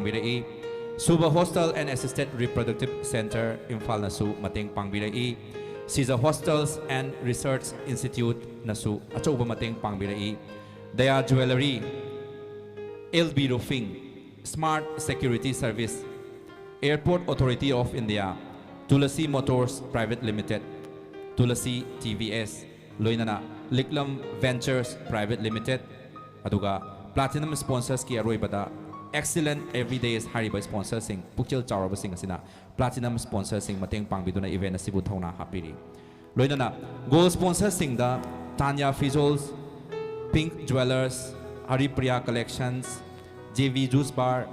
Pangbirai Suba Hostel and Assisted Reproductive Center Imphal Nasu Mateng Pangbirai Caesar Hostels and Research Institute Nasu Achoba Mateng Pangbirai Daya Jewelry LB Roofing Smart Security Service Airport Authority of India Tulasi Motors Private Limited Tulasi TVS Loinana Liklam Ventures Private Limited Aduga Platinum Sponsors Ki Aroibada Excellent Everydays Hariba Sponsorsing Pukchil Chaurabasing Asina Platinum Sponsorsing Mateng Pangbiduna Event Asibu Thona Hapiri Loinana Gold Sponsorsing da Tanya Fizzles Pink Jewelers Haripriya Collections JV Juice Bar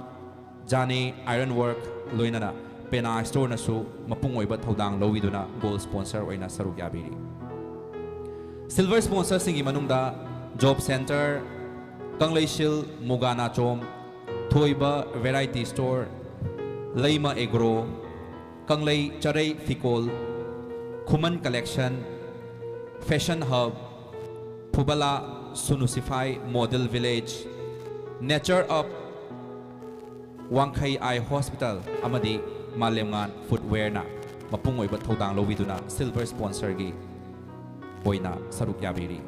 Jane Ironwork Loinana Pena Store Nasu Mapung Oiba Thodang Lowiduna Gold Sponsor Oina Saruk Yabiri Silver Sponsorsing Imanungda Job Center Kangleshil Mugana Chom Thoiba Variety Store Leima Agro Kanglei Charai Fikol Kuman Collection Fashion Hub Pubala Sunusify Model Village Nature Up Wangkai Eye Hospital Amadi Malemngan Footwear na Mapung Oiba Thodang Lowiduna Silver Sponsor gi Oina Saruk Yabiri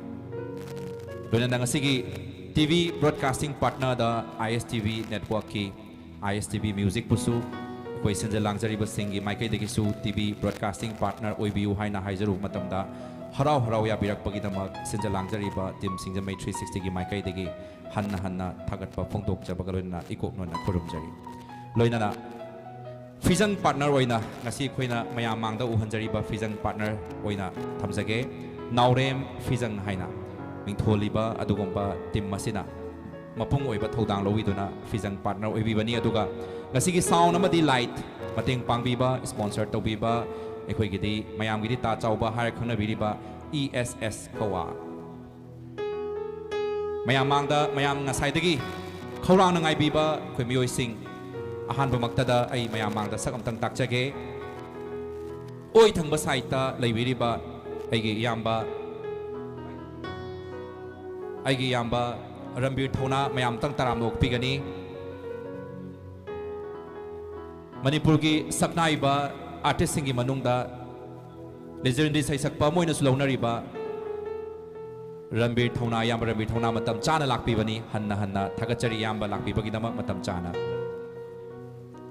Loina Nangasigi TV Broadcasting Partner da ISTV Network ki ISTV Music pusu koi senja langjari ba singi maikai degi su TV Broadcasting Partner oibiu haina haijaru matamda harau harau ya birak pagi damak senja langjari ba team singja mai 360 gi maikai degi hanna thagat pa phongdok ja bagalona ikok nona khorum jari loina na Fizang Partner oina ngasi khoina mayam mangda uhanjari ba Fizang Partner oina thamjage Naurem Fizang haina Mingtholiba adugomba tim masina mapung oiba thodang lowiduna Fizang Partner oibibani aduga ngasigi sound amadi light mateng pangbiba sponsor tobiba ekhoigidi mayamgidi ta chauba har khana biriba ESS kawa mayam mangda mayam ngasaidagi khawrang nangai biba khoi mioi sing ahanba maktada ai mayam mangda sakam tang takjage oi thangba saita leibiriba aigi yamba Aigi Yamba Rambir Thona Mayam Tang Taram Nok Pigani Manipur ki Saknaiba Artist Singi Manungda Legendary Sai Sakpa Moina Sulonariba Rambir Thona Yamba Rambir Thona Matam Chana Lakpibani Hanna Thagachari Yamba Lakpibagi Damak Matam Chana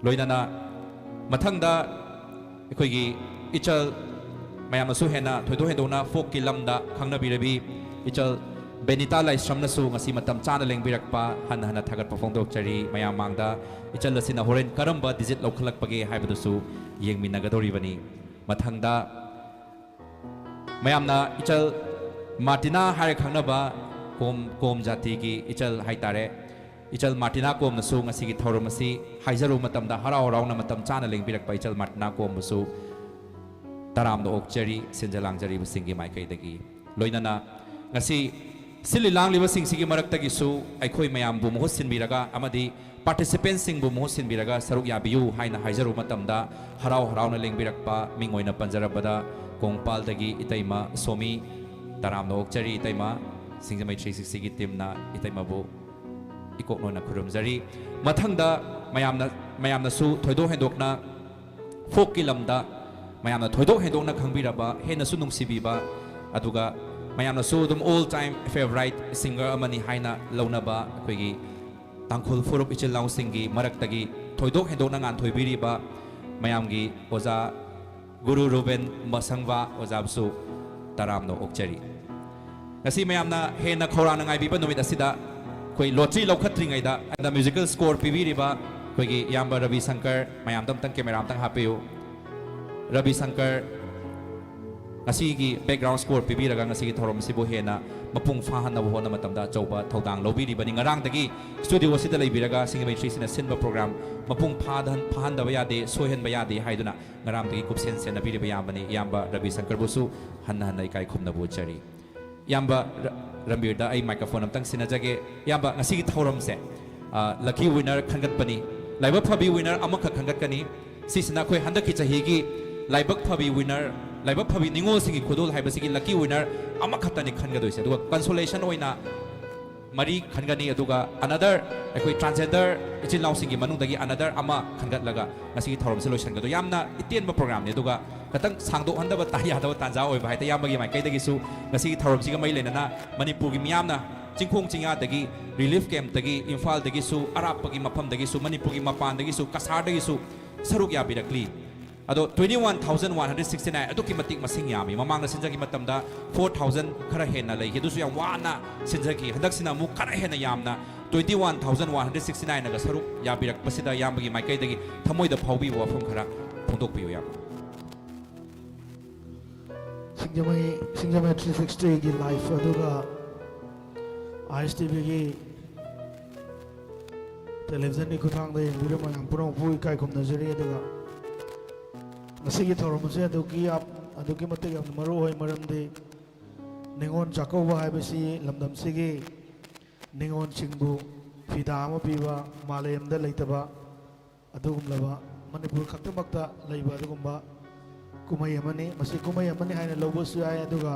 Loinana Mathangda Ekoigi Ichal Mayam Suhena Thodo Hedona Folk Kilamda Khangna Birabi Ichal Benita Lai Shamnasu ngasi matam chana lengbirakpa hanna thagat pafongdok chari mayam mangda ichal lasina horen karamba digit lokhalak page haibadusu yengminagadori bani mathangda mayamna ichal Martina hare khangnaba kom jati gi ichal haitare ichal Martina kom nasu ngasi gi thoromasi haijaru matamda harau rauna matam chana lengbirakpa ichal Martina kom busu taram do okchari senjalang jari busingi maikai dagi loinana ngasi Sili lang liba sing sigi marak tagi su aikoi mayam bu mohot sin biraga amadi participants sing bu mohot sin biraga saruk yabiu haina haijaru matamda harau na leng birakpa mingoina panjarabada kongpal tagi itaima somi taram no okchari itaima singjamai 360 gi team na itaima bu ikok no na khurumjari mathangda mayamna su thoido hendokna folk ki lamda mayamna thoido hendokna khangbiraba hena su nungsibiba aduga mayamna su dum all time favorite singer amani haina launaba koigi tangkhul furup ichil laung singi maraktagi thoidok hendok nangan thoibiriba mayamgi oza Guru Ruben Masangwa ozabsu taramno okchari ngasi mayamna hena khorana ngai biba numit asida koi lotri lokhatringai da and musical score pibiriba koigi yamba Ravi Shankar mayam tam tang camera tang hapiu Ravi Shankar Asigi background score pibiraga ngasigi thorom sibo hena mapung fahan na buhona matamda chauba thodang lobiri bani ngarang dagi studio wasida leibiraga singamai trisina sinba program mapung phahan da bayade sohen bayade haiduna ngaram dagi kupsen sen na biriba yambani yamba Ravi Shankar busu hanna ikai khumna bu chari yamba Rambir da ai microphone amtang sinajage yamba ngasigi thorom se lucky winner khangat bani laibak phabi winner amakha khangat kani sisina khoi handaki chahigi laibak phabi winner Laibak Pabi Ningo Sigi Kudul Habasiki Lucky Winner Amakatani Kangadois, consolation oina ꯃꯔꯤ ꯈꯟꯒꯅꯤ ꯑꯗꯨꯒ ꯑꯅꯗꯔ ꯑꯩꯈꯣꯏ transgender ꯏꯆꯤꯜ ꯏꯅꯥꯎꯁꯤꯡꯒꯤ ꯃꯅꯨꯡꯗꯒꯤ ꯑꯅꯗꯔ ꯑꯃ ꯈꯟꯒꯠꯂꯒ ꯉꯁꯤꯒꯤ ꯊꯧꯔꯝꯁꯦ ꯂꯣꯏꯁꯤꯟꯒꯗꯣ ꯌꯥꯝꯅ ꯏꯇꯦꯟꯕ ꯄ꯭ꯔꯣꯒ꯭ꯔꯥꯝꯅꯤ ꯑꯗꯨꯒ ꯈꯤꯇꯪ ꯁꯥꯡꯗꯣꯛꯍꯟꯗꯕ ꯌꯥꯗꯕ ꯇꯥꯟꯖꯥ ꯑꯣꯏꯕ ꯍꯥꯏꯇꯥꯔꯦ ꯏꯌꯥꯝꯕꯒꯤ ꯃꯥꯏꯀꯩꯗꯒꯤꯁꯨ ꯉꯁꯤꯒꯤ ꯊꯧꯔꯝꯁꯤꯒ ꯃꯔꯤ ꯂꯩꯅꯅ ꯃꯅꯤꯄꯨꯔꯒꯤ ꯃꯤꯌꯥꯝꯅ ꯆꯤꯡꯈꯣꯡ ꯆꯤꯡꯌꯥꯗꯒꯤ ꯔꯤꯂꯤꯐ ꯀꯦꯝꯞꯇꯒꯤ ꯏꯝꯐꯥꯜꯗꯒꯤꯁꯨ ꯑꯔꯥꯞꯄꯒꯤ ꯃꯐꯝꯗꯒꯤꯁꯨ ꯃꯅꯤꯄꯨꯔꯒꯤ ꯃꯄꯥꯟꯗꯒꯤꯁꯨ ꯀꯁꯥꯔꯗꯒꯤꯁꯨ ꯁꯔꯨꯛ ꯌꯥꯕꯤꯔꯛꯂꯤ ꯑꯗꯣ 21,169 ꯑꯗꯨꯛꯀꯤ ꯃꯇꯤꯛ ꯃꯁꯤꯡ ꯌꯥꯝꯃꯤ ꯃꯃꯥꯡꯗ ꯁꯤꯟꯖꯈꯤ ꯃꯇꯝꯗ 4,000 ꯈꯔ ꯍꯦꯟꯅ ꯂꯩꯈꯤ ꯑꯗꯨꯁꯨ ꯌꯥꯝ ꯋꯥꯅ ꯁꯤꯟꯖꯈꯤ ꯍꯟꯗꯛꯁꯤꯅ ꯑꯃꯨꯛ ꯈꯔ ꯍꯦꯟꯅ ꯌꯥꯝꯅ 21,169ꯅꯒ ꯁꯔꯨꯛ ꯌꯥꯕꯤꯔꯛꯄꯁꯤꯗ ꯏꯌꯥꯝꯕꯒꯤ ꯃꯥꯏꯀꯩꯗꯒꯤ ꯊꯃꯣꯏꯗ ꯐꯥꯎꯕꯤꯕ ꯋꯥꯐꯝ ꯈꯔ ꯐꯣꯡꯗꯣꯛꯄꯤꯌꯨ ꯌꯥꯝ ꯁꯤꯡꯖꯃꯩ 360ꯒꯤ ꯂꯥꯏꯐ ꯑꯗꯨꯒ ISTVꯒꯤ ꯇꯦꯂꯤꯚꯤꯖꯟꯒꯤ ꯈꯨꯠꯊꯥꯡꯗ ꯌꯦꯡꯕꯤꯔꯤꯕ ꯃꯌꯥꯝ ꯄꯨꯝꯅꯃꯛꯄꯨ ꯏꯀꯥꯏ ꯈꯨꯝꯅꯖꯔꯤ ꯑꯗꯨꯒ ꯉꯁꯤꯒꯤ ꯊꯧꯔꯝ ꯑꯁꯤ ꯑꯗꯨꯛꯀꯤ ꯃꯇꯤꯛ ꯌꯥꯝꯅ ꯃꯔꯨꯑꯣꯏ ꯃꯔꯝꯗꯤ ꯅꯤꯉꯣꯜ ꯆꯥꯛꯀꯧꯕ ꯍꯥꯏꯕꯁꯤ ꯂꯝꯗꯝꯁꯤꯒꯤ ꯅꯤꯉꯣꯜꯁꯤꯡꯕꯨ ꯐꯤꯗꯥ ꯑꯃ ꯄꯤꯕ ꯃꯥꯂꯦꯝꯗ ꯂꯩꯇꯕ ꯑꯗꯨꯒꯨꯝꯂꯕ ꯃꯅꯤꯄꯨꯔ ꯈꯛꯇꯃꯛꯇ ꯂꯩꯕ ꯑꯗꯨꯒꯨꯝꯕ ꯀꯨꯝꯍꯩ ꯑꯃꯅꯤ ꯃꯁꯤ ꯀꯨꯝꯍꯩ ꯑꯃꯅꯤ ꯍꯥꯏꯅ ꯂꯧꯕꯁꯨ ꯌꯥꯏ ꯑꯗꯨꯒ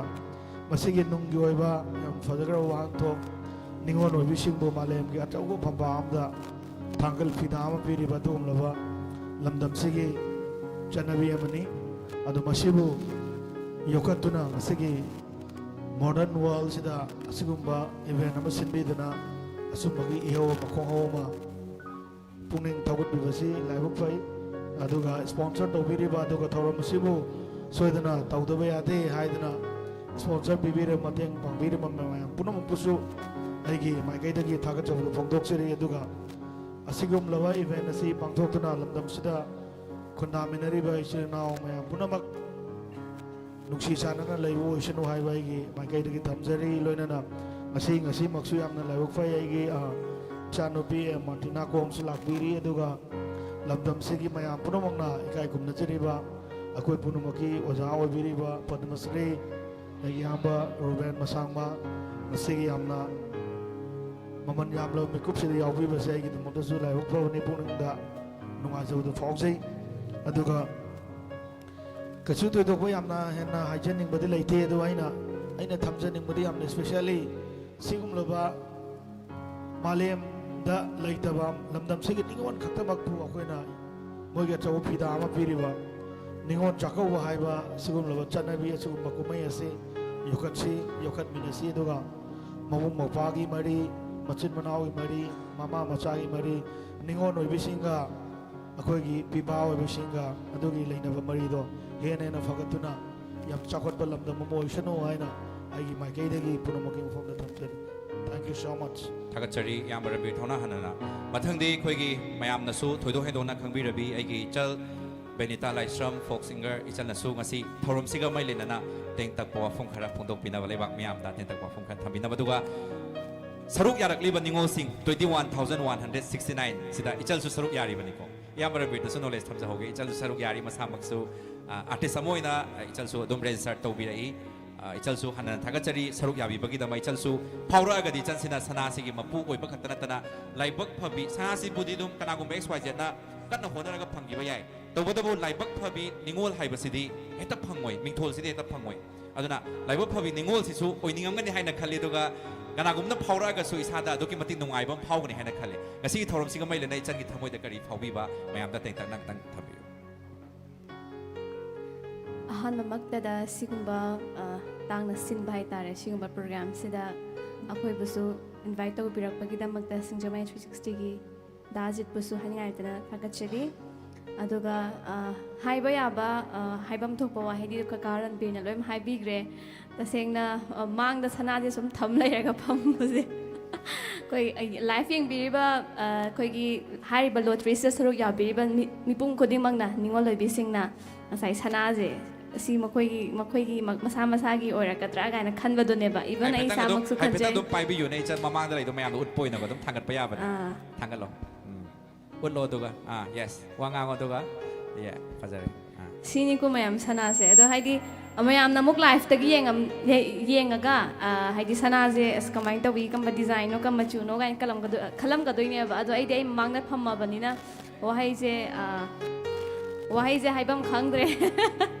ꯃꯁꯤꯒꯤ ꯅꯨꯡꯒꯤ ꯑꯣꯏꯕ ꯌꯥꯝ ꯐꯖꯈ꯭ꯔꯕ ꯋꯥꯍꯟꯊꯣꯛ ꯅꯤꯉꯣꯜ ꯑꯣꯏꯕꯤꯁꯤꯡꯕꯨ ꯃꯥꯂꯦꯝꯒꯤ ꯑꯆꯧꯕ ꯐꯝꯕꯥꯜ ꯑꯃꯗ ꯊꯥꯡꯒꯜ ꯐꯤꯗꯥ ꯑꯃ ꯄꯤꯔꯤꯕ ꯑꯗꯨꯒꯨꯝꯂꯕ ꯂꯝꯗꯝꯁꯤꯒꯤ ꯆꯠꯅꯕꯤ ꯑꯃꯅꯤ ꯑꯗꯨ ꯃꯁꯤꯕꯨ ꯌꯣꯛꯈꯠꯇꯨꯅ ꯉꯁꯤꯒꯤ ꯃꯣꯗꯔꯟ ꯋꯥꯔꯜꯁꯤꯗ ꯑꯁꯤꯒꯨꯝꯕ ꯏꯚꯦꯟꯠ ꯑꯃ ꯁꯤꯟꯕꯤꯗꯨꯅ ꯑꯁꯨꯝꯕꯒꯤ ꯏꯍꯧ ꯑꯃ ꯈꯣꯡꯍꯧ ꯑꯃ ꯄꯨꯛꯅꯤꯡ ꯊꯧꯒꯠꯄꯤꯕꯁꯤ ꯂꯥꯏꯕꯛ ꯐꯩ ꯑꯗꯨꯒ ꯁ꯭ꯄꯣꯟꯁꯔ ꯇꯧꯕꯤꯔꯤꯕ ꯑꯗꯨꯒ ꯊꯧꯔꯝ ꯑꯁꯤꯕꯨ ꯁꯣꯏꯗꯅ ꯇꯧꯗꯕ ꯌꯥꯗꯦ ꯍꯥꯏꯗꯨꯅ ꯁ꯭ꯄꯣꯟꯁꯔ ꯄꯤꯕꯤꯔꯤꯕ ꯃꯇꯦꯡ ꯄꯥꯡꯕꯤꯔꯤꯕ ꯃꯌꯥꯝ ꯄꯨꯝꯅꯃꯛꯄꯨꯁꯨ ꯑꯩꯒꯤ ꯃꯥꯏꯀꯩꯗꯒꯤ ꯊꯥꯒꯠꯆꯕꯗꯨ ꯐꯣꯡꯗꯣꯛꯆꯔꯤ ꯑꯗꯨꯒ ꯑꯁꯤꯒꯨꯝꯂꯕ ꯏꯚꯦꯟꯠ ꯑꯁꯤ ꯄꯥꯡꯊꯣꯛꯇꯨꯅ ꯂꯝꯗꯝꯁꯤꯗ ꯈꯨꯟꯗꯥꯃꯤꯟꯅꯔꯤꯕ ꯏꯆꯤꯜ ꯏꯅꯥꯎ ꯃꯌꯥꯝ ꯄꯨꯝꯅꯃꯛ ꯅꯨꯡꯁꯤ ꯆꯥꯟꯅꯅ ꯂꯩꯕ ꯑꯣꯏꯁꯅꯨ ꯍꯥꯏꯕ ꯑꯩꯒꯤ ꯃꯥꯏꯀꯩꯗꯒꯤ ꯊꯝꯖꯔꯤ ꯂꯣꯏꯅꯅ ꯉꯁꯤꯃꯛꯁꯨ ꯌꯥꯝꯅ ꯂꯥꯏꯕꯛ ꯐꯩ ꯑꯩꯒꯤ ꯏꯆꯥꯅꯨꯄꯤ ꯃꯥꯔꯇꯤꯅꯥ ꯀꯣꯝꯁꯨ ꯂꯥꯛꯄꯤꯔꯤ ꯑꯗꯨꯒ ꯂꯝꯗꯝꯁꯤꯒꯤ ꯃꯌꯥꯝ ꯄꯨꯝꯅꯃꯛꯅ ꯏꯀꯥꯏ ꯈꯨꯝꯅꯖꯔꯤꯕ ꯑꯩꯈꯣꯏ ꯄꯨꯝꯅꯃꯛꯀꯤ ꯑꯣꯖꯥ ꯑꯣꯏꯕꯤꯔꯤꯕ ꯄꯗꯃꯁ꯭ꯔꯤ ꯏꯌꯥꯝꯕ ꯔꯣꯕꯦꯟ ꯃꯁꯥꯡꯃ ꯉꯁꯤꯒꯤ ꯌꯥꯝꯅ ꯃꯃꯜ ꯌꯥꯝꯂꯕ ꯃꯤꯀꯨꯞꯁꯤꯗ ꯌꯥꯎꯕꯤꯕꯁꯦ ꯑꯩꯒꯤꯗꯃꯛꯇꯁꯨ ꯂꯥꯏꯕꯛ ꯐꯕꯅꯤ ꯄꯨꯛꯅꯤꯡꯗ ꯅꯨꯡꯉꯥꯏꯖꯕꯗꯨ ꯐꯥꯎꯖꯩ ꯑꯗꯨꯒ ꯀꯩꯁꯨ ꯊꯣꯏꯗꯣꯛꯄ ꯌꯥꯝꯅ ꯍꯦꯟꯅ ꯍꯥꯏꯖꯅꯤꯡꯕꯗꯤ ꯂꯩꯇꯦ ꯑꯗꯨ ꯑꯩꯅ ꯊꯝꯖꯅꯤꯡꯕꯗꯤ ꯌꯥꯝꯅ ꯏꯁꯄꯦꯁꯤꯌꯦꯜꯂꯤ ꯁꯤꯒꯨꯝꯂꯕ ꯃꯥꯂꯦꯝꯗ ꯂꯩꯇꯕ ꯂꯝꯗꯝꯁꯤꯒꯤ ꯅꯤꯉꯣꯜ ꯈꯛꯇꯃꯛꯄꯨ ꯑꯩꯈꯣꯏꯅ ꯃꯣꯏꯒꯤ ꯑꯆꯧꯕ ꯐꯤꯗꯥ ꯑꯃ ꯄꯤꯔꯤꯕ ꯅꯤꯉꯣꯜ ꯆꯥꯛꯀꯧꯕ ꯍꯥꯏꯕ ꯑꯁꯤꯒꯨꯝꯂꯕ ꯆꯠꯅꯕꯤ ꯑꯁꯤꯒꯨꯝꯕ ꯀꯨꯝꯍꯩ ꯑꯁꯤ ꯌꯣꯛꯈꯠꯃꯤꯟꯅꯁꯤ ꯑꯗꯨꯒ ꯃꯕꯨꯡ ꯃꯧꯄ꯭ꯋꯥꯒꯤ ꯃꯔꯤ ꯃꯆꯤꯟ ꯃꯅꯥꯎꯒꯤ ꯃꯔꯤ ꯃꯃꯥ ꯃꯆꯥꯒꯤ ꯃꯔꯤ ꯅꯤꯉꯣꯜ ꯑꯣꯏꯕꯤꯁꯤꯡꯒ ꯑꯩꯈꯣꯏꯒꯤ ꯄꯤꯕꯥ ꯑꯣꯏꯕꯁꯤꯡꯒ ꯑꯗꯨꯒꯤ ꯂꯩꯅꯕ ꯃꯔꯤꯗꯣ ꯍꯦꯟꯅ ꯐꯒꯠꯇꯨꯅ ꯌꯥꯝ ꯆꯥꯎꯈꯠꯄ ꯂꯝꯗꯝ ꯑꯃ ꯑꯣꯏꯁꯅꯨ ꯍꯥꯏꯅ ꯑꯩꯒꯤ ꯃꯥꯏꯀꯩꯗꯒꯤ ꯄꯨꯝꯅꯃꯛꯀꯤ ꯃꯐꯝꯗ ꯊꯝꯖꯔꯤ ꯊꯦꯡꯛ ꯌꯨ ꯁꯣ ꯃꯆ ꯊꯥꯒꯠꯆꯔꯤ ꯏꯌꯥꯝꯕ ꯔꯕꯤꯔ ꯊꯧꯅꯥ ꯍꯟꯅꯅ ꯃꯊꯪꯗꯤ ꯑꯩꯈꯣꯏꯒꯤ ꯃꯌꯥꯝꯅꯁꯨ ꯊꯣꯏꯗꯣꯛ ꯍꯦꯟꯗꯣꯛꯅ ꯈꯪꯕꯤꯔꯕꯤ ꯑꯩꯒꯤ ꯏꯆꯜ ꯕꯦꯅꯤꯇꯥ ꯂꯥꯏꯁ꯭ꯔꯝ ꯐꯣꯛ ꯁꯤꯡꯒꯔ ꯏꯆꯜꯅꯁꯨ ꯉꯁꯤ ꯊꯧꯔꯝꯁꯤꯒ ꯃꯔꯤ ꯂꯩꯅꯅ ꯇꯦꯡꯇꯛꯄ ꯋꯥꯐꯝ ꯈꯔ ꯐꯣꯡꯗꯣꯛꯄꯤꯅꯕ ꯂꯩꯕꯥꯛ ꯃꯤꯌꯥꯝꯗ ꯇꯦꯡꯇꯛꯄ ꯋꯥꯐꯝ ꯈꯔ ꯊꯝꯕꯤꯅꯕ ꯑꯗꯨꯒ ꯁꯔꯨꯛ ꯌꯥꯔꯛꯂꯤꯕ ꯅꯤꯉꯣꯜꯁꯤꯡ 21,169 ꯁꯤꯗ ꯏꯆꯜꯁꯨ ꯁꯔꯨꯛ ꯌꯥꯔꯤꯕꯅꯤꯀꯣ ꯏꯌꯥꯝꯕ ꯔꯕꯤꯔꯗꯁꯨ ꯅꯣꯂꯦꯖ ꯊꯝꯖꯍꯧꯒꯦ ꯏꯆꯜꯁꯨ ꯁꯔꯨꯛ ꯌꯥꯔꯤ ꯃꯁꯥꯃꯛꯁꯨ ꯑꯥꯔꯇꯤꯁ ꯑꯃ ꯑꯣꯏꯅ ꯏꯆꯜꯁꯨ ꯑꯗꯨꯝ ꯔꯦꯖꯤꯁꯇꯔ ꯇꯧꯕꯤꯔꯛꯏ ꯏꯆꯜꯁꯨ ꯍꯟꯅ ꯊꯥꯒꯠꯆꯔꯤ ꯁꯔꯨꯛ ꯌꯥꯕꯤꯕꯒꯤꯗꯃꯛ ꯏꯆꯜꯁꯨ ꯐꯥꯎꯔꯛꯑꯒꯗꯤ ꯏꯆꯜꯁꯤꯅ ꯁꯅꯥꯁꯤꯒꯤ ꯃꯄꯨ ꯑꯣꯏꯕ ꯈꯛꯇ ꯅꯠꯇꯅ ꯂꯥꯏꯕꯛ ꯐꯕꯤ ꯁꯅꯥꯁꯤꯕꯨꯗꯤ ꯑꯗꯨꯝ ꯀꯅꯥꯒꯨꯝꯕ XYZꯅ ꯀꯟꯅ ꯍꯣꯠꯅꯔꯒ ꯐꯪꯈꯤꯕ ꯌꯥꯏ ꯇꯧꯕꯇꯕꯨ ꯂꯥꯏꯕꯛ ꯐꯕꯤ ꯅꯤꯉꯣꯜ ꯍꯥꯏꯕꯁꯤꯗꯤ ꯍꯦꯛꯇ ꯐꯪꯉꯣꯏ ꯃꯤꯡꯊꯣꯜꯁꯤꯗꯤ ꯍꯦꯛꯇ ꯐꯪꯉꯣꯏ ꯑꯗꯨꯅ ꯂꯥꯏꯕꯛ ꯐꯕꯤ ꯅꯤꯉꯣꯜꯁꯤꯁꯨ ꯑꯣꯏꯅꯤꯡꯉꯝꯒꯅꯤ ꯍꯥꯏꯅ ꯈꯜꯂꯤ ꯑꯗꯨꯒ ꯀꯅꯥꯒꯨꯝꯕꯅ ꯐꯥꯎꯔꯛꯑꯒꯁꯨ ꯏꯁꯥꯗ ꯑꯗꯨꯛꯀꯤ ꯃꯇꯤꯛ ꯅꯨꯡꯉꯥꯏꯕ ꯑꯃ ꯐꯥꯎꯒꯅꯤ ꯍꯥꯏꯅ ꯈꯜꯂꯤ ꯉꯁꯤꯒꯤ ꯊꯧꯔꯝꯁꯤꯒ ꯃꯔꯤ ꯂꯩꯅꯅ ꯏꯆꯟꯒꯤ ꯊꯃꯣꯏꯗ ꯀꯔꯤ ꯐꯥꯎꯕꯤꯕ ꯃꯌꯥꯝꯗ ꯇꯦꯡꯇꯛꯅ ꯈꯤꯇꯪ ꯊꯝꯕꯤꯌꯨ ꯑꯍꯥꯟꯕꯃꯛꯇꯗ ꯁꯤꯒꯨꯝꯕ ꯇꯥꯡꯅ ꯁꯤꯟꯕ ꯍꯥꯏꯇꯥꯔꯦ ꯁꯤꯒꯨꯝꯕ ꯄ꯭ꯔꯣꯒ꯭ꯔꯥꯝꯁꯤꯗ ꯑꯩꯈꯣꯏꯕꯨꯁꯨ ꯏꯟꯚꯥꯏꯠ ꯇꯧꯕꯤꯔꯛꯄꯒꯤꯗꯃꯛꯇ ꯁꯤꯡꯖꯃꯩ 360ꯒꯤ ꯗꯥꯖꯤꯠꯄꯨꯁꯨ ꯍꯥꯏꯅꯤꯡꯉꯥꯏꯇꯅ ꯊꯥꯒꯠꯆꯔꯤ ꯑꯗꯨꯒ ꯍꯥꯏꯕ ꯌꯥꯕ ꯍꯥꯏꯐꯝ ꯊꯣꯛꯄ ꯋꯥꯍꯩꯗꯤ ꯀꯀꯥ ꯔꯟꯕꯤꯔꯅ ꯂꯣꯏꯅ ꯍꯥꯏꯕꯤꯈ꯭ꯔꯦ ꯇꯁꯦꯡꯅ ꯃꯥꯡꯗ ꯁꯅꯥꯁꯦ ꯁꯨꯝ ꯊꯝ ꯂꯩꯔꯒ ꯐꯝꯕꯁꯦ ꯑꯩꯈꯣꯏ ꯂꯥꯏꯐ ꯌꯦꯡꯕꯤꯔꯤꯕ ꯑꯩꯈꯣꯏꯒꯤ ꯍꯥꯏꯔꯤꯕ ꯂꯣꯇ꯭ꯔꯤꯁꯤꯗ ꯁꯔꯨꯛ ꯌꯥꯕꯤꯔꯤꯕ ꯃꯤꯄꯨꯝ ꯈꯨꯗꯤꯡꯃꯛꯅ ꯅꯤꯉꯣꯜ ꯑꯣꯏꯕꯤꯁꯤꯡꯅ ꯉꯁꯥꯏ ꯁꯅꯥꯁꯦ ꯑꯁꯤ ꯃꯈꯣꯏꯒꯤ ꯃꯁꯥ ꯃꯁꯥꯒꯤ ꯑꯣꯏꯔꯛꯀꯗ꯭ꯔꯥ ꯀꯥꯏꯅ ꯈꯟꯕꯗꯨꯅꯦꯕ ꯏꯚꯟ ꯑꯩ ꯏꯁꯥꯃꯛꯁꯨ ꯍꯥꯏꯐꯦꯠꯇꯪ ꯈꯟꯖꯩ ꯑꯗꯨꯝ ꯄꯥꯏꯕꯤꯌꯨꯅꯦ ꯏꯆꯟ ꯃꯃꯥꯡꯗ ꯂꯩꯗꯣ ꯃꯌꯥꯝꯗꯣ ꯎꯠꯄ ꯑꯣꯏꯅꯕ ꯑꯗꯨꯝ ꯊꯥꯡꯒꯠꯄ ꯌꯥꯕꯅꯦ ꯊꯥꯡꯒꯠꯂꯣ ꯎꯠꯂꯣ ꯑꯗꯨꯒ ꯌꯦꯁ ꯋꯥ ꯉꯥꯡꯉꯣ ꯑꯗꯨꯒ ꯐꯖꯔꯦ ꯁꯤꯅꯤꯀꯣ ꯃꯌꯥꯝ ꯁꯅꯥꯁꯦ ꯑꯗꯣ ꯍꯥꯏꯗꯤ ꯃꯌꯥꯝꯅ ꯑꯃꯨꯛ ꯂꯥꯏꯐꯇꯒꯤ ꯌꯦꯡꯉꯒ ꯍꯥꯏꯗꯤ ꯁꯅꯥꯁꯦ ꯑꯁ ꯀꯃꯥꯏꯅ ꯇꯧꯏ ꯀꯝꯕ ꯗꯤꯖꯥꯏꯟꯅꯣ ꯀꯝꯕ ꯃꯆꯨꯅꯣ ꯀꯥꯏꯅ ꯈꯜꯂꯝꯒꯗꯣꯏꯅꯦꯕ ꯑꯗꯣ ꯑꯩꯗꯤ ꯑꯩ ꯃꯃꯥꯡꯗ ꯐꯝꯃꯕꯅꯤꯅ ꯋꯥꯍꯩꯁꯦ ꯍꯥꯏꯐꯝ ꯈꯪꯗ꯭ꯔꯦ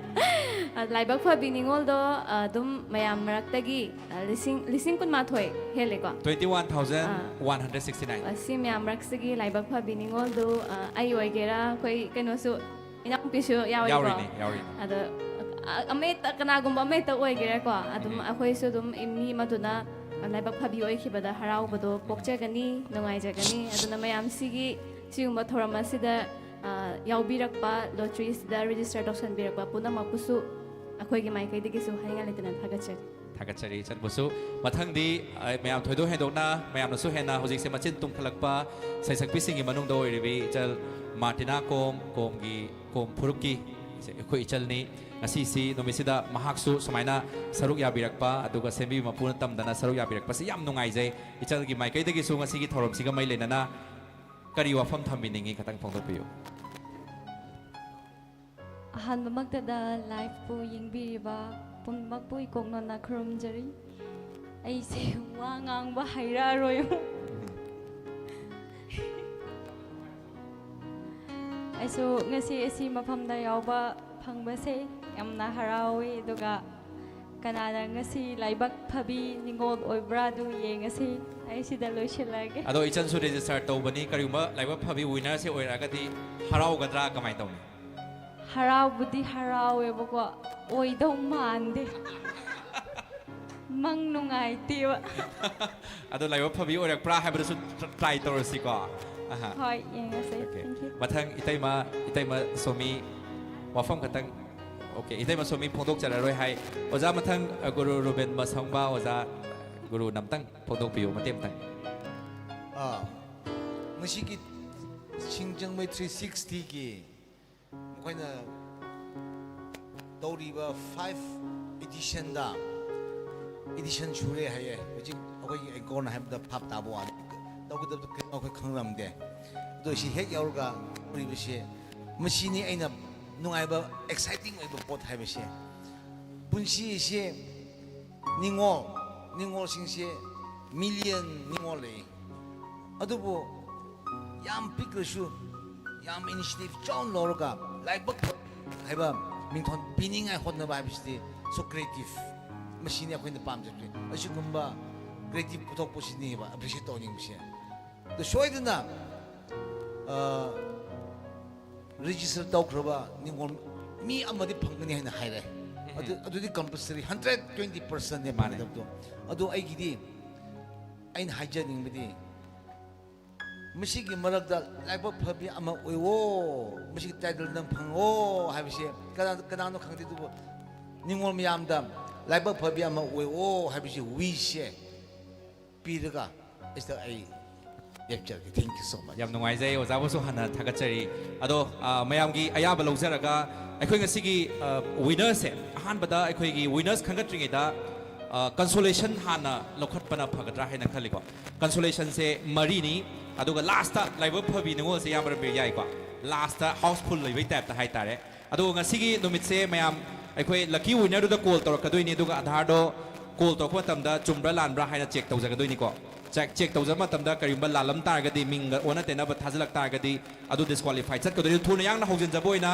ꯂꯥꯏꯕꯛ ꯐꯕꯤ ꯅꯤꯡꯉꯣꯜꯗꯣ ꯑꯗꯨꯝ ꯃꯌꯥꯝ ꯃꯔꯛꯇꯒꯤ ꯂꯤꯁꯤꯡ ꯀꯨꯟꯃꯥꯊꯣꯏ ꯍꯦꯜꯂꯦꯀꯣ 21,169 ꯁꯤ ꯃꯌꯥꯝ ꯃꯔꯛꯁꯤꯒꯤ ꯂꯥꯏꯕꯛ ꯐꯕꯤ ꯅꯤꯡꯉꯣꯜꯗꯨ ꯑꯩ ꯑꯣꯏꯒꯦꯔꯥ ꯑꯩꯈꯣꯏ ꯀꯩꯅꯣꯁꯨ ꯏꯅꯥꯎꯄꯤꯁꯨ ꯌꯥꯎꯋꯦꯀꯣ ꯌꯥꯎꯔꯤꯅꯤ ꯑꯗꯣ ꯑꯃꯍꯦꯛꯇ ꯀꯅꯥꯒꯨꯝꯕ ꯑꯃꯍꯦꯛꯇ ꯑꯣꯏꯒꯦꯔꯥꯀꯣ ꯑꯗꯨꯝ ꯑꯩꯈꯣꯏꯁꯨ ꯑꯗꯨꯝ ꯃꯤ ꯑꯃꯗꯨꯅ ꯂꯥꯏꯕꯛ ꯐꯕꯤ ꯑꯣꯏꯈꯤꯕꯗ ꯍꯔꯥꯎꯕꯗꯣ ꯄꯣꯛꯆꯒꯅꯤ ꯅꯨꯡꯉꯥꯏꯖꯒꯅꯤ ꯑꯗꯨꯅ ꯃꯌꯥꯝ ꯁꯤꯒꯨꯝꯕ ꯊꯧꯔꯝ ꯑꯁꯤꯗ ꯌꯥꯎꯕꯤꯔꯛꯄ ꯂꯣꯇ꯭ꯔꯤꯁꯤꯗ ꯔꯦꯖꯤꯁꯇꯔ ꯇꯧꯁꯟꯕꯤꯔꯛꯄ ꯄꯨꯝꯅꯃꯛꯄꯨꯁꯨ ꯑꯩꯈꯣꯏꯒꯤ ꯃꯥꯏꯀꯩꯗꯒꯤꯁꯨ ꯍꯥꯏꯅꯤꯡꯉꯥꯏ ꯂꯩꯇꯅ ꯊꯥꯒꯠꯆꯔꯤ ꯊꯥꯒꯠꯆꯔꯤ ꯏꯆꯟꯕꯨꯁꯨ ꯃꯊꯪꯗꯤ ꯃꯌꯥꯝ ꯊꯣꯏꯗꯣꯛ ꯍꯦꯟꯗꯣꯛꯅ ꯃꯌꯥꯝꯅꯁꯨ ꯍꯦꯟꯅ ꯍꯧꯖꯤꯛꯁꯦ ꯃꯆꯤꯟ ꯇꯨꯝꯈꯠꯂꯛꯄ ꯁꯩꯁꯛꯄꯤꯁꯤꯡꯒꯤ ꯃꯅꯨꯡꯗ ꯑꯣꯏꯔꯤꯕꯤ ꯏꯆꯜ ꯃꯥꯔꯇꯤꯅꯥ ꯀꯣꯝꯒꯤ ꯀꯣꯝ ꯐꯨꯔꯨꯞꯀꯤ ꯑꯩꯈꯣꯏ ꯏꯆꯜꯅꯤ ꯉꯁꯤꯁꯤ ꯅꯨꯃꯤꯠꯁꯤꯗ ꯃꯍꯥꯛꯁꯨ ꯁꯨꯃꯥꯏꯅ ꯁꯔꯨꯛ ꯌꯥꯕꯤꯔꯛꯄ ꯑꯗꯨꯒ ꯁꯦꯝꯕꯤꯕ ꯃꯄꯨꯅ ꯇꯝꯗꯅ ꯁꯔꯨꯛ ꯌꯥꯕꯤꯔꯛꯄꯁꯤ ꯌꯥꯝ ꯅꯨꯡꯉꯥꯏꯖꯩ ꯏꯆꯜꯒꯤ ꯃꯥꯏꯀꯩꯗꯒꯤꯁꯨ ꯉꯁꯤꯒꯤ ꯊꯧꯔꯝꯁꯤꯒ ꯃꯩ ꯂꯩꯅꯅ ꯀꯔꯤ ꯋꯥꯐꯝ ꯊꯝꯕꯤꯅꯤꯡꯉꯤ ꯈꯤꯇꯪ ꯐꯣꯡꯗꯣꯛꯄꯤꯌꯨ ꯑꯍꯥꯟꯕꯃꯛꯇꯗ ꯂꯥꯏꯐꯄꯨ ꯌꯦꯡꯕꯤꯔꯤꯕ ꯄꯨꯝꯅꯃꯛꯄꯨ ꯏꯀꯣꯛꯅꯅ ꯈꯨꯔꯨꯝꯖꯔꯤ ꯑꯩꯁꯦ ꯋꯥ ꯉꯥꯡꯕ ꯍꯩꯔꯛꯑꯔꯣꯏ ꯑꯩꯁꯨ ꯉꯁꯤ ꯑꯁꯤ ꯃꯐꯝꯗ ꯌꯥꯎꯕ ꯐꯪꯕꯁꯦ ꯌꯥꯝꯅ ꯍꯔꯥꯎꯏ ꯑꯗꯨꯒ ꯀꯅꯥꯅ ꯉꯁꯤ ꯂꯥꯏꯕꯛ ꯐꯕꯤ ꯅꯤꯡꯉꯣꯜ ꯑꯣꯏꯕ꯭ꯔꯥ ꯑꯗꯨ ꯌꯦꯡꯉꯁꯤ ꯑꯩ ꯁꯤꯗ ꯂꯣꯏꯁꯤꯜꯂꯒꯦ ꯑꯗꯣ ꯏꯆꯟꯁꯨ ꯔꯦꯖꯤꯁꯇꯔ ꯇꯧꯕꯅꯤ ꯀꯔꯤꯒꯨꯝꯕ ꯂꯥꯏꯕꯛ ꯐꯕꯤ ꯋꯤꯅꯔꯁꯦ ꯑꯣꯏꯔꯒꯗꯤ ꯍꯔꯥꯎꯒꯗ꯭ꯔꯥ ꯀꯃꯥꯏꯅ ꯇꯧꯅꯤ ꯍꯔꯥꯎꯕꯨꯗꯤ ꯍꯔꯥꯎꯋꯦꯕꯀꯣ ꯑꯣꯏꯗꯧ ꯃꯥꯟꯗꯦ ꯃꯪ ꯅꯨꯡꯉꯥꯏꯇꯦꯕ ꯑꯗꯣ ꯂꯥꯏꯕꯛ ꯐꯕꯤ ꯑꯣꯏꯔꯛꯄ꯭ꯔꯥ ꯍꯥꯏꯕꯗꯨꯁꯨ ꯇ꯭ꯔꯥꯏ ꯇꯧꯔꯁꯤꯀꯣ ꯍꯣꯏ ꯌꯦꯡꯉꯁꯦ ꯃꯊꯪ ꯏꯇꯩꯃ ꯁꯣꯃꯤ ꯋꯥꯐꯝ ꯈꯛꯇꯪ ओके इतै सोमी फोंदोक्चररोय हाय ओजा मथंग गुरु रुबेन मसंगबा ओजा गुरु नमतंग फोंदोक्पियो मतेमतंग ngasi singjang mai 360 ki moina tawriba 5 edition chure haye hujik akoi ekon habda phap tabo an tawgudab akoi khangramde do si hek yaurga ribse machine aina nungaiba exciting oiba pot haibse punsi se ningol singse million ningol le adubo yam piklesu yam initiative chon lorga like bak haiba mingthon pining ai hotna ba bisti so creative machine ya khoin pam jep ashi kumba creative putok posini ba appreciate toning bse the show idna register tawkhroba ningol mi amadi phangani haina haire adu di compulsory 120% ne mane dabdo adu ai gidi ain haijaning bidi Mishigi maragda laiba phabi ama oiwo mishigi title nang phango haibise kanano khangti du ningol miyamda laiba phabi ama oiwo haibise wise piraga is the ai thank you so much yam nungai jai oza bo so hana thagachari ado mayam gi ayaba lojaraga akhoi ngasigi winners se ahan bada akhoi gi winners khangatringi da consolation hana lokhatpana phagadra haina khaliko consolation se mari ni aduga last live phabi ningol se yamar be yai kwa last houseful lei type ta hai tare adu ngasigi numit se mayam akhoi lucky winner du da call torakadoi ni aduga aadhar do call tokwa tamda chumbra lanbra haina check tawjagadoi ni ko check tawja matamda karimba lalam targadi ming ona tena ba thajlak targadi adu disqualified chat kadoi thuna yang na hojin jaboina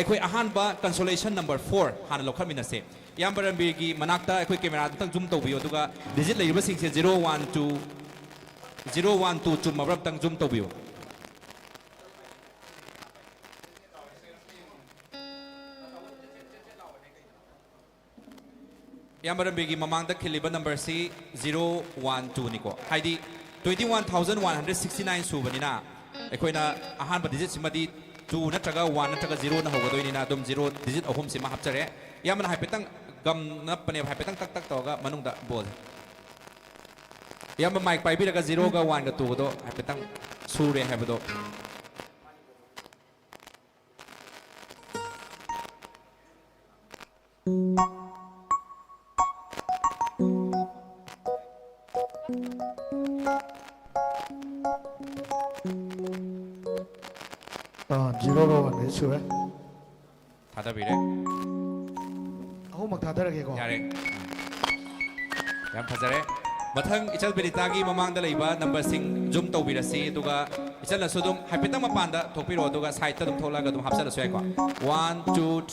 akhoi ahan ba consolation number 4 hana lokhamina se yambarambi gi manakta akhoi camera tang zoom tawbiyo aduga digit leiriba singse 012 chum mabrap tang zoom tawbiyo yambarambi gi mamangda khiliba number si 012 niko haidi 21,169 subanina akoina ahan ba digit simadi 2 natraga 1 natraga 0 na hogadoinina dum 0 digit ahum sima hapchare yamna haipetang gam napane haipetang tak tak toga manungda bol yamba mic pai biraga 0 ga 1 ga 2 do haipetang sure habado Jiroga wan sure. thada bire Ahu mak thadar ke ko. yare yam phajare mathang ichal beritagi mamangda leiba number sing zoom tawbirasi aduga ichal na sudum haipetang mapanda thokpiro aduga side ta dum tholaga dum hapsala swai ko 1 2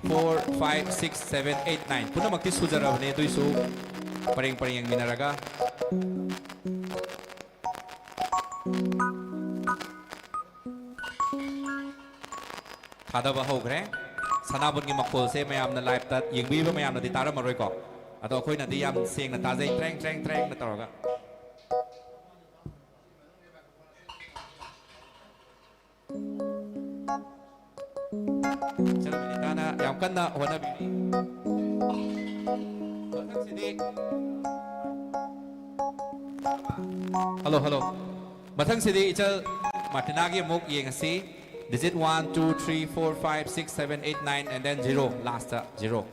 3 4 5 6 7 8 9 punamakti sujarabane tuisu pareng pareng yang minaraga thadaba hogre sanabun gi makol se mayam na live tat yengbi ba mayam na di tara maroi ko ado khoi na di yam seng na ta jai treng treng treng na taraga Tana yang kena wana bini. Halo halo. Matang sidi ichal Martinagi muk yeng si. Digit 1 2 3 4 5 6 7 8 9 and then 0 last 0.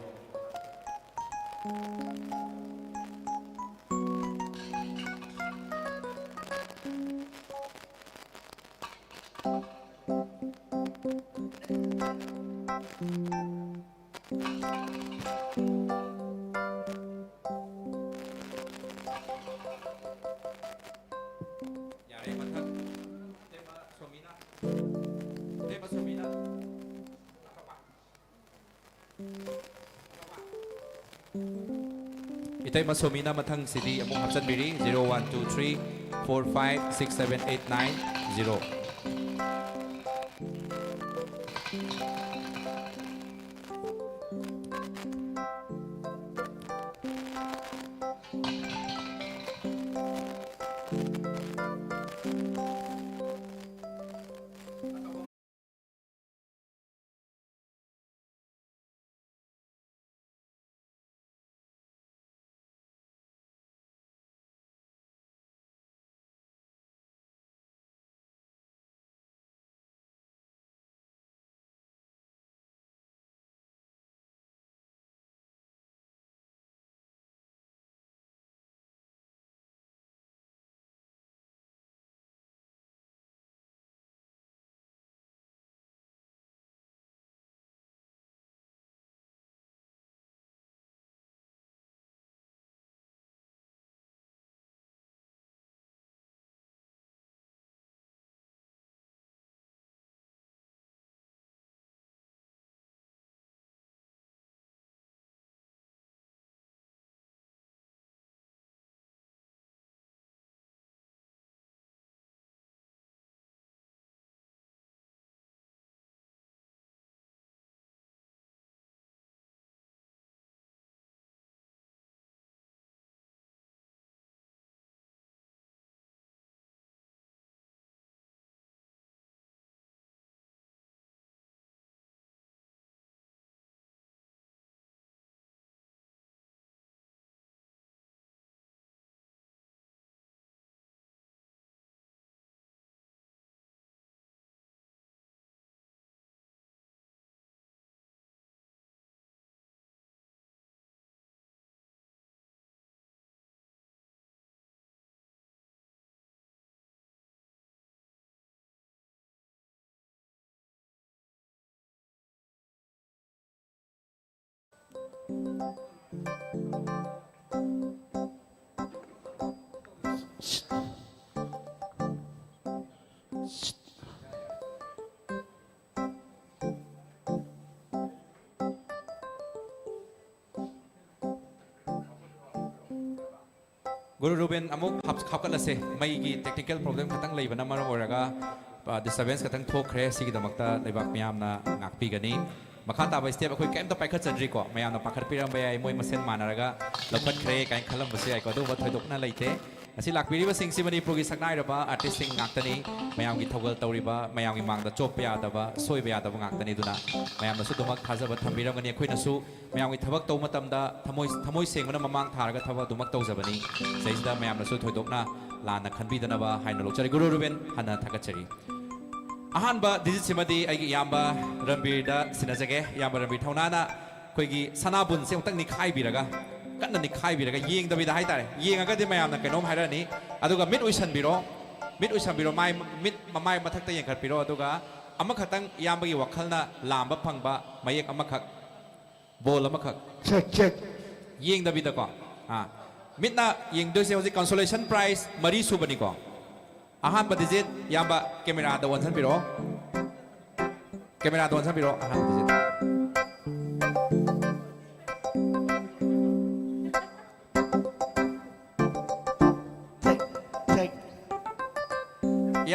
Yari matang. Tema Somina. Tema Somina. Itay Masomina matang city among hapsan biri 0 1 2 3 4 5 6 7 8 9 0. Guru Ruben amuk hapkat lase mai gi technical problem khatang leibana maram oraga disturbance khatang thokre sigi damakta lebak miyam na ngakpi gani makha ta ba step akoi kaimta paikhat chandri ko mayam na pakhat piram ba ai moi masen manaraga lokhat khre kain khalam base ai ko do ba thoidok na leite asi lakpiri ba sing simani progi saknai ra ba artist sing ngaktani mayam gi thogal tawri ba mayam gi mangda chop ya da ba soi ba ya da ba ngaktani duna mayam na su dumak thaja ba thambiram gani khoi na su mayam gi thabak taw matam da thamoi seng mana mamang tharaga thabak dumak taw jabani seisda mayam na su thoidok na lana khanbi dana ba haina lokchari Guru Ruben hana thakachari ahan ba digit simadi ai gi yamba Rambir da sinajage yamba Rambir thaunana khoi gi sanabun se utang ni khai biraga kan ni khai biraga yeng da bida hai tare yeng aga de mayam na kainom hairani aduga mit uisan biro mai mit mamai mathak ta yeng khat biro aduga amakhatang yamba gi wakhalna lamba phangba mayek amakhak bol amakhak check yeng da bida ko mitna yeng do se hoji consolation prize mari subani ko ahan ba digit yamba camera da wansan biro ahan digit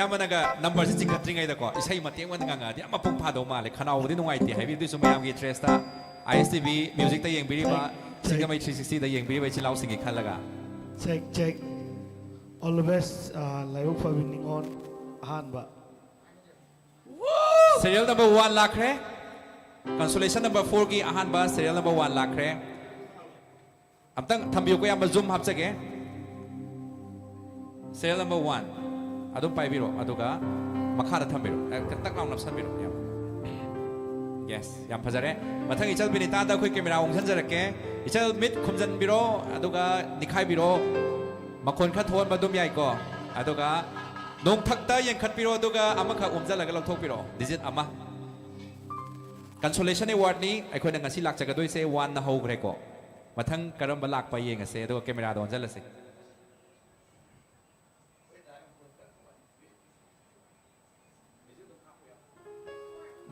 ꯃꯌꯥꯝꯅꯒ ꯅꯝꯕꯔꯁꯤ ꯆꯤꯡꯈꯠꯇ꯭ꯔꯤꯉꯩꯗꯀꯣ ꯏꯁꯩ ꯃꯇꯦꯛ ꯑꯃ ꯉꯪꯉꯛꯑꯗꯤ ꯌꯥꯝ ꯃꯄꯨꯡ ꯐꯥꯗꯧ ꯃꯥꯜꯂꯦ ꯈꯅꯥꯎꯕꯨꯗꯤ ꯅꯨꯡꯉꯥꯏꯇꯦ ꯍꯥꯏꯕꯤꯗꯨꯁꯨ ꯃꯌꯥꯝꯒꯤ interest ISTV ꯃ꯭ꯌꯨꯖꯤꯛꯇ ꯌꯦꯡꯕꯤꯔꯤꯕ ꯁꯤꯡꯒꯃꯩ 360ꯗ ꯌꯦꯡꯕꯤꯔꯤꯕ ꯏꯆꯤꯜ-ꯏꯅꯥꯎꯁꯤꯡꯒꯤ ꯈꯜꯂꯒ check all the best ꯂꯥꯏꯕꯛ ꯐꯕꯤ ꯅꯤꯉꯣꯜ ꯑꯍꯥꯟꯕ ꯁꯦꯔꯤꯌꯦꯜ ꯅꯝꯕꯔ 1 ꯂꯥꯛꯈ꯭ꯔꯦ ꯀꯟꯁꯣꯂꯦꯁꯟ ꯅꯝꯕꯔ 4ꯒꯤ ꯑꯍꯥꯟꯕ ꯁꯦꯔꯤꯌꯦꯜ ꯅꯝꯕꯔ 1 ꯂꯥꯛꯈ꯭ꯔꯦ ꯑꯝꯇꯪ ꯊꯝꯕꯤꯌꯨꯀꯣ ꯌꯥꯝꯕ ꯖꯨꯝ ꯍꯥꯞꯆꯒꯦ ꯁꯦꯔꯤꯌꯦꯜ ꯅꯝꯕꯔ 1 ꯑꯗꯨꯝ ꯄꯥꯏꯕꯤꯔꯣ ꯑꯗꯨꯒ ꯃꯈꯥꯗ ꯊꯝꯕꯤꯔꯣ ꯇꯛ ꯂꯥꯎꯅ ꯅꯞꯁꯟꯕꯤꯔꯣ ꯌꯦꯁ ꯌꯥꯝ ꯐꯖꯔꯦ ꯃꯊꯪ ꯏꯆꯜ ꯕꯤꯅꯤꯇꯥꯗ ꯑꯩꯈꯣꯏ ꯀꯦꯃꯦꯔꯥ ꯑꯣꯡꯁꯟꯖꯔꯛꯀꯦ ꯏꯆꯜ ꯃꯤꯠ ꯈꯨꯝꯖꯟꯕꯤꯔꯣ ꯑꯗꯨꯒ ꯅꯤꯈꯥꯏꯕꯤꯔꯣ ꯃꯈꯣꯟ ꯈꯔ ꯊꯣꯛꯍꯟꯕ ꯑꯗꯨꯝ ꯌꯥꯏꯀꯣ ꯑꯗꯨꯒ ꯅꯣꯡꯊꯛꯇ ꯌꯦꯡꯈꯠꯄꯤꯔꯣ ꯑꯗꯨꯒ ꯑꯃꯈꯛ ꯎꯝꯖꯜꯂꯒ ꯂꯧꯊꯣꯛꯄꯤꯔꯣ ꯗꯤꯖꯤꯠ ꯑꯃ ꯀꯟꯁꯣꯂꯦꯁꯟ ꯑꯦꯋꯥꯔꯗꯅꯤ ꯑꯩꯈꯣꯏꯅ ꯉꯁꯤ ꯂꯥꯛꯆꯒꯗꯣꯏꯁꯦ 1ꯅ ꯍꯧꯈ꯭ꯔꯦꯀꯣ ꯃꯊꯪ ꯀꯔꯝꯕ ꯂꯥꯛꯄ ꯌꯦꯡꯉꯁꯦ ꯑꯗꯨꯒ ꯀꯦꯃꯦꯔꯥꯗ ꯑꯣꯟꯁꯤꯜꯂꯁꯦ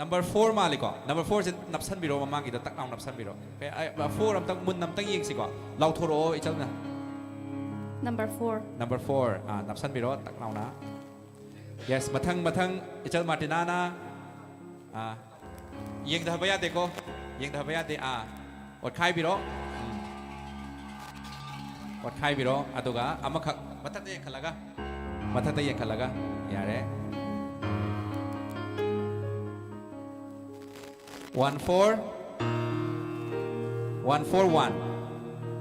ꯅꯝꯕꯔ 4 ꯃꯥꯜꯂꯤꯀꯣ ꯅꯝꯕꯔ 4ꯁꯦ ꯅꯞꯁꯟꯕꯤꯔꯣ ꯃꯃꯥꯡꯒꯤꯗ ꯇꯛ ꯂꯥꯎ ꯅꯞꯁꯟꯕꯤꯔꯣ 4 ꯑꯝꯇꯪ ꯃꯨꯟꯅ ꯑꯝꯇꯪ ꯌꯦꯡꯁꯤꯀꯣ ꯂꯥꯎꯊꯣꯔꯛꯑꯣ इचलना Number 4. नंबर 4 नप्सनबिरो तक लाउना यस मथंग मथंग इचल मार्टिनाना येंगदहबा यादेको येंगदहबा यादे ओखाइबिरो ओखाइबिरो अदुगा अमखक मथते येंखलगा यारे 141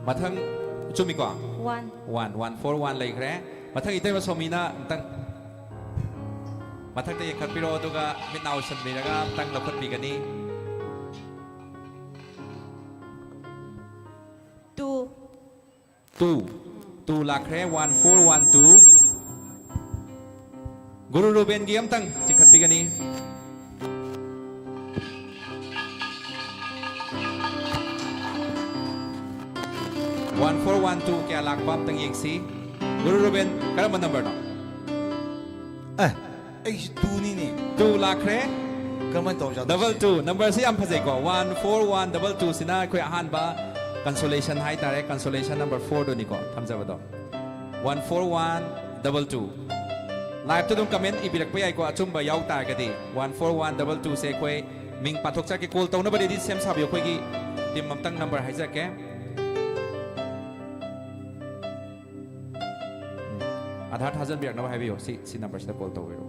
मथंग चुमिको 141 लेख्रे मथंग इतै सोमीना तंग मथंग ते खपिरो दुगा मिनाउ सनबिरगा तंग लखत बिगनी 2 लाख्रे 1412 गुरु रुबेन गी तंग चिखत बिगनी 1412 kaya lakpam tang yengsi Guru Ruben karamba number no Ay tuni ni 2 lakre kaman to ja double 2 number si am phajai ko 14122 sina khoi ahan ba consolation hai tare consolation number 4 do ni ko thamjaba do 14122 live to dum comment ibirak pa yai ko achumba yaw ta ga di 14122 se khoi ming pathok cha ke call tawna ba di sem sabi khoi gi tim mamtang number hai ja ke आधार थाजन बिरक नबा हाइबियो सी number से call तौबिरो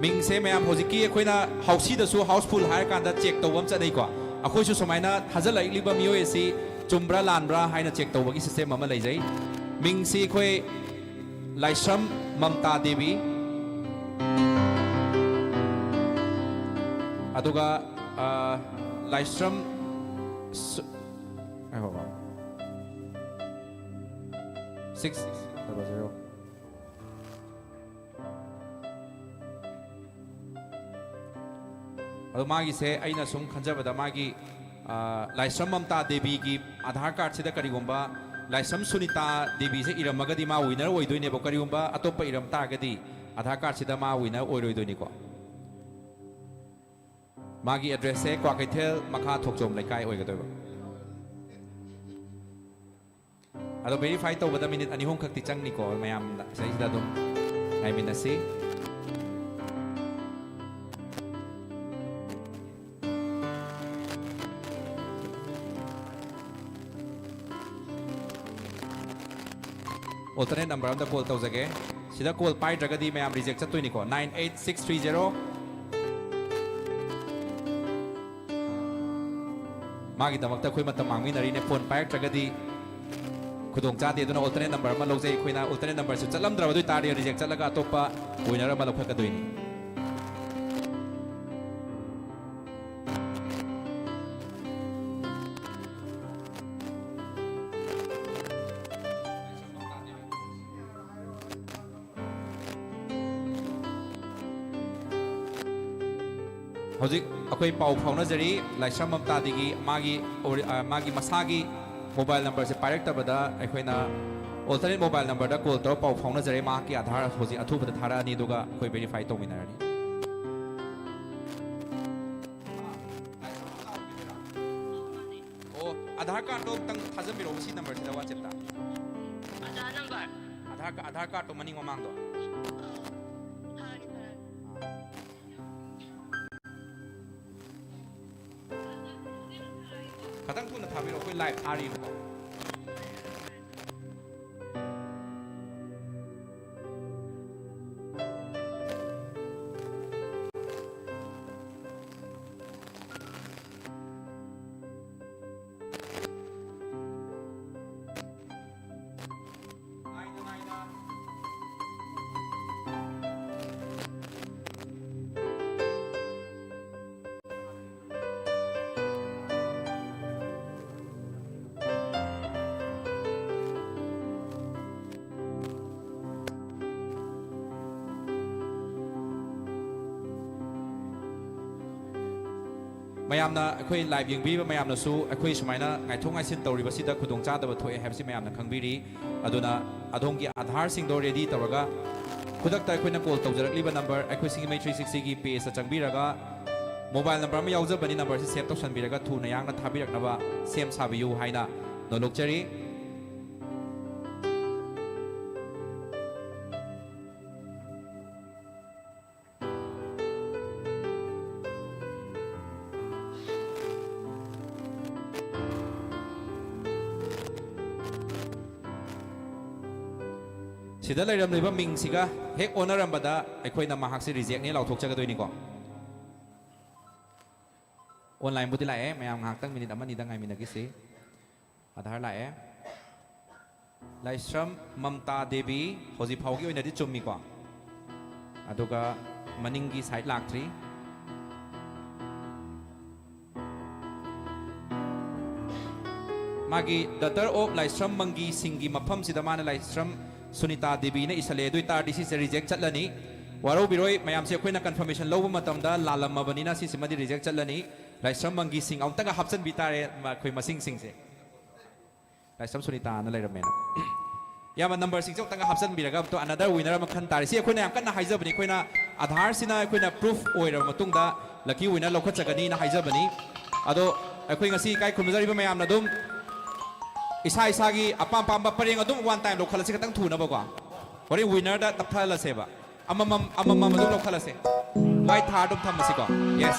मिंग से ma'am होजिकी अखोइना हाउसी दसु हाउसफुल हायर कांदा चेक तौबम चनै को अखोइसु समाइना थाजल इलिबा मियो एसी चुम्ब्रा लानब्रा हाइना चेक तौबगी सिस्टम अमा लैजै मिंग सी अखोइ लाइसम ममता देवी अदुगा लाइसम I hope 600 अदो मागी से अइना सुम खंजबदा मागी लाइसम ममता देवी की आधार कार्ड से करीगुंबा लाइसम सुनीता देवी से इरमगदी मा विनर ओइदोइनेबो करीगुंबा अतोप इरम तागदी आधार कार्ड से मा विनर ओइरोइदोइनिको मागी एड्रेस से क्वाकैथेल मखा थोकचोम लेकाय ओइगदोइबो अदो वेरीफाई तौबदा मिनिट अनिहोम खक्ति चंगनिको मयाम सैदा दुम नाइमिनसी alternate number of the call tawjage sida call pai dragadi ma'am reject chatoiniko 98630 मागी दमकता खोई मत मांगमी नरी ने फोन पायक ट्रगदी खुदोंग चादे दुना alternate number ma lojai खोइना alternate number से चलम द्रब दुई तारी reject चलगा अतोपा winner ma लखक दुइनी हौजिक अखोई पाउ फाउनजरी लाइसम ममता दिगी मागी मसागी मोबाइल नंबर से पायरक तबदा अखोइना alternate मोबाइल नंबर दा कॉल तौर पाउ फाउनजरी मा की आधार हौजि अथुबदा थारानी दुगा अखोई वेरीफाई तौमिनारनी ओ आधार कार्ड तो तंग थाजम सी नंबर से WhatsApp ता आधार कार्ड तो मनी ममांग दो खतंग थुना थाबिरो कोई लाइव आ रही हो ꯃꯌꯥꯝꯅ ꯑꯩꯈꯣꯏ ꯂꯥꯏꯚ ꯌꯦꯡꯕꯤꯕ ꯃꯌꯥꯝꯅꯁꯨ ꯑꯩꯈꯣꯏ ꯁꯨꯃꯥꯏꯅ ꯉꯥꯏꯊꯣꯛ ꯉꯥꯏꯁꯤꯟ ꯇꯧꯔꯤꯕꯁꯤꯗ ꯈꯨꯗꯣꯡꯆꯥꯗꯕ ꯊꯣꯛꯑꯦ ꯍꯥꯏꯕꯁꯤ ꯃꯌꯥꯝꯅ ꯈꯪꯕꯤꯔꯤ ꯑꯗꯨꯅ ꯑꯗꯣꯝꯒꯤ ꯑꯥꯙꯥꯔꯁꯤꯡꯗꯣ ꯔꯦꯗꯤ ꯇꯧꯔꯒ ꯈꯨꯗꯛꯇ ꯑꯩꯈꯣꯏꯅ ꯀꯣꯜ ꯇꯧꯖꯔꯛꯂꯤꯕ ꯅꯝꯕꯔ ꯑꯩꯈꯣꯏ ꯁꯤꯡꯖꯃꯩ 360ꯒꯤ ꯄꯦꯖꯇ ꯆꯪꯕꯤꯔꯒ ꯃꯣꯕꯥꯏꯜ ꯅꯝꯕꯔ ꯑꯃ ꯌꯥꯎꯖꯕꯅꯤ ꯅꯝꯕꯔꯁꯤ ꯁꯦꯞ ꯇꯧꯁꯟꯕꯤꯔꯒ ꯊꯨꯅ ꯌꯥꯡꯅ ꯊꯥꯕꯤꯔꯛꯅꯕ ꯁꯦꯝ ꯁꯥꯕꯤꯌꯨ ꯍꯥꯏꯅ ꯅꯣꯂꯣꯛꯆꯔꯤ ꯁꯤꯗ ꯂꯩꯔꯝꯂꯤꯕ ꯃꯤꯡꯁꯤꯒ ꯍꯦꯛ ꯑꯣꯟꯅꯔꯝꯕꯗ ꯑꯩꯈꯣꯏꯅ ꯃꯍꯥꯛꯁꯤ ꯔꯤꯖꯦꯛꯅꯦ ꯂꯥꯎꯊꯣꯛꯆꯒꯗꯣꯏꯅꯤꯀꯣ ꯑꯣꯟꯂꯥꯏꯟꯕꯨꯗꯤ ꯂꯥꯛꯑꯦ ꯃꯌꯥꯝ ꯉꯥꯏꯍꯥꯛꯇꯪ ꯃꯤꯅꯤꯠ ꯑꯃꯅꯤꯗ ꯉꯥꯏꯃꯤꯟꯅꯈꯤꯁꯤ आधार लाए लाइश्रम ममता देवी हौजी फाउगी ओइनदि चुम्मीको अदुगा मनिंगी साइड लाक्ट्री मागी डॉक्टर ऑफ लाइश्रम मंगी सिंगी मफम सिदा माना लाइश्रम सुनीता देवी ने इसले दुई तार दिसी से रिजेक्ट चलनी वारो बिरोय मयाम से अखोइना कंफर्मेशन लौब मतमदा लालमबनिना सिसिमदि रिजेक्ट चलनी लाइश्रम मंगी सिंग औतगा हापसन बितारे अखोइ मसिंग सिंग से लाइश्रम सुनीता न लेरमेना याम नंबर 6 औतगा हापसन बिरगा तो अनदर विनर म खन तारि सि अखोइना याम कन्ना हाइजबनि अखोइना आधार सिना अखोइना प्रूफ ओइरा मतुंगदा लकी विनर लौखचगनी ना हाइजबनि अदो अखोइ ngasi kai खुमजरिबा मयाम नदुम इसा इसागी अपाम पाम परेंग अदुम वन टाइम लौखलसे खतंग थुनबको होरे विनर दा तपथलसेबा अममम अममम अदुम लौखलसे वाइ था अदुम थमसिको यस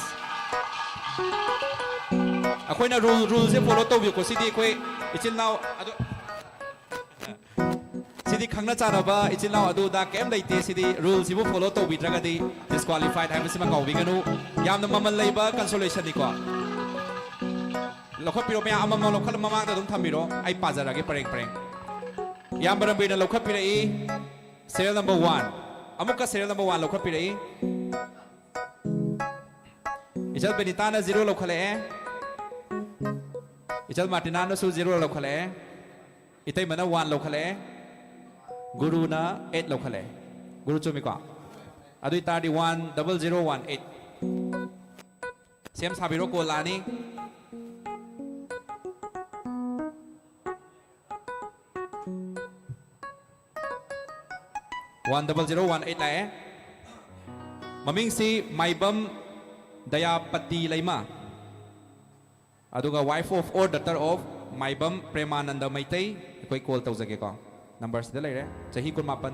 अखोइना रूल से फॉलो तौबिको सिदि अखोइ इचिल नाउ अदु सिदि खंगना चारबा इचिल नाउ अदु दा केम लैते सिदि रूल सिबु फॉलो तौबिद्रगदि डिस्क्वालिफाइड हाइबसिमा कौबिगनु यामना ममल लैबा कंसोलेशन निको लौखपिरो मैं अमम लौखल ममांग दम थमिरो आई पाजरागे परेंग परेंग याम बरम लौखपिरे serial number 1 अमुक serial number 1 लौखपिरे इचल बेनिताना 0 लौखले इचल मार्टिना सु 0 लौखले इतै मना 1 लौखले गुरुना 8 लौखले गुरु चुमिको अदुइ तारदी 10018 सेम साबिरो को लानी 10018 लाए ममिंग सी Maibam दयापति lemma अदुगा wife of or daughter of Maibam Premanand Meitei कोई कॉल तौजगे को नंबर से लेरे चाही कुल मापन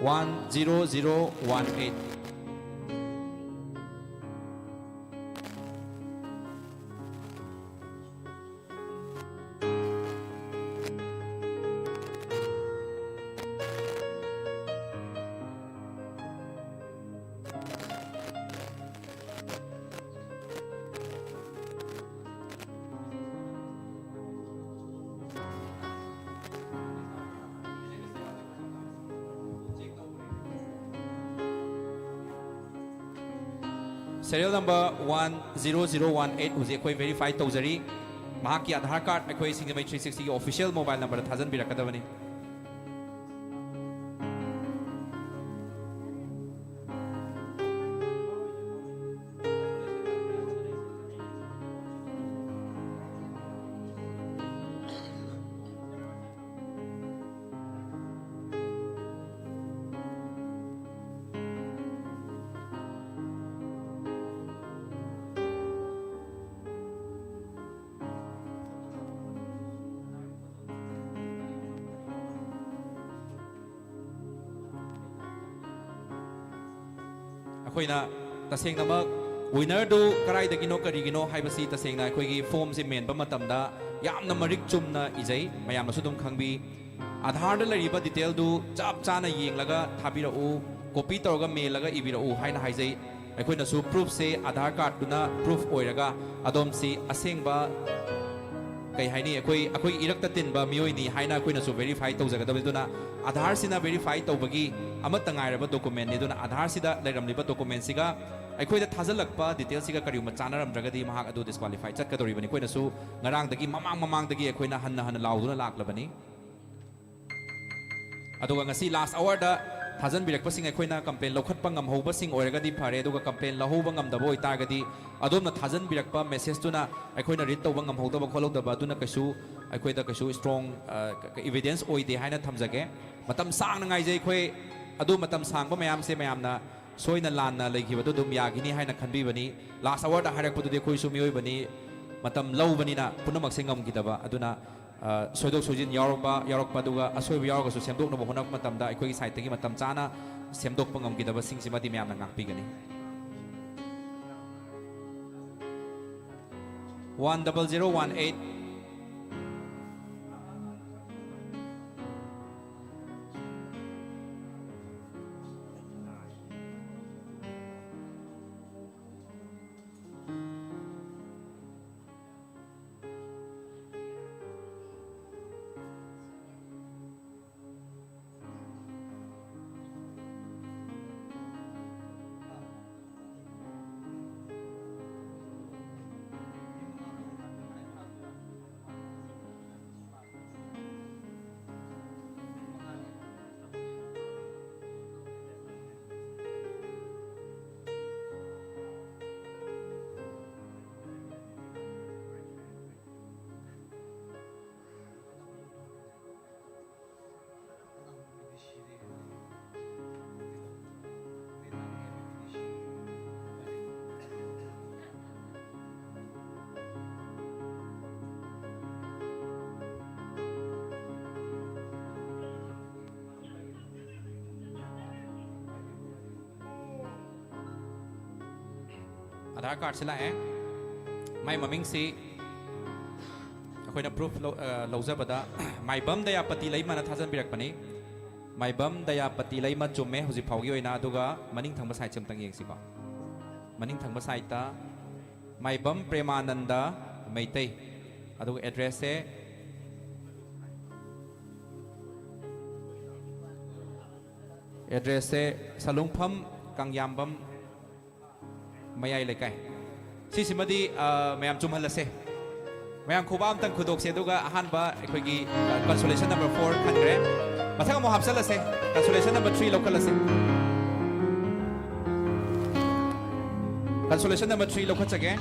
One 0018 serial number 10018 उजे कोई वेरीफाई तौजरी महाकी आधार कार्ड अखोई सिंगमई 360 की ऑफिशियल मोबाइल नंबर थाजन बिरकदबनी ꯑꯩꯈꯣꯏꯅ ꯇꯁꯦꯡꯅꯃꯛ ꯋꯤꯅꯔꯗꯨ ꯀꯗꯥꯏꯗꯒꯤꯅꯣ ꯀꯔꯤꯒꯤꯅꯣ ꯍꯥꯏꯕꯁꯤ ꯇꯁꯦꯡꯅ ꯑꯩꯈꯣꯏꯒꯤ ꯐꯣꯝꯁꯤ ꯃꯦꯟꯕ ꯃꯇꯝꯗ ꯌꯥꯝꯅ ꯃꯔꯤꯛ ꯆꯨꯝꯅ ꯏꯖꯩ ꯃꯌꯥꯝꯅꯁꯨ ꯑꯗꯨꯝ ꯈꯪꯕꯤ ꯑꯙꯥꯔꯗ ꯂꯩꯔꯤꯕ ꯗꯤꯇꯦꯜꯗꯨ ꯆꯞ ꯆꯥꯅ ꯌꯦꯡꯂꯒ ꯊꯥꯕꯤꯔꯛꯎ ꯀꯣꯄꯤ ꯇꯧꯔꯒ ꯃꯦꯜꯂꯒ ꯏꯕꯤꯔꯛꯎ ꯍꯥꯏꯅ ꯍꯥꯏꯖꯩ ꯑꯩꯈꯣꯏꯅꯁꯨ ꯄ꯭ꯔꯨꯐꯁꯦ ꯑꯙꯥꯔ ꯀꯥꯔꯗꯇꯨꯅ ꯄ꯭ꯔꯨꯐ ꯑꯣꯏꯔꯒ ꯑꯗꯣꯝꯁꯤ ꯑꯁꯦꯡꯕ ꯀꯩ ꯍꯥꯏꯅꯤ ꯑꯩꯈꯣꯏ ꯏꯔꯛꯇ ꯇꯤꯟꯕ ꯃꯤꯑꯣꯏꯅꯤ ꯍꯥꯏꯅ ꯑꯩꯈꯣꯏꯅꯁꯨ ꯚꯦꯔꯤꯐꯥꯏ ꯇꯧꯖꯒꯗꯕꯅꯤ ꯑꯗꯨꯅ ꯑꯙꯥꯔꯁꯤꯅ ꯚꯦꯔꯤꯐꯥꯏ ꯇꯧꯕꯒꯤ ꯑꯃꯠꯇ ꯉꯥꯏꯔꯕ ꯗꯣꯀꯨꯃꯦꯟꯅꯤ ꯑꯗꯨꯅ ꯑꯙꯥꯔꯁꯤꯗ ꯂꯩꯔꯝꯂꯤꯕ ꯗꯣꯀꯨꯃꯦꯟꯁꯤꯒ ꯑꯩꯈꯣꯏꯗ ꯊꯥꯖꯤꯜꯂꯛꯄ ꯗꯤꯇꯦꯜꯁꯤꯒ ꯀꯔꯤꯒꯨꯝꯕ ꯆꯥꯟꯅꯔꯝꯗ꯭ꯔꯒꯗꯤ ꯃꯍꯥꯛ ꯑꯗꯨ ꯗꯤꯁꯀ꯭ꯋꯥꯂꯤꯐꯥꯏ ꯆꯠꯀꯗꯧꯔꯤꯕꯅꯤ ꯑꯩꯈꯣꯏꯅꯁꯨ ꯉꯔꯥꯡꯗꯒꯤ ꯃꯃꯥꯡꯗꯒꯤ ꯑꯩꯈꯣꯏꯅ ꯍꯟꯅ ꯂꯥꯎꯗꯨꯅ ꯂꯥꯛꯂꯕꯅꯤ ꯑꯗꯨꯒ ꯉꯁꯤ ꯂꯥꯁ ꯑꯋꯥꯔꯗ ꯊꯥꯖꯟꯕꯤꯔꯛꯄꯁꯤꯡ ꯑꯩꯈꯣꯏꯅ ꯀꯝꯄ꯭ꯂꯦꯟ ꯂꯧꯈꯠꯄ ꯉꯝꯍꯧꯕꯁꯤꯡ ꯑꯣꯏꯔꯒꯗꯤ ꯐꯔꯦ ꯑꯗꯨꯒ ꯀꯝꯄ꯭ꯂꯦꯟ ꯂꯧꯍꯧꯕ ꯉꯝꯗꯕ ꯑꯣꯏꯇꯥꯔꯒꯗꯤ ꯑꯗꯣꯝꯅ ꯊꯥꯖꯟꯕꯤꯔꯛꯄ ꯃꯦꯁꯦꯖꯇꯨꯅ ꯑꯩꯈꯣꯏꯅ ꯔꯤꯗ ꯇꯧꯕ ꯉꯝꯍꯧꯗꯕ ꯈꯣꯠꯍꯧꯗꯕ ꯑꯗꯨꯅ ꯑꯩꯈꯣꯏꯗ ꯀꯩꯁꯨ ꯁ꯭ꯇ꯭ꯔꯣꯡ ꯏꯚꯤꯗꯦꯟꯁ ꯑꯣꯏꯗꯦ ꯍꯥꯏꯅ ꯊꯝꯖꯒꯦ ꯃꯇꯝ ꯁꯥꯡꯅ ꯉꯥꯏꯖꯩ ꯑꯩꯈꯣꯏ ꯑꯗꯨ ꯃꯇꯝ ꯁꯥꯡꯕ ꯃꯌꯥꯝꯁꯦ ꯃꯌꯥꯝꯅ ꯁꯣꯏꯅ ꯂꯥꯟꯅ ꯂꯩꯈꯤꯕꯗꯨ ꯑꯗꯨꯝ ꯌꯥꯈꯤꯅꯤ ꯍꯥꯏꯅ ꯈꯟꯕꯤꯕꯅꯤ ꯂꯥꯁ ꯑꯋꯥꯔꯗ ꯍꯥꯏꯔꯛꯄꯗꯨꯗꯤ ꯑꯩꯈꯣꯏꯁꯨ ꯃꯤꯑꯣꯏꯕꯅꯤ ꯃꯇꯝ ꯂꯧꯕꯅꯤꯅ ꯄꯨꯝꯅꯃꯛꯁꯦ ꯉꯝꯈꯤꯗꯕ ꯑꯗꯨꯅ ꯁꯣꯏꯗꯣꯛ ꯁꯣꯏꯖꯤꯟ ꯌꯥꯎꯔꯛꯄ ꯑꯗꯨꯒ ꯑꯁꯣꯏꯕ ꯌꯥꯎꯔꯒꯁꯨ ꯁꯦꯝꯗꯣꯛꯅꯕ ꯍꯣꯠꯅꯔꯛꯄ ꯃꯇꯝꯗ ꯑꯩꯈꯣꯏꯒꯤ ꯁꯥꯏꯠꯇꯒꯤ ꯃꯇꯝ ꯆꯥꯅ ꯁꯦꯝꯗꯣꯛꯄ ꯉꯝꯈꯤꯗꯕꯁꯤꯡꯁꯤꯃꯗꯤ ꯃꯌꯥꯝꯅ ꯉꯥꯛꯄꯤꯒꯅꯤ 10018 आधार कार्ड से लाए माई ममिंग से अखोना proof लौजबदा Maibam दयापति lemma थाजन बिरकपनी Maibam दयापति lemma चुम्मे हुजि फाउगी ओइना अदुगा मनिंग थंग side चमतंग येंगसिको मनिंग थंग साइडता Maibam Premanand Meitei अदुगा address से सलुंगफम कांग्यामबम मयाई लेकाय सिसिमदी मैम चुमहलसे मैम खुबाम तंग खुदोकसे दुगा अहानबा अखोगी कंसोलेशन नंबर 4 खनग्रे मथंग मो हापसलसे कंसोलेशन नंबर 3 लोकलसे कंसोलेशन नंबर 3 लोखचगे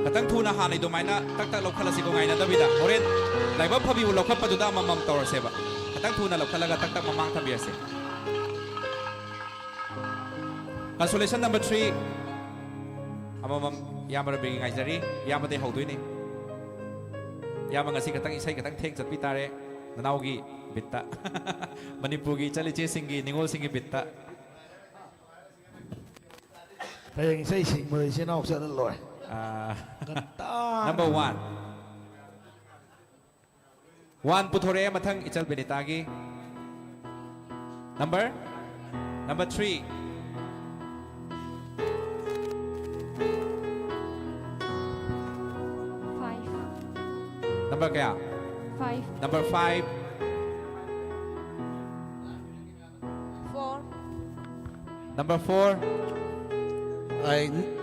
खतंग थुना हानै दुमाइना तक तक लोखलसे को गाइना दबिदा होरेन लाइबा फबी लोखपदुदा ममम तौरसेबा खतंग थुना लोखलगा तक तक ममांग थबियसे Consolation number 3 amamam yamara bringing aizari yamade hauduini yamanga si katang isai katang thek chatpi tare nanaugi bitta manipugi chaliche singi ningol singi bitta Hayang isai sing mo sin ok sa loy number 1 puthore mathang ichal benitagi number 3 Number kaya? 5. Number 5. 4. Number 4.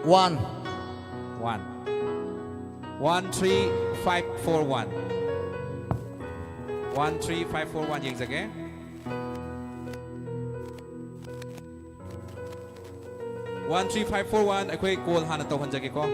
1. 1. 1 3 5 4 1. 1 3 5 4 1 yang sage. 1 3 5 4 1 akhoi call hana to hanjage ko.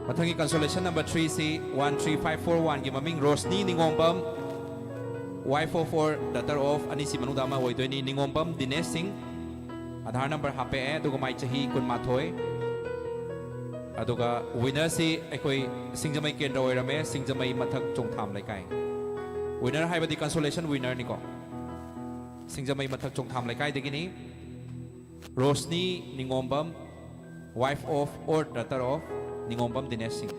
Matangi consolation number 3 si 13541 gi maming Rosni Ningombam wife of or daughter of ani si manuda ma oidoi ni Ningombam Dinesh Singh Aadhaar number hape aduga mai chahi kun mathoi aduga winner si ekoi Singjamai kendra oirame Singjamai mathak chongtham laikai winner haibadi consolation winner ni ko Singjamai mathak chongtham laikai degini Rosni Ningombam wife of or daughter of Ningombam Dinesh Singh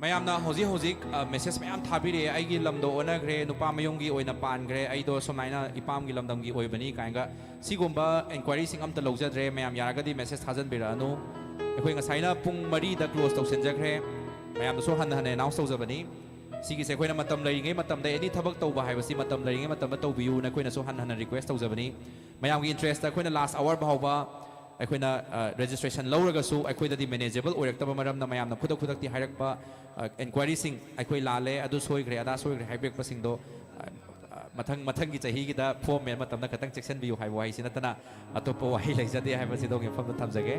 mayamna hozik message mayam thabire aigi lamdo onagre nupa mayongi oina pangre aido somaina ipam gi lamdam gi oibani kainga sigumba inquiry sing amta lojadre mayam yaragadi message thajan biranu ekhoi ngasaina pung 3 da close tausenjagre mayam so han han announce tawjabani sigi se khoina matam laringe matam da any thabak tawba haibasi matam laringe matam da tawbiu na khoina so han han request tawjabani mayam gi interest da khoina last hour bahawba aikoina registration lawragasu aikoida di manageable oirektaba maramna mayamna khudak khudakti hairakpa inquiry sing aikoi lale adu soigre ada soigre haibek pasing do mathang gi chahi gi da form men matamna khatang section biu haibo hai sinatana atopo wai laijade haibasi do gefam thamjage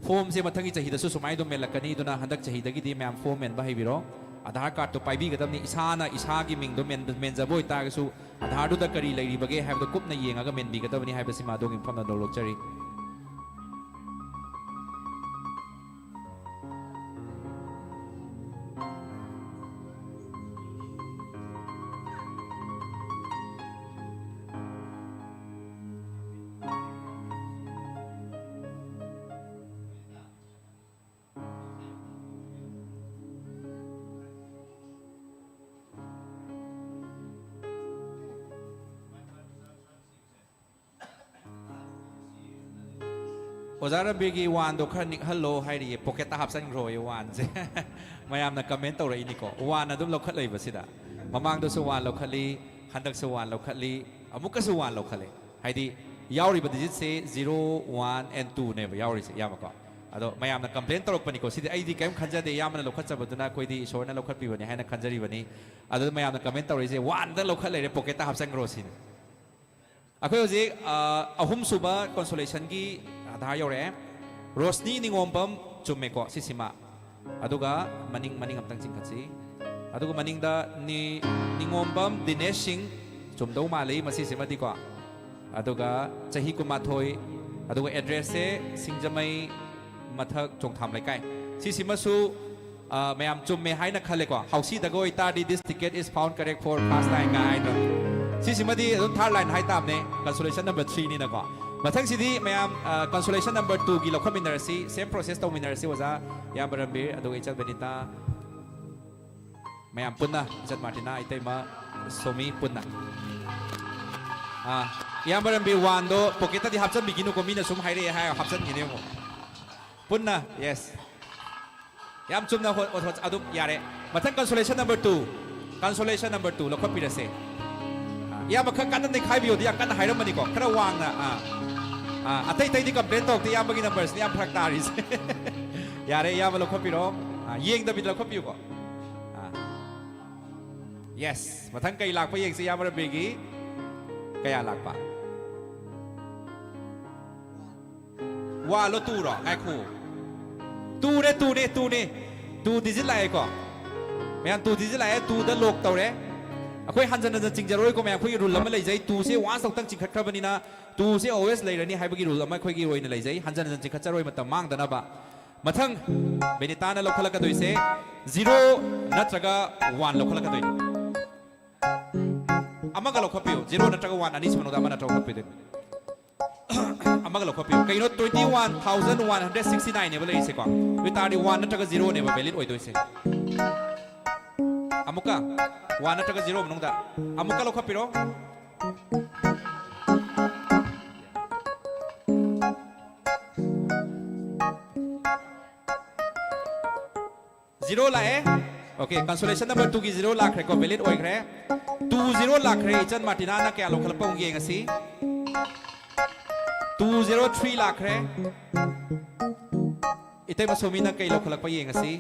form se mathang gi chahi da su sumai do melakani duna handak chahi dagi di mayam form men ba haibiro Aadhaar card to paibi gadam ni isana isagi ming do men jaboi tagasu Aadhaar do da kari lairi bage have the kup na yenga ga men bi gadam ni haibasi ma dong infam na do lokchari Ozara bigi wan do khar nik hello hairi pocket ta hapsan roi wan je mayam na comment tawra ini ko wan adum lokhat lei basida mamang do su wan lokhali handak su wan lokhali amuka su wan lokhale haidi yauri ba digit se 0 1 and 2 ne ba yauri se yamako ado mayam na complaint torok pani ko sidi ai di kaim khanja de yamna lokhat chabaduna koi di sorna lokhat pi bani haina khanjari bani ado mayam na comment tawri se wan da lokhat lei pocket ta hapsan ro sin akhoi hoji ahum suba consolation gi Aadhaar yore Rosni Ningombam chumeko sisima aduga maning amtang chingkhatsi aduga maning da ni Ningombam Dinesh Singh chumdau malei masi simati ko aduga chahi kumathoi aduga address se Singjamai mathak chongtham laikai sisima su mayam chumme haina khale ko hausi dagoi tadi this ticket is found correct for past line guide sisimadi third line hai tam ne consolation number 3 ni na ko Mathang sidi mayam consolation number 2 gi lokha minerasi same process to minerasi waza ya barambir adu ichal benita mayam punna Ichal Martina itaima somi punna ya barambir wando poketa di hapsan biginu ko mina sum haire ha hapsan gine mo punna yes yam chumna hot adu yare mathang consolation number 2 lokha pirase ya makha kan nei khai bio dia kan hairam mani ko khara wang na atai tai di complaint tok ti yam bagi numbers ni am phak taris yare ya balo khopiro yeng da bit lo khopiu ko yes mathang kai lak pa yeng se ya mar begi kaya lak pa wa lo tu ro ngai khu tu ne tu digit lai ko mayan tu digit lai tu da lok taw re akhoi hanjan na chingjaroi ko me akhoi rule lama lei jai tu se wa sok tang chingkhat khabani na tu se always lei rani haibagi rule lama khoi gi roi na lei jai hanjan na chingkhat charoi matam mang dana ba mathang benita na lokhala ka doi se 0 natraga 1 lokhala ka doi amaga lokhapiu 0 natraga 1 ani sumano da mana tawkhapi de amaga lokho pi kaino 21,169 ne bale ise ko wi tari 1 nataga 0 ne ba valid oi doise amuka 1 nataga 0 manungda amuka lokho piro zero la okay consolation number 2 ki 0 lakh ko valid oi kre 20 lakh re chan martina na kya lokhal pong ge ngasi 203 lakh re ite masomi na kay lokhal pa ye ngasi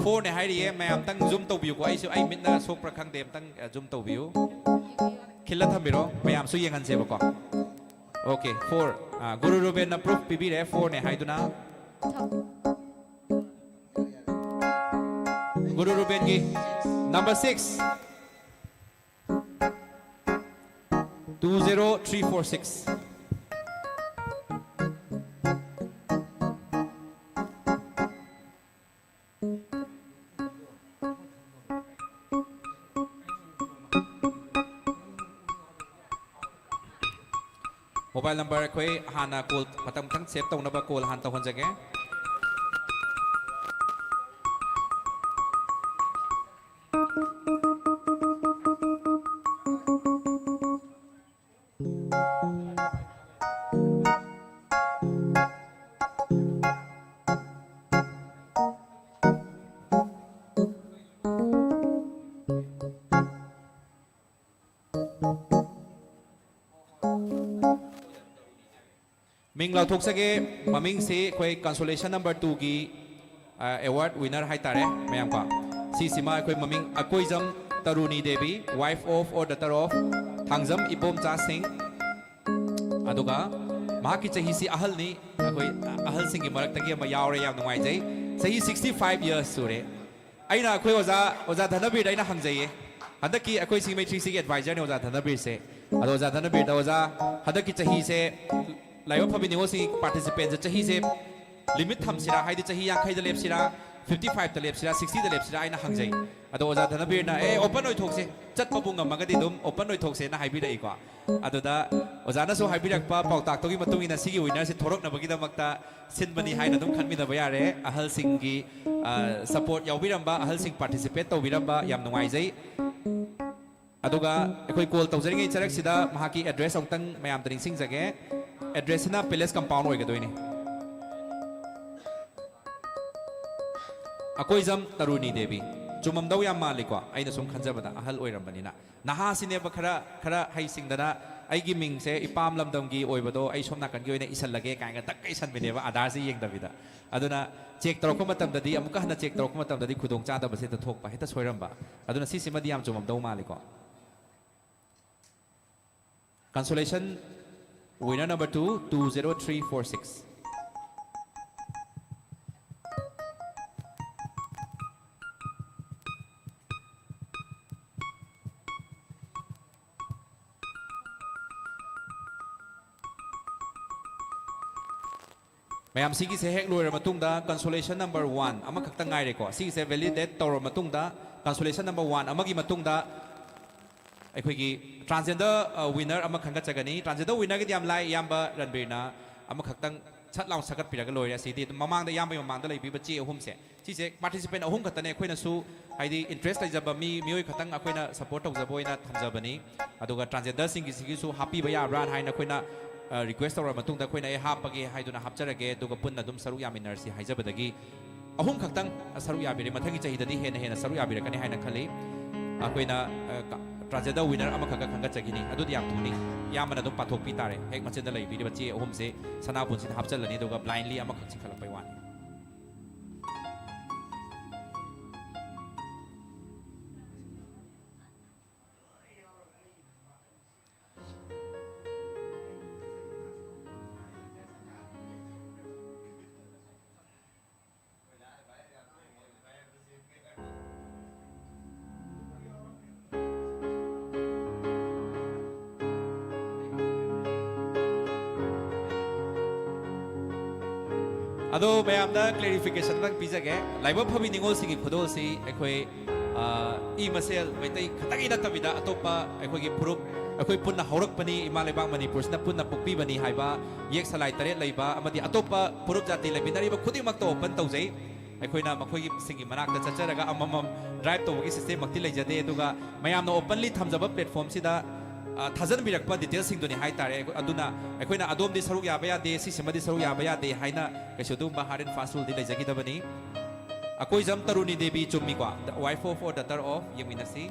4 ne hai ri me am tang zoom to view ko ai su ai min na sok pra khang dem tang zoom to view khilla thambiro me am su yeng han se ba ko okay 4 guru ruben na proof pb re 4 ne hai duna guru ruben ki number 6 20346 mobile number koi hana call matam tang save tong na ba call han ta hon jage Ming lau thok sage maming se koi consolation number 2 ki award winner hai tare mayam pa si sima koi maming akoizam Taruni Devi wife of or daughter of Thangjam Ibom Cha Singh aduga mahaki chahi si ahal ni koi ahal sing ki marak tagi ma yaure yam ngai jai chahi 65 years sure aina koi oza dhanabir aina hangjai hadaki akoi symmetry si advisor ne oza dhanabir se ado oza dhanabir da oza hadaki chahi se live फबी निगोसी participant चाही से limit थमसिरा हाइदि चाही 50 द लेपसिरा 55 द लेपसिरा 60 द लेपसिरा आइना हंगजै अदो ओजा धनबीरना ओपन ओइ थोकसे चटप बुंग मगदि दुम ओपन ओइ थोकसे ना हाइबिरइ को अदोदा ओजाना सो हाइबिरकपा पाउताक तोगी मतुंगिना सिगी विनर से थोरकनबगी दमक्ता सिनबनी हाइना दुम खनमिनबा यारे अहल सिंगी सपोर्ट याउबिरंबा अहल सिंग पार्टिसिपेट तौबिरंबा याम नुंगाइजै अदुगा एखोइ कॉल तौजरिङै चरकसिदा महाकी एड्रेस औतंग मयाम तरिंग सिंगजगे एड्रेस ना पैलेस कंपाउंड होइगदोइने अकोइजम तरुणी देवी चुममदौ याम मालिको आइना सुम खंजबदा अहल ओइरंबनिना नहा सिने खरा खरा हाइसिंगदना आइगी मिंगसे इपाम लमदमगी ओइबदो आइ सोमना कनगी ओइना इसल लगे कांगा तक इसन बिनेबा आधार से येंगदबिदा अदुना चेक तौरको मतमददी अमुका हना चेक तौरको मतमददी खुदोंग चादबसे त थोकपा हेता सोइरंबा अदुना सिसिमदि याम चुममदौ मालिको consolation winner number 2 20346 mayam sigi se hek loira matungda consolation number 1 ama khakta ngai re ko sigi se validate tawra matungda consolation number 1 amagi matungda अखोगी ट्रांसजेंडर विनर अमा खंगा चगनी ट्रांसजेंडर विनर के याम लाई याम्बा रणबीरना अमा खक्तंग छत लाउ सकत पिरग लोइरा सिदी ममांग याम्बा ममांग लैबी बच्चे अहुम से सिसे पार्टिसिपेंट अहुम खतने अखोइना सु हाइदी इंटरेस्ट लाइजबा मियोय खतंग अखोइना सपोर्ट तौजबोइना थमजबनी अदुगा ट्रांसजेंडर सिंगी सिगिसु हापी बया ब्रान हाइना अखोइना रिक्वेस्ट तौरा मतुंगदा अखोइना ए हापगे हाइदुना हापचरगे अदुगा पुन्ना दुम सरु यामिनरसी हाइजबदगी अहुम खक्तंग सरु याबिरे मथंगी चाहिददी हेना सरु याबिरकनी हाइना खली अखोइना ट्रांसजेंडर विनर अमा खगा खंगा चगिनी अदुदि याम थुनी यामना दु पाथोकपि तारे हेक मचेंदा लैबि बच्चे अहुम से सनापुन से हापचलनी दुगा ब्लाइंडली अमा खछि खलपै वानी अदो मैम दा क्लेरिफिकेशन तक पीजगे लाइव फबी निगोल सिगी खुदो सि एखोय ꯏ ꯃꯁꯦꯜ ꯃꯩꯇꯩ ꯈꯇꯪꯒꯤ ꯅꯠꯇꯕꯤꯗ ꯑꯇꯣꯞꯄ ꯑꯩꯈꯣꯏꯒꯤ ꯐꯨꯔꯨꯞ ꯑꯩꯈꯣꯏ ꯄꯨꯟꯅ ꯍꯧꯔꯛꯄꯅꯤ ꯏꯃꯥ ꯂꯩꯕꯥꯛ ꯃꯅꯤꯄꯨꯔꯁꯤꯅ ꯄꯨꯟꯅ ꯄꯣꯛꯄꯤꯕꯅꯤ ꯍꯥꯏꯕ ꯌꯦꯛ ꯁꯂꯥꯏ ꯇꯔꯦꯠ ꯂꯩꯕ ꯑꯃꯗꯤ ꯑꯇꯣꯞꯄ ꯐꯨꯔꯨꯞ ꯖꯥꯇꯤ ꯂꯩꯃꯤꯟꯅꯔꯤꯕ ꯈꯨꯗꯤꯡꯃꯛꯇ ꯑꯣꯄꯟ ꯇꯧꯖꯩ ꯑꯩꯈꯣꯏꯅ ꯃꯈꯣꯏꯒꯤ ꯁꯤꯡꯒꯤ ꯃꯅꯥꯛꯇ ꯆꯠꯆꯔꯒ ꯑꯃꯃꯝ ꯗ꯭ꯔꯥꯏꯕ ꯇꯧꯕꯒꯤ ꯁꯤꯁꯇꯦꯝꯃꯛꯇꯤ ꯂꯩꯖꯗꯦ ꯑꯗꯨꯒ ꯃꯌꯥꯝꯅ ꯑꯣꯄꯟꯂꯤ ꯊꯝꯖꯕ ꯄ꯭ꯂꯦꯠꯐꯣꯝꯁꯤꯗ ꯊꯥꯖꯟꯕꯤꯔꯛꯄ ꯗꯤꯇꯦꯜꯁꯤꯡꯗꯨꯅꯤ ꯍꯥꯏꯇꯥꯔꯦ ꯑꯗꯨꯅ ꯑꯩꯈꯣꯏꯅ ꯑꯗꯣꯝꯗꯤ ꯁꯔꯨꯛ ꯌꯥꯕ ꯌꯥꯗꯦ ꯁꯤꯁꯤꯃꯗꯤ ꯁꯔꯨꯛ ꯌꯥꯕ ꯌꯥꯗꯦ ꯍꯥꯏꯅ ꯀꯩꯁꯨ ꯑꯗꯨꯒꯨꯝꯕ ꯍꯥꯔꯠ ꯑꯦꯟ ꯐꯥꯁ ꯔꯨꯜꯗꯤ ꯂꯩꯖꯈꯤꯗꯕꯅꯤ ꯑꯀꯣꯏꯖꯝ ꯇꯔꯨꯅꯤ ꯗꯦꯕꯤ ꯆꯨꯝꯃꯤꯀꯣ ꯗ wife of or daughter of ꯌꯦꯡꯃꯤꯟꯅꯁꯤ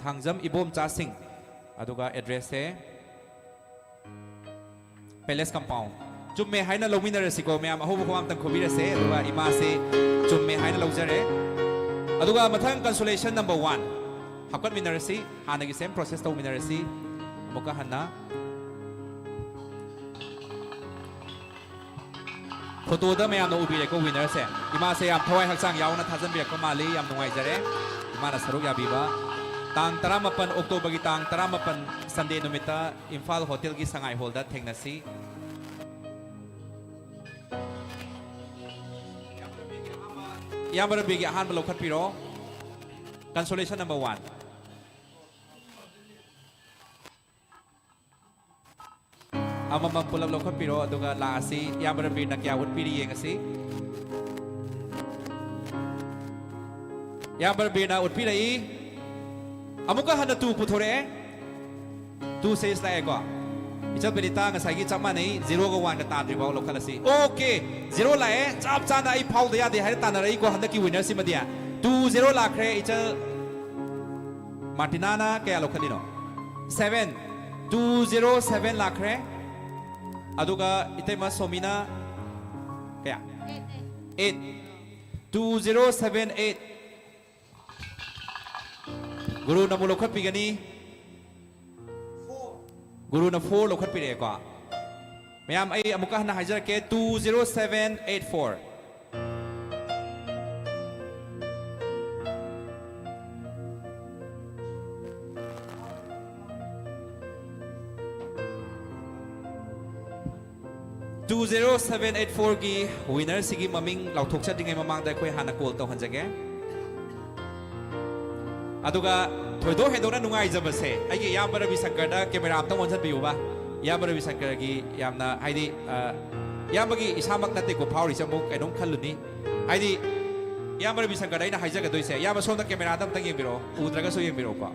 ꯊꯥꯡꯖꯝ ꯏꯕꯣꯝꯆꯥ ꯁꯤꯡ ꯑꯗꯨꯒ ꯑꯦꯗ꯭ꯔꯦꯁꯁꯦ ꯄꯦꯂꯦꯁ ꯀꯝꯄꯥꯎꯟ ꯆꯨꯝꯃꯦ ꯍꯥꯏꯅ ꯂꯧꯃꯤꯟꯅꯔꯁꯤꯀꯣ ꯃꯌꯥꯝ ꯑꯍꯧꯕ ꯈꯣꯡ ꯑꯝꯇꯪ ꯈꯣꯕꯤꯔꯁꯦ ꯑꯗꯨꯒ ꯏꯃꯥꯁꯦ ꯆꯨꯝꯃꯦ ꯍꯥꯏꯅ ꯂꯧꯖꯔꯦ ꯑꯗꯨꯒ ꯃꯊꯪ ꯀꯟꯁꯣꯂꯦꯁꯟ ꯅꯝꯕꯔ 1 ꯍꯥꯞꯀꯠꯃꯤꯟꯅꯔꯁꯤ ꯍꯥꯟꯅꯒꯤ ꯁꯦꯝ ꯄ꯭ꯔꯣꯁꯦꯁ ꯇꯧꯃꯤꯟꯅꯔꯁꯤ ꯑꯃꯨꯛꯀ ꯍꯟꯅ ꯐꯣꯇꯣꯗ ꯃꯌꯥꯝꯅ ꯎꯕꯤꯔꯦꯀꯣ ꯋꯤꯅꯔꯁꯦ ꯏꯃꯥꯁꯦ ꯌꯥꯝ ꯊꯋꯥꯏ ꯍꯛꯆꯥꯡ ꯌꯥꯎꯅ ꯊꯥꯖꯟꯕꯤꯔꯛꯄ ꯃꯥꯜꯂꯤ ꯌꯥꯝ ꯅꯨꯡꯉꯥꯏꯖꯔꯦ ꯏꯃꯥꯅ ꯁꯔꯨꯛ ꯌꯥꯕꯤꯕ ꯇꯥꯡ 18 ꯑꯣꯛꯇꯣꯕꯔꯒꯤ ꯇꯥꯡ 18 ꯁꯟꯗꯦ ꯅꯨꯃꯤꯠꯇ ꯏꯝꯐꯥꯜ ꯍꯣꯇꯦꯜꯒꯤ ꯁꯉꯥꯏ ꯍꯣꯜꯗ ꯊꯦꯡꯅꯁꯤ ꯏꯌꯥꯝꯕ ꯔꯕꯤꯒꯤ ꯑꯍꯥꯟꯕ ꯂꯧꯈꯠꯄꯤꯔꯣ ꯀꯟꯁꯣꯂꯦꯁꯟ ꯅꯝꯕꯔ 1 ꯑꯃꯃꯝ ꯄꯨꯂꯞ ꯂꯧꯈꯠꯄꯤꯔꯣ ꯑꯗꯨꯒ ꯂꯥꯛꯑꯁꯤ ꯏꯌꯥꯝꯕ ꯔꯕꯤꯔꯅ ꯀꯌꯥ ꯎꯠꯄꯤꯔꯤ ꯌꯦꯡꯉꯁꯤ ꯏꯌꯥꯝꯕ ꯔꯕꯤꯔꯅ ꯎꯠꯄꯤꯔꯛꯏ ꯑꯃꯨꯛꯀ ꯍꯟꯅ 2 ꯄꯨꯊꯣꯔꯛꯑꯦ 2 ꯁꯦꯁ ꯂꯥꯛꯑꯦꯀꯣ इचल Benita ngसाई chap manai 0 ga 1 ga tadri baw lokhalasi okay 0 lae chap chana ai phau da yade hai tanarai ko handaki winner simadia 2-0 lakhre ichal martina na kaya lokhalino 7 207 lakhre aduga itema somina kaya 8 2078 guru na mulokhat pigani Guru na 4 lokhat pire ko. Mayam ay amuka na hajar ke 20784. (200784) gi winner sigi maming lauthok chadingai mamang da koi hana call to hanjage. Aduga thoido hedona nungai jabase aigi yambara bi sankarda camera amta monsan biyuba yambara bi sankaragi yamna haidi yambagi isamak natte ko phauri chamuk kaidom khalluni haidi yambara bi sankarda ina haijaga doise yamba sonda camera dam tang yembiro udraga so yembiro ko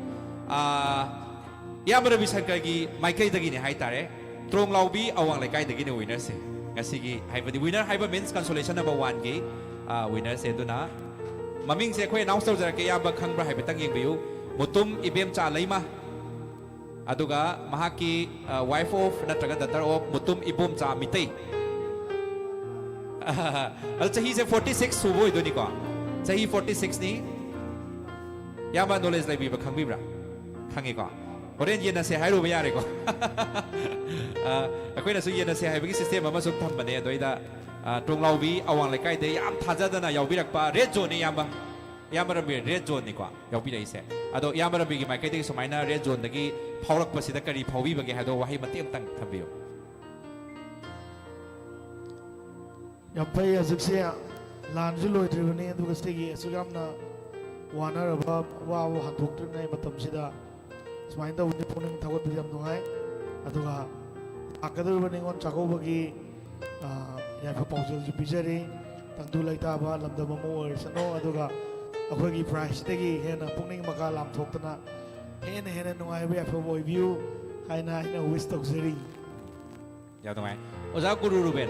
yambara bi sankaragi maikai dagi ne haitare trong laubi awang laikai dagi ne winner se ngasigi haibadi winner haiba means consolation number 1 gi winner se duna maming se khoi announce tawjara ke yamba khangbra haibe tang yengbiu mutum ibem cha leima aduga mahaki wife of natraga daughter of mutum ibom cha mitei al chahi se 46 subo idoni ko chahi 46 ni yamba knowledge lai bi ba khangbi bra khangi ko horen yena se hairu ba yare ko akoi na su yena se haibi system ama sum tham bane doida tonglau bi awang lai kai de yam thajadana yaubirak pa red zone ni yamba yambara bi red zone ni ko yaubi dai se ado yambara bi gi mai kai de sumaina red zone dagi phaurak pasida kari phaubi bage hado wahi mateng tang thabiyo Yampai azukse lanju loidribani aduga stegi sugamna wanaraba wawo hanthoktrnai matamsida sumain da uni puning thagot bi yam nungai aduga akadurbani ngon chakobagi yafa paujal ju bijari tangdu laitaba lamdama mo orsano aduga akhoi price tagi hena puning maka lam thoktana hena nungai ba yafa boy view haina wish tokzeri ya dong ai oza guru ruben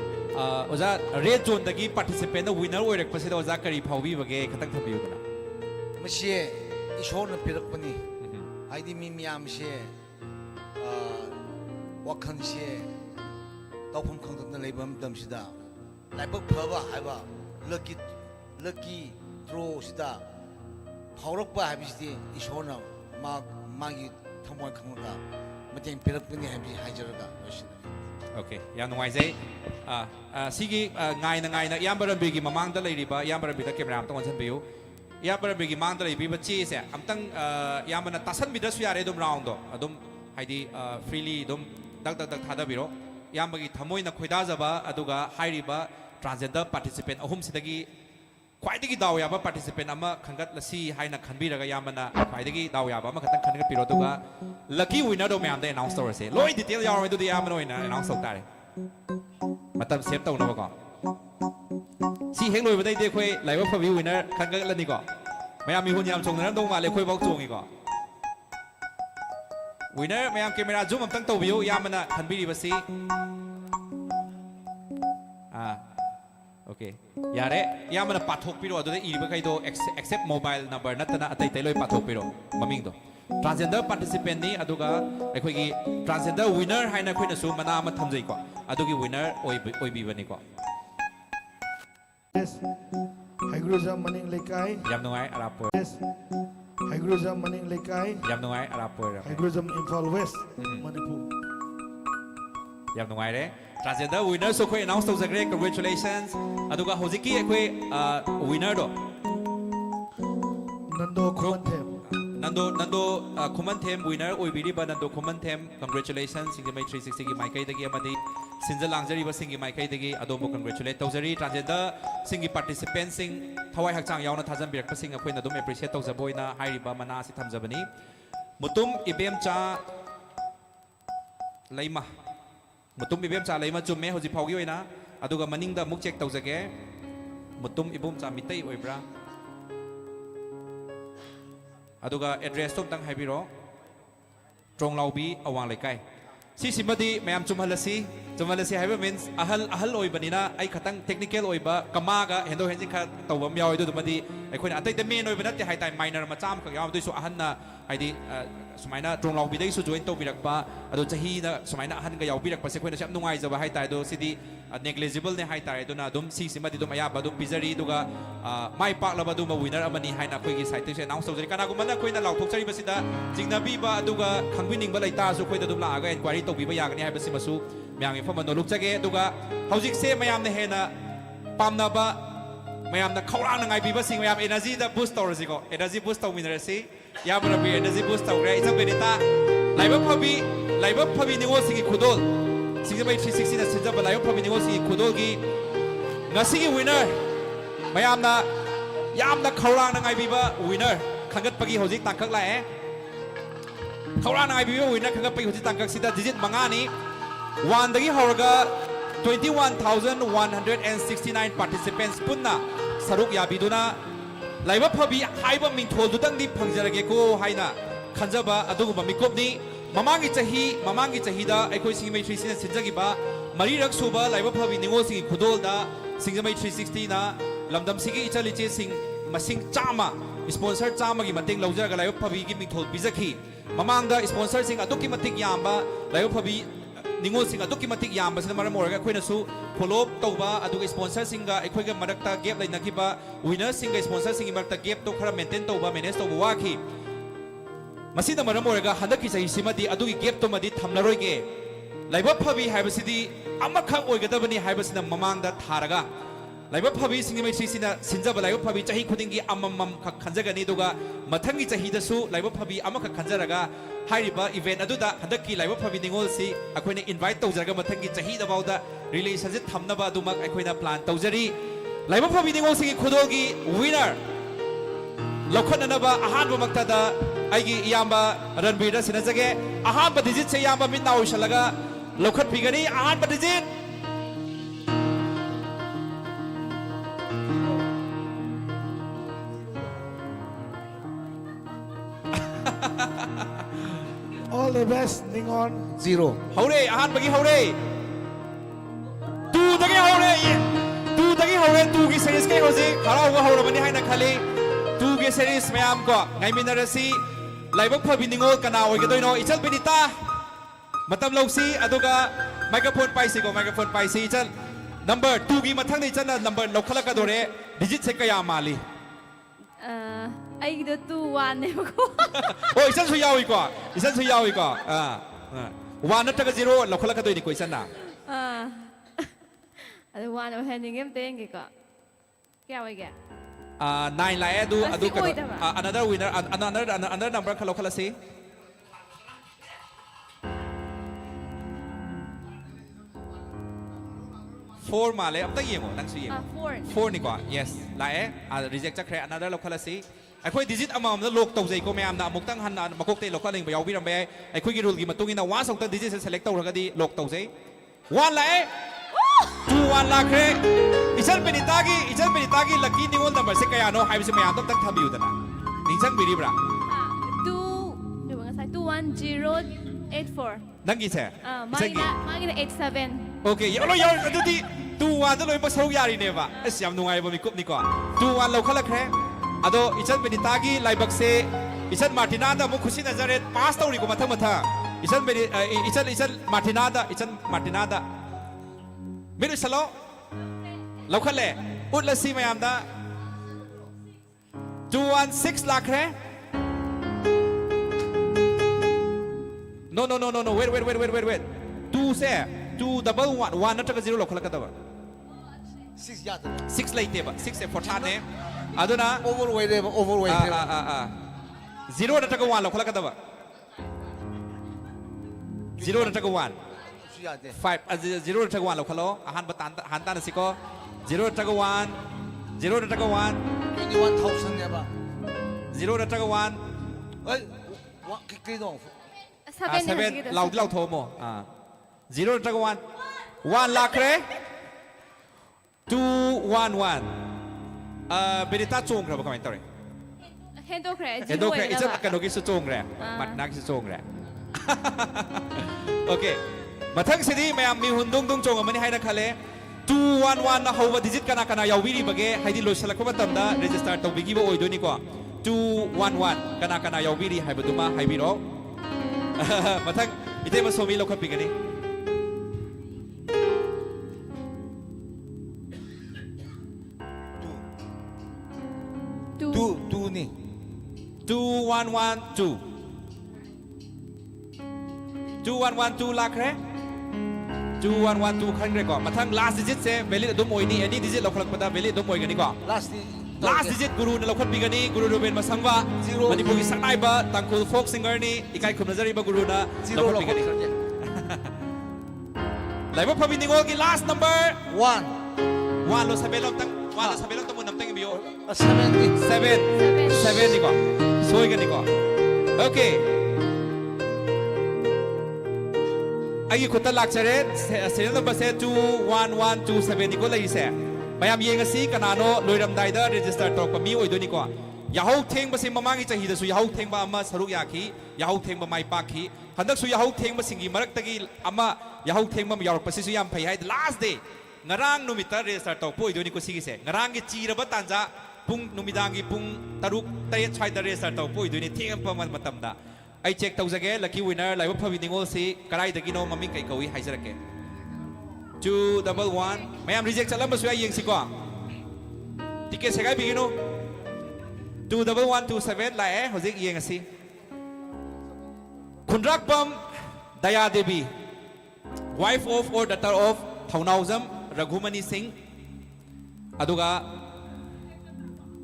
oza red zone dagi participant na winner oirak pasida oza kari phaubi bage khatak thabiyu kana मशे ईश्वर ने पिरकपनी आइदी मियाम से वखन से तौफम खंगदन लेबम दमसिदा लाइबक फबा हाइबा lucky draw सिदा फावरकबा हाबिसदि ईश्वरना मागी थमोय खंगला मतें पिरकपनी हाबि हाइजरगा मसिदा okay या नुवाइजै सिगी ngaina yambara bigi mamang da leiriba yambara bi da camera am tong san biu yambara bigi mang da leibi ba chi se amtang yambana tasan bi da su yare dum round do adum haidi freely dum dak thada biro yambagi thamoi na khoida jaba aduga hairiba transgender participant ahum sidagi khwaidagi daw yaba participant ama khangat lasi haina khanbiraga yamana khwaidagi daw yaba ama khatang khangat piro duga lucky winner do mayam de announce tawse loi detail yaw du yamana oina announce taw tare matam save taw na ko si heng loi badai de khoi laiba phabi winner khangat lani ko mayam mi hun yam chong na dong ma le khoi bau chongi ko winner mayam camera zoom amtang tawbiu yamana khanbiri basi okay yare yamana pathok piro adu de iriba kai do accept mobile number natana atai tai loi pathok piro maming do transgender participant ni aduga ekhoi gi transgender winner haina khoina su mana ma thamjai ko adugi winner oi bi bani ko yes Haigruza maning lekai yam nungai arapo yes Haigruza maning lekai yam nungai arapo Haigruza Imphal West Manipur yam nungai re transgender winner so khoi announce tawjagre congratulations aduga hojiki ekhoi winner do Nando Khumanthem Nando Khumanthem winner oibiriba Nando Khumanthem congratulations singemai 360 gi maikai dagi amadi sinja langjari ba singi maikai dagi adomo congratulate tawjari transgender singi participants sing thawai hakchang yauna thajam birak pasing akoina dum appreciate tawjaboina hairiba mana si thamjabani mutum ibem cha laima mutum ibem cha laima chumme hoji phaugi oina aduga maningda muk check tawjage mutum ibum cha mitai oibra aduga address tom tang haibiro Tronglaubi awang lekai si simadi mayam chumhalasi haiba means ahal oibanina ai khatang technical oiba kamaga hendo henjing kha tawam yaw idu dumadi aikoina atai de main oiba natte haitai minor macham ka yaw du su ahanna haidi sumaina Tronglaubi dai su join to birakpa adu chahi na sumaina ahan ga yaw birakpa se khoina sam nungai jaba haitai do sidi negligible ne haitai do na dum si simadi dum ayaba dum pizari duga mai pak laba dum winner amani haina khoi gi site se announce tawjari kana gumana khoina law thokchari basida jingnabi ba aduga khangbining ba laita su khoida dum la aga inquiry to biba yagani hai basi masu myang ifam no lukjage aduga hojik se mayam ne hena pamna ba mayam na khawrang ngai biba sing mayam energy da boost tawrasi ko energy boost taw minare si yabra bi energy boost tawre isa benita laiba phabi ningo singi khudol singabai 360 na sinjaba laiba phabi ningo singi khudol gi ngasi gi winner mayam na yamna khawrang ngai biba winner khangat pagi hojik tangkhak la khawrang ngai biba winner khangat pagi hojik tangkhak sida digit mangani 1 dagi hawraga 21,169 participants punna saruk yabiduna laiba phabi haiba mingthol dudang di phangjarage ko haina khanjaba aduguba mikopni mamangi chahi da aikoi singamai 360 sinjagiba marirak suba laiba phabi ningo singi khudol da singamai 360 na lamdam sigi ichaliche sing masing chama sponsor chama gi mateng laujaraga laiba phabi gi mingthol bizakhi mamangda sponsor sing aduki matik yamba laiba phabi ningo sing aduki matik yamba sina maram oraga khoina su follow up tawba aduga sponsor singa aikhoiga marakta gap lainakiba winner singa sponsor singi marakta gap to khara maintain tawba manage tawba waki masida maram oraga handaki sahi simadi adugi gap to madi thamnaroige laiba phabi haibasidi amakhak oigadabani haibasina mamangda tharaga laiba phabi singi sina sinjaba laiba phabi chahi khudingi amamam khak khanjagani duga mathangi chahi dasu laiba phabi amakhak khanjaraga hairiba event aduda handaki laiba phabi ningol si akoina invite tawjaraga mathangi chahi da bauda relationship thamnaba adumak akoina plan tawjari laiba phabi ningol singi khudogi winner lokhananaba ahanba maktada aigi iyamba ranbira sinajage ahanba digit se iyamba mitna oishalaga lokhat pigani ahanba digit all the best Ningon 0 haure ahan bagi haure tu dagi haure tu gi series ke hoje khara hoga haura bani haina khali tu gi series mayam ko ngai minarasi laibak phabi ningol kana oi gadoino ichal benita matam lausi aduga microphone paisi ichal number 2 gi mathang ni chana number lokhala ka dore digit se kaya mali ꯑꯩꯒꯤꯗꯣ 2-1 ꯅꯦꯕꯀꯣ 어 이산수 야오이거 와 너타가 제로 로컬라카도 있고 있잖아 ꯑꯗꯨ 1 ꯑꯣꯏꯍꯟꯅꯤꯡꯉꯦ ꯑꯝꯇ ꯌꯦꯡꯒꯦꯀꯣ ꯀꯌꯥ ꯑꯣꯏꯒꯦ 9 lae adu Mas adu di oidaba. another winner another number ka local si 4 4 มาเลยอันตั้งยังนั่งซื้อยัง 4 4นี่ก่อน yes ไล่reject จะแค่ another เราคนละสิไอ้คุยดิจิตอามามแล้วโลกตกใจก็ไม่อามนะมุกตั้งหันมาคุกเตะโลกก็เล่งไปเอาวิรำไปไอ้คุยกิรุลกี่มาตุ้งอินะวันส่งตั้งดิจิต select ตัวเราก็ดีโลกตกใจวันไล่2 1 la kre ichal penitagi lucky ningol number se kaya no hai se mayam tak thabi udana ningchang biri bra 21084 nangi se magi na 87 okay yo yo adudi 21 da loi pa saruk yari ne ba as yam nungai ba mi kup ni ko 21 lo khala kre ado ichal penitagi laibak se ichal martina da mu khushi nazaret pass tawri ko matha matha ichal martina da Miru salo, laukan le, utla si mayam da, 216 lakh re. No, wait. 2 se, 211 na taka 0 laukan la kada ba. 6 yard 6 lay te ba, 6 se for chan ne. Ado na. overweight 0 na taka 1 laukan la kada ba. 0 na taka 1. 5 0 na taka 1 laukan lo, ahan batan hantan na siko. 0 na taka 1, 0 na taka 1. 21,000 ne ba 0 na taka 1. ai kikri dong 7 lau tho mo 0 na taka 1 lakh re 211 berita chung ra ba kamay tore Hendo kre icha kan gi su chung re mat nak su chung re okay mathang sidi mayam mi hundung dung chung amani haina khale 211 na howa digit kana yawiri bage haidi loisala ko matamda register to bigi bo oidoni ko 211 kana yawiri haibaduma haibiro mathang ite ma somi lokha pigani tu ni 2112 2112 lakh re 2112 khan re ko mathang last digit se valid dum oini any digit lokhak pada valid dum oigani ko last digit guru na lokhat bigani guru ruben masangwa manipur gi sanai ba tangkul folk singer ni ikai khumnazari ba guru na lokhat bigani laiba phabi ningol gi last number 1 lo sabelom tang 1 lo sabelom tamun namtang biyo 7 ni ko soi gani ko okay आई खुद लाख चरे serial number से 21127 निको लई से ma'am ये ngasi kanano loiram dai da register to pa mi oidoni ko yahau theng ba se mamangi chahi da su yahau theng ba ama saruk yakhi yahau theng ba mai pakhi handak su yahau theng ba singi marak tagi ama yahau theng ba yarak pa su yam phai hai last day ngarang numita register to po oidoni ko sigi se ngarang gi chira ba tanja pung numidang gi pung taruk tay chai da register to po oidoni theng pa man matam da I check tawzage lucky winner laiba phabi ningol si karai dagi no maming kai kawi haizarake 211 mayam reject chalam basu yeng si ko ticket segai bigino 21127 lae hojik yeng asi khunrak pam daya devi wife of or daughter of Thaunauzam Raghumani Singh aduga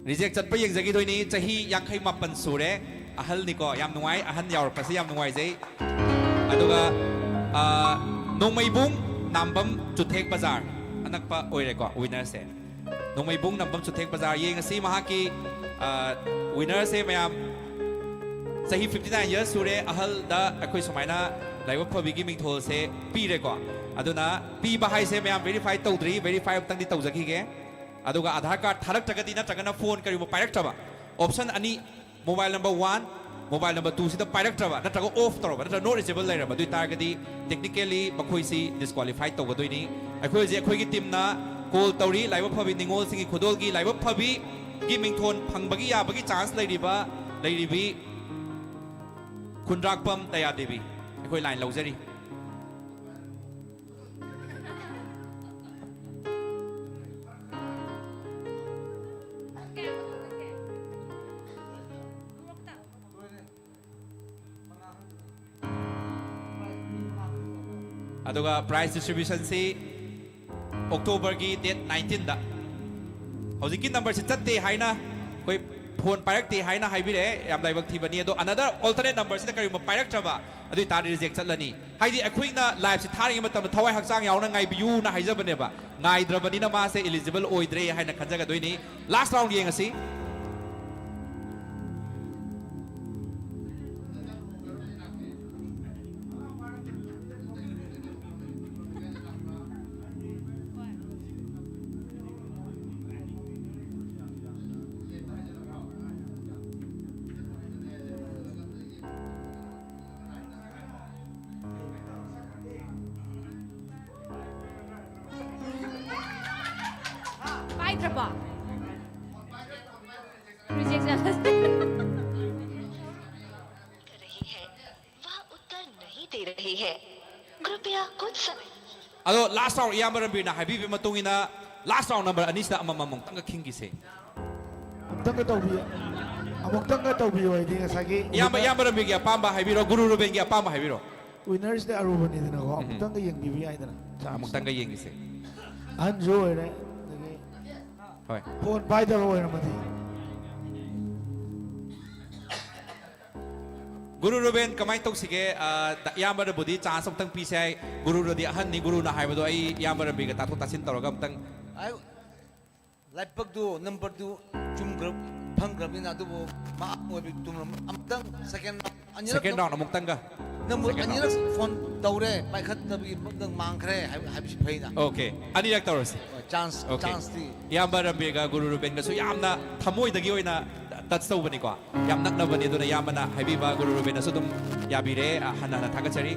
reject chat pa yeng jagi doini chahi 58 sure ahal niko yam nuai ahan yaur pasi yam nuai jai aduga nongmaibung nambam chuthek bazar anak pa oire ko winner se nongmaibung nambam chuthek bazar ye ngasi mahaki winner se mayam sahi 59 years sure ahal da akoi sumaina laiwa phabi gi mingthol se pi re ko aduna pi bahai se mayam verify tawdri verify tang di tawjaki ge aduga aadhar card tharak tagadi na tagana phone kari mo pairak taba option ani mobile number 1 mobile number 2 sida pairak traba nataga off toroba nata no reachable laira ba dui targadi technically bakhoi si disqualified to gadoi ni akhoi je akhoi gi team na call tauri laiba phabi ningol singi khodol gi laiba phabi gi mingthon phangbagi ya bagi chance lairibi khunrakpam daya devi akhoi line laujari aduga price distribution si October ki date 19 da hojik ki number si chatte haina koi phone pairak te haina haibire yam daibak thibani ado another alternate number si da kari mo pairak chaba adu ta reject chatlani ꯍꯥꯏꯗꯤ ꯑꯩꯈꯣꯏꯅ ꯂꯥꯏꯐꯁꯤ ꯊꯥꯔꯤꯉꯩ ꯃꯇꯝꯗ ꯊꯋꯥꯏ ꯍꯛꯆꯥꯡ ꯌꯥꯎꯅ ꯉꯥꯏꯕꯤꯌꯨꯅ ꯍꯥꯏꯖꯕꯅꯦꯕ ꯉꯥꯏꯗ꯭ꯔꯕꯅꯤꯅ ꯃꯥꯁꯦ eligible ꯑꯣꯏꯗ꯭ꯔꯦ ꯍꯥꯏꯅ ꯈꯟꯖꯒꯗꯣꯏꯅꯤ ꯂꯥꯁ round ꯌꯦꯡꯉꯁꯤ पाइद्रपा रिजेक्शन रही है वह उत्तर नहीं दे रही है कृपया कुछ समय अदो लास्ट राउंड इयाम्बर रंबीरना हाइबीबे मतुंगिना लास्ट राउंड नंबर अनिसदा अममम तंग खिंगिसे ꯑꯃꯨꯛꯇꯪꯒ ꯇꯧꯕꯤꯌꯨ ꯑꯃꯨꯛꯇꯪꯒ ꯇꯧꯕꯤꯌꯨ ꯍꯥꯏꯗꯤ ꯉꯁꯥꯏꯒꯤ इयाम्बर रंबीरगी अपाम्बा हाइबीरो गुरु रुबेनगी अपाम्बा हाइबीरो ꯋꯤꯅꯔꯁꯤꯗꯤ ꯑꯔꯨꯕꯅꯤꯗꯅꯀꯣ ꯑꯃꯨꯛꯇꯪꯒ ꯌꯦꯡꯕꯤꯕ ꯌꯥꯏꯗꯅ ꯑꯃꯨꯛꯇꯪꯒ ꯌꯦꯡꯒꯤꯁꯦ ꯑꯍꯟꯁꯨ ꯑꯣꯏꯔꯦ ꯑꯗꯒꯤ ꯍꯣꯏ ꯐꯣꯟ ꯄꯥꯏꯗꯕ ꯑꯣꯏꯔꯝꯃꯗꯤ गुरु रुबेन कमाई तौसिगे इयाम्बर बुदी चांस अमतंग पीसे है गुरु रदी अहन्नी गुरु ना हाइबदो आई इयाम्बर रंबीगा ताथो तासिन तौरगा अमतंग I like bug do number 2 chum group phang group in adu ma mo bi tum amtang second second round अमुक्तंगा number anira phone tawre pai khat da bi dang mang khre hai bi phai na okay अनिरक तौरसी chance okay chance ti इयाम्बर रंबीगा Guru Ruben गसु यामना थमोइदगी ओइना touch तौबनिको याम नक्नबनि दुना यामना हाइबीबा गुरु Ruben असु दुम याबिरे हन्ना थागचरी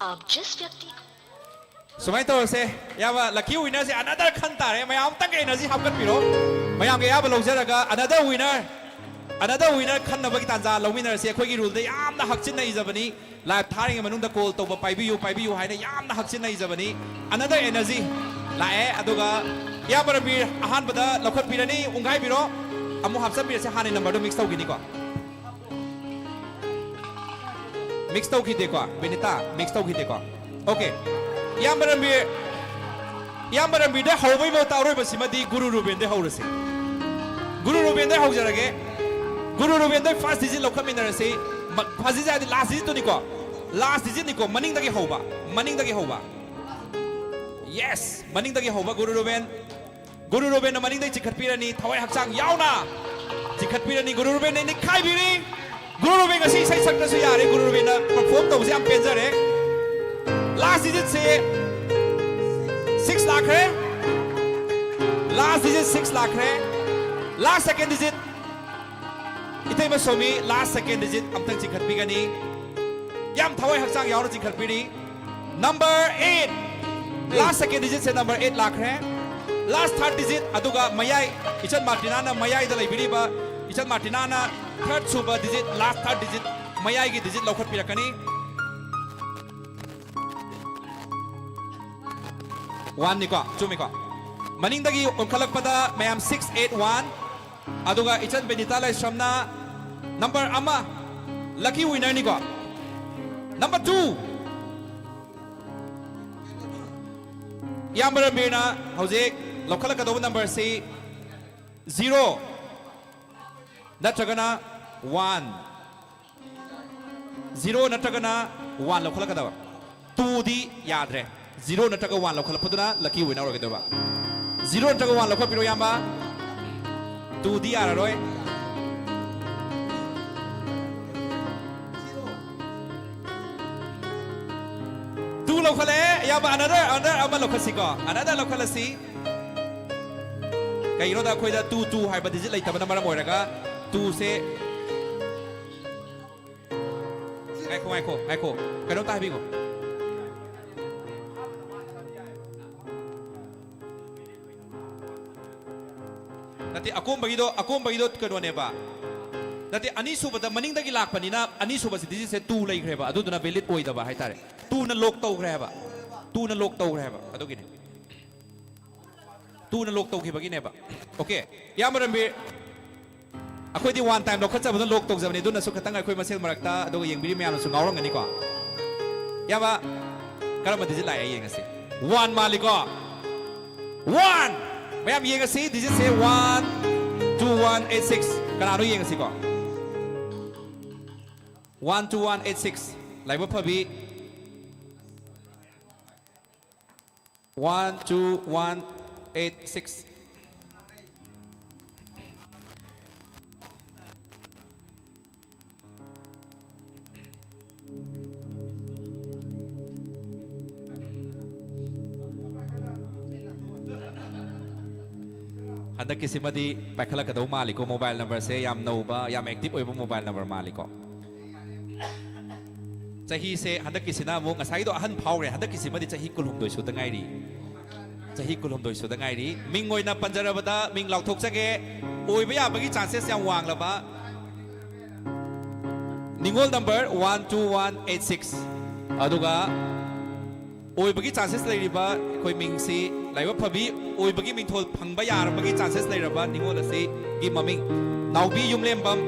आप जिस व्यक्ति सुमाई तौरसे याबा लकी विनर से अनदर खन तारे मयाम तक एनर्जी हापकत पिरो मयाम के याबा लौजरगा अनदर विनर खन्नबगी तांजा लौमिनर से अखोगी रूल दे यामना हक्चिन इजबनी लाइव थारिंग मनुंग द कॉल तौबा पाइबियु हाइना यामना हक्चिन इजबनी अनदर एनर्जी लाए अदुगा याबा रबीर अहानबदा लखत पिरनी उंगाई बिरो अमु हापसन बिर से हाने नंबर दो मिक्स तौगिनी को मिक्स तौखिदे को बेनिता मिक्स तौखिदे को ओके याम्बर रंबीर दे हौबै मो तारोय बसिमदी गुरु रुबेन दे हौरसे गुरु रुबेन दे हौजरगे गुरु रुबेन दे फर्स्ट डिजिट लौखमिनरसे फर्स्ट डिजिट लास्ट डिजिट तो निको लास्ट डिजिट निको मनिंग दगे हौबा यस मनिंग दगे हौबा गुरु रुबेन न मनिंग दे चिखतपिरनी थवाय हक्चांग यावना चिखतपिरनी गुरु रुबेन ने निखाइबिरी गुरु रुबेन असी सही सकतसु यारे गुरु रुबेन परफॉर्म तौबसे am पेंजरे लास्ट डिजिट से 6 लाख है लास्ट डिजिट 6 लाख है लास्ट सेकेंड डिजिट इतने में सोमी लास्ट सेकेंड डिजिट अमतंग चिखतपिगनी याम थवाय हक्चांग यावना चिखतपिरी नंबर 8 लास्ट सेकेंड डिजिट से नंबर 8 लाख है लास्ट थर्ड डिजिट अदुगा मयाई इचन मार्टिना ना मयाई द लैबिरीबा इचन मार्टिना ना third super digit last third digit मयाई की डिजिट लौखत पिरकनी 1 निको चुमिको मनिंग दगी ओंखलकपदा मयाम 681 अदुगा इचन बेनिता लाई श्रमना नंबर अमा लकी विनर निको नंबर 2 याम्बर रंबीरना हौजिक लौखलकदोब नंबर से 0 नत्रगना 1 0 नत्रगना 1 लौखलकदोब 2 दी याद्रे 0 नत्रगा 1 लौखलपदुना लकी विनर ओगेदोबा 0 नत्रगा 1 लौखपिरो याम्बा 2 दी याररोय 2 लौखले याम्बा another अमा लौखसिको another लौखलसी कईनो दा खोइदा 2 हाइबा डिजिट लैतबना मरम ओइरगा 2 से आइको कनो ताबिगो nati akom bagido kano neba nati ani subada maning dagi lakpanina ani subasi digit se 2 lay greba adu duna valid oi daba hai tare 2 na lok tau greba 2 na lok tau greba adu gine 2 na lok tau ki bagi neba okay yamarambi akhoi di one time lokhat sabada lok tau jabani duna su khatang akhoi masel marakta adu yeng biri myam su ngawrang ani ko yaba karama digit lai ai yeng ase 1 maliko 1 mayam yeng ase digit se 12186 kanano yeng ase ko 12186 laiba phabi 12186 Handa kisimadi pakhala kadau maliko mobile number se yam nauba yam active oiba mobile number maliko chahi se handa kisina mo ngasai do ahan phawre handa kisimadi chahi kulhum doi su dangai ri chahi kulhum doi su dangai ri ming oina panjarabada ming lauthok chage oiba ya bagi chances yam wang laba ningol number 12186 aduga oibagi chances leiriba koi mingsi laiba phabi oibagi mingthol phangba yarabagi chances leiraba ningol ase gi maming naubi yumlembam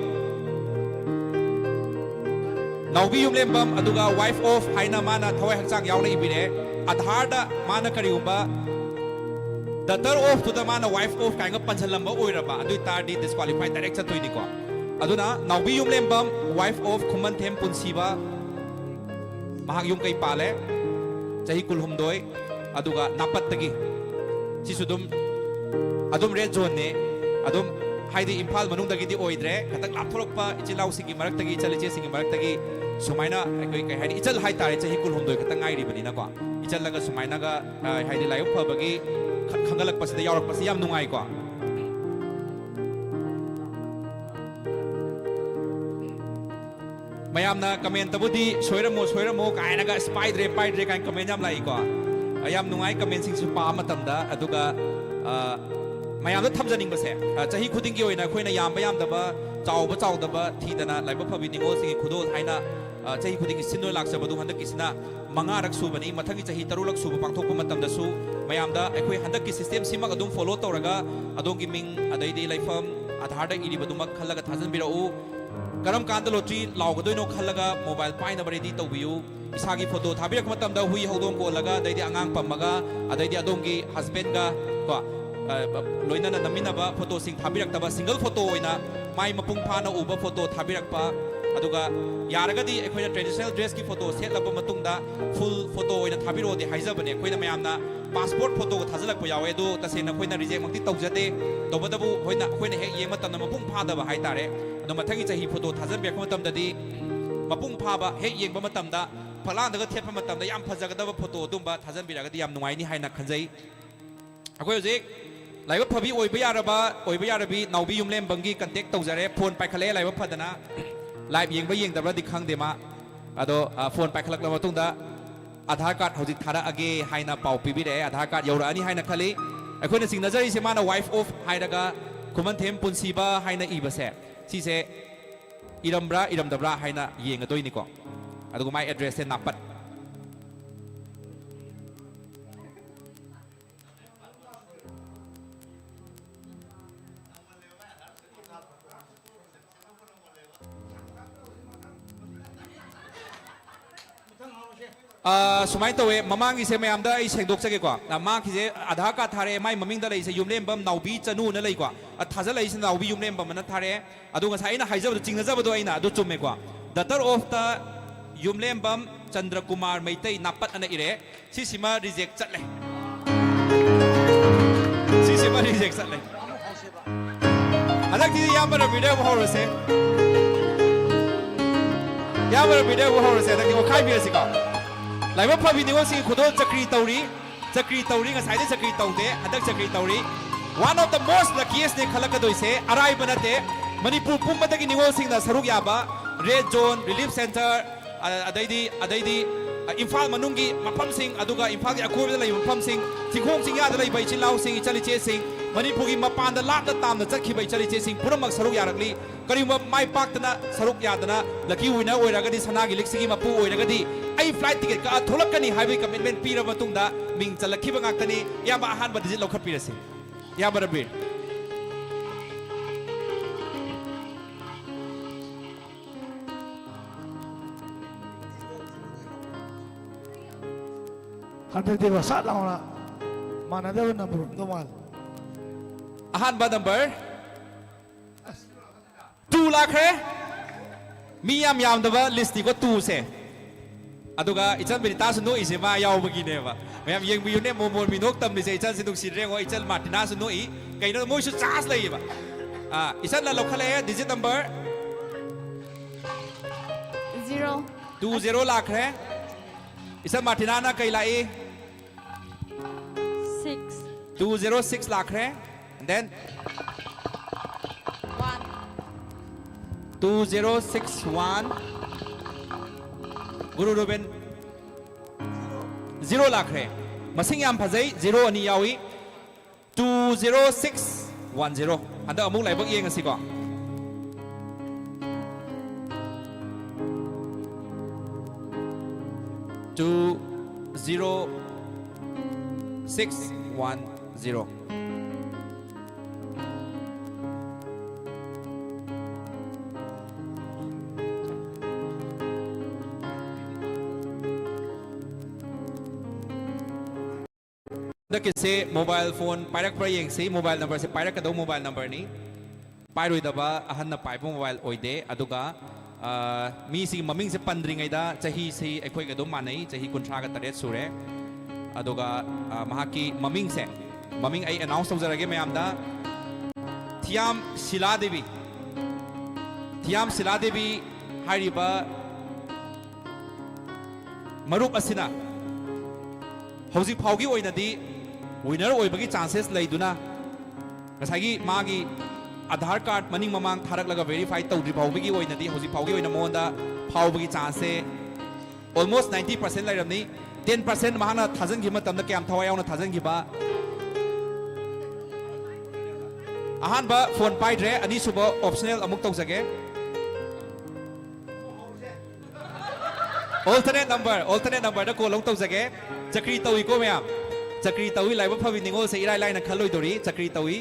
aduga wife of haina mana thawai hangchang yauna ibire Aadhaar da mana kariumba daughter of to the mana wife of kainga panjalamba oiraba adu tardi disqualified direct chatoi ni ko aduna naubi yumlembam wife of Khumanthem Punsiba mahak yum kai pale chahi kulhumdoi aduga napattagi sisudum adum red zone ne adum haidi imphal manungdagi di oidre khatak lapthorokpa ichilau singi maraktagi chaliche singi maraktagi sumaina ekoi kai haidi ichal hai tare chahi kulhumdoi khatang ngai ribani na ko ichal laga sumaina ga haidi layu phabagi khangalak pasida yarak pasi yam nungai ko mayamna comment tabudi soiramo kaina ga spider kain comment yam lai ko ayam nungai comment sing su pa matamda aduga mayamda thamjaning base chahi khuding gi oina khoina yam daba chawdaba thidana laiba phabi ningol sing khudol haina chahi khuding gi sinno lak sabadu handak kisna manga rak su bani mathangi chahi tarulak su pangthok pa matamda su mayamda ekhoi handak ki system sima adum follow tawraga adongi ming adaidi laifam Aadhaar da iri baduma khallaga thajan birau karam kanda lotri laugadoino khallaga mobile paina baredi tawbiu isagi photo thabirak matamda hui hodong ko laga daidi angang pamaga adaidi adongi husband ga ko loina na namina ba photo sing thabirak taba single photo oina mai mapung phana uba photo thabirak pa aduga yaragadi ekhoina traditional dress ki photo set laba matungda full photo oina thabiro di haijabane ekhoina mayamna passport photo ko thajalak pa yawe do tasena khoina reject makti tawjate dobadabu hoina khoina hek yeng matamna mapung phada ba haitare ado mathangi chahi photo thajan bek matamdadi mapung phaba hek yeng ba matamda phalandaga thepha matamda yam phajagadaba photo dumba thajan biragadi yam nungai ni haina khanjai akoi hojik laiba phabi oiba yarabi naubi yumlem bangi contact tawjare phone paikhale laiba phadana live yengba yengdabra di khangde ma ado phone paikhalak la matungda Aadhaar card hojik thara age haina pau pibire Aadhaar card yaura ani haina khali akoina singnajari se mana wife of hairaga Khumanthem Punsiba haina ibase si se iramdabra haina yengadoi ni ko adugo my address se napat sumai tawe mamangi se mayamda ai sengdok chage ko na ma ki je Aadhaar card thare mai mamingda lei se yumlem bam naubi chanu na lei ko a thaja lei se naubi yumlem bam na thare adu nga sai na haijab chingna jab do aina adu chumme ko daughter of the yumlem bam Chandra Kumar Maitai napat ana ire si sima reject chatle anak ti yamara video horose anak ti ko khai bi se ko laiba phabi niwo sing khudol chakri tauri nga saide chakri taude adak chakri tauri one of the most luckiest ne khalaka doise arai banate manipur pumbadagi niwo sing na saruk yaba red zone relief center adaidi imphal manungi mafam sing aduga imphal gi akobe lai mafam sing thingkhong sing ya da lai bai chilau sing chali che sing ꯃꯅꯤꯄꯨꯔꯒꯤ ꯃꯄꯥꯟꯗ ꯂꯥꯞꯅ ꯇꯥꯝꯅ ꯆꯠꯈꯤꯕ ꯏꯆꯜ ꯏꯆꯦꯁꯤꯡ ꯄꯨꯝꯅꯃꯛ ꯁꯔꯨꯛ ꯌꯥꯔꯛꯂꯤ ꯀꯔꯤꯒꯨꯝꯕ ꯃꯥꯏ ꯄꯥꯛꯇꯅ ꯁꯔꯨꯛ ꯌꯥꯗꯅ ꯂꯛꯀꯤ winner ꯑꯣꯏꯔꯒꯗꯤ ꯁꯅꯥꯒꯤ ꯂꯤꯛꯁꯤꯒꯤ ꯃꯄꯨ ꯑꯣꯏꯔꯒꯗꯤ ꯑꯩ ꯐ꯭ꯂꯥꯏꯠ ꯇꯤꯀꯦꯠ ꯀꯛꯑ ꯊꯣꯛꯂꯛꯀꯅꯤ ꯍꯥꯏꯕꯒꯤ ꯀꯃꯤꯠꯃꯦꯟ ꯄꯤꯔꯕ ꯃꯇꯨꯡꯗ ꯃꯤꯡ ꯆꯜꯂꯛꯈꯤꯕ ꯉꯥꯛꯇꯅꯤ ꯏꯌꯥꯝꯕ ꯑꯍꯥꯟꯕ ꯗꯤꯖꯤꯠ ꯂꯧꯈꯠꯄꯤꯔꯁꯤ ꯏꯌꯥꯝꯕ ꯔꯕꯤꯔ ꯍꯟꯗꯛꯇꯤ ꯃꯁꯥ ꯂꯥꯎꯅ ꯃꯥꯟꯅꯗꯕ ꯅꯝꯕꯔ ꯅꯣꯡꯃꯥꯜ ꯑꯍꯥꯟꯕ ꯅꯝꯕꯔ 2 ꯂꯥꯛꯈ꯭ꯔꯦ ꯃꯤ ꯌꯥꯝ ꯌꯥꯝꯗꯕ ꯂꯤꯁꯇꯤꯀꯣ 2ꯁꯦ ꯑꯗꯨꯒ ꯏꯆꯜ ꯕꯤꯅꯤꯇꯥꯁꯨ ꯅꯣꯛꯏꯁꯦ ꯃꯥ ꯌꯥꯎꯕꯒꯤꯅꯦꯕ ꯃꯌꯥꯝ ꯌꯦꯡꯕꯤꯌꯨꯅꯦ ꯃꯣꯃꯣꯟ ꯃꯤꯅꯣꯛ ꯇꯝꯂꯤꯁꯦ ꯏꯆꯜꯁꯤ ꯅꯨꯡꯁꯤꯗ꯭ꯔꯦꯉꯣ ꯏꯆꯜ ꯃꯥꯔꯇꯤꯅꯥꯁꯨ ꯅꯣꯛꯏ ꯀꯩꯅꯣ ꯃꯣꯏꯁꯨ ꯆꯥꯟꯁ ꯂꯩꯌꯦꯕ ꯏꯆꯜꯅ ꯂꯧꯈꯠꯂꯛꯑꯦ ꯗꯤꯖꯤꯠ ꯅꯝꯕꯔ 0 20 ꯂꯥꯛꯈ꯭ꯔꯦ इसल मार्टिना कई लाई 6 206 लाख है and then 2061 Guru Ruben 0 lakh है मसिंग याम फजई 0 अनि यावी 20610 अंदर अमुक लाइबक येंग असिको 20610 से मोबाइल फोन पायरक पर येंगसी मोबाइल नंबर से पायरक कदो मोबाइल नंबर नी पायरोइदबा अहन्न पाइप मोबाइल ओइदे अदुगा मी सी ममिंग से पंद्रिंगैदा चाही से अखोय गदो मानै चाही 38 सुरे अदुगा महाकी ममिंग से ममिंग आई अनाउंस तौजरगे मयामदा थियाम शिला देवी हारिबा मरुप असिना हौजी फाउगी ओइनदी विनर ओइबगी चांसेस लैदुना गसागी मागी आधार कार्ड मनिंग ममांग थारक लगा वेरीफाई तौद्री फाउगी ओइनदी हौजी फाउगी ओइना मोंदा फाउगी चांसे ऑलमोस्ट 90% लैरमनी 10% महाना थाजन गिमा तमना क्याम थवा यावना थाजन गिबा अहानबा फोन पाइद्रे अनी सुबो ऑप्शनल अमुक तौजगे alternate number da call तौजगे चक्री तौई को मैम चक्री तौई लाइव फबी निगोल से इराय लाइन खलोई दोरी चक्री तौई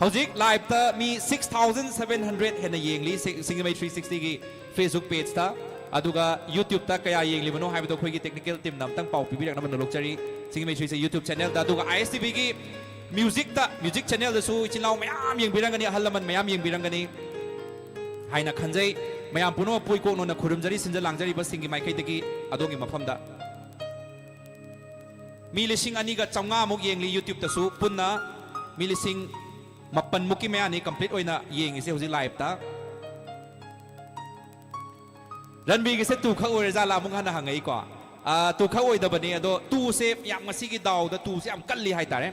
हौजिक लाइव ता मी 6700 हेन येंगली सिंगमई 360 की फेसबुक पेज ता अदुगा यूट्यूब ता कया येंगली बनो हाइबदो खोगी टेक्निकल टीम नमतंग पाउ पिबिरक नमन लोकचरी सिंगमई 360 यूट्यूब चैनल ता अदुगा ISTV की म्यूजिक चैनल दसु इचिनाव मयाम येंगबिरंगनी अहलमन मयाम येंगबिरंगनी हाइना खंजई मयाम पुनो पुई को नोना खुरुमजरी सिंजा लांगजरी बसिंगी माइकैदगी अदोंगी मफमदा मी लिसिंग अनीगा चौंगा मुक येंगली यूट्यूब तसु पुन्ना मी लिसिंग मपन मुकी मयानी कंप्लीट ओइना येंगिसे हुजि लाइव ता रणबीगी से तु खक ओरे जाला मुक हना हंगई को तु खक ओइदबनी अदो तु से याम मसीगी दाव दा तु से याम कल्ली हाइतारे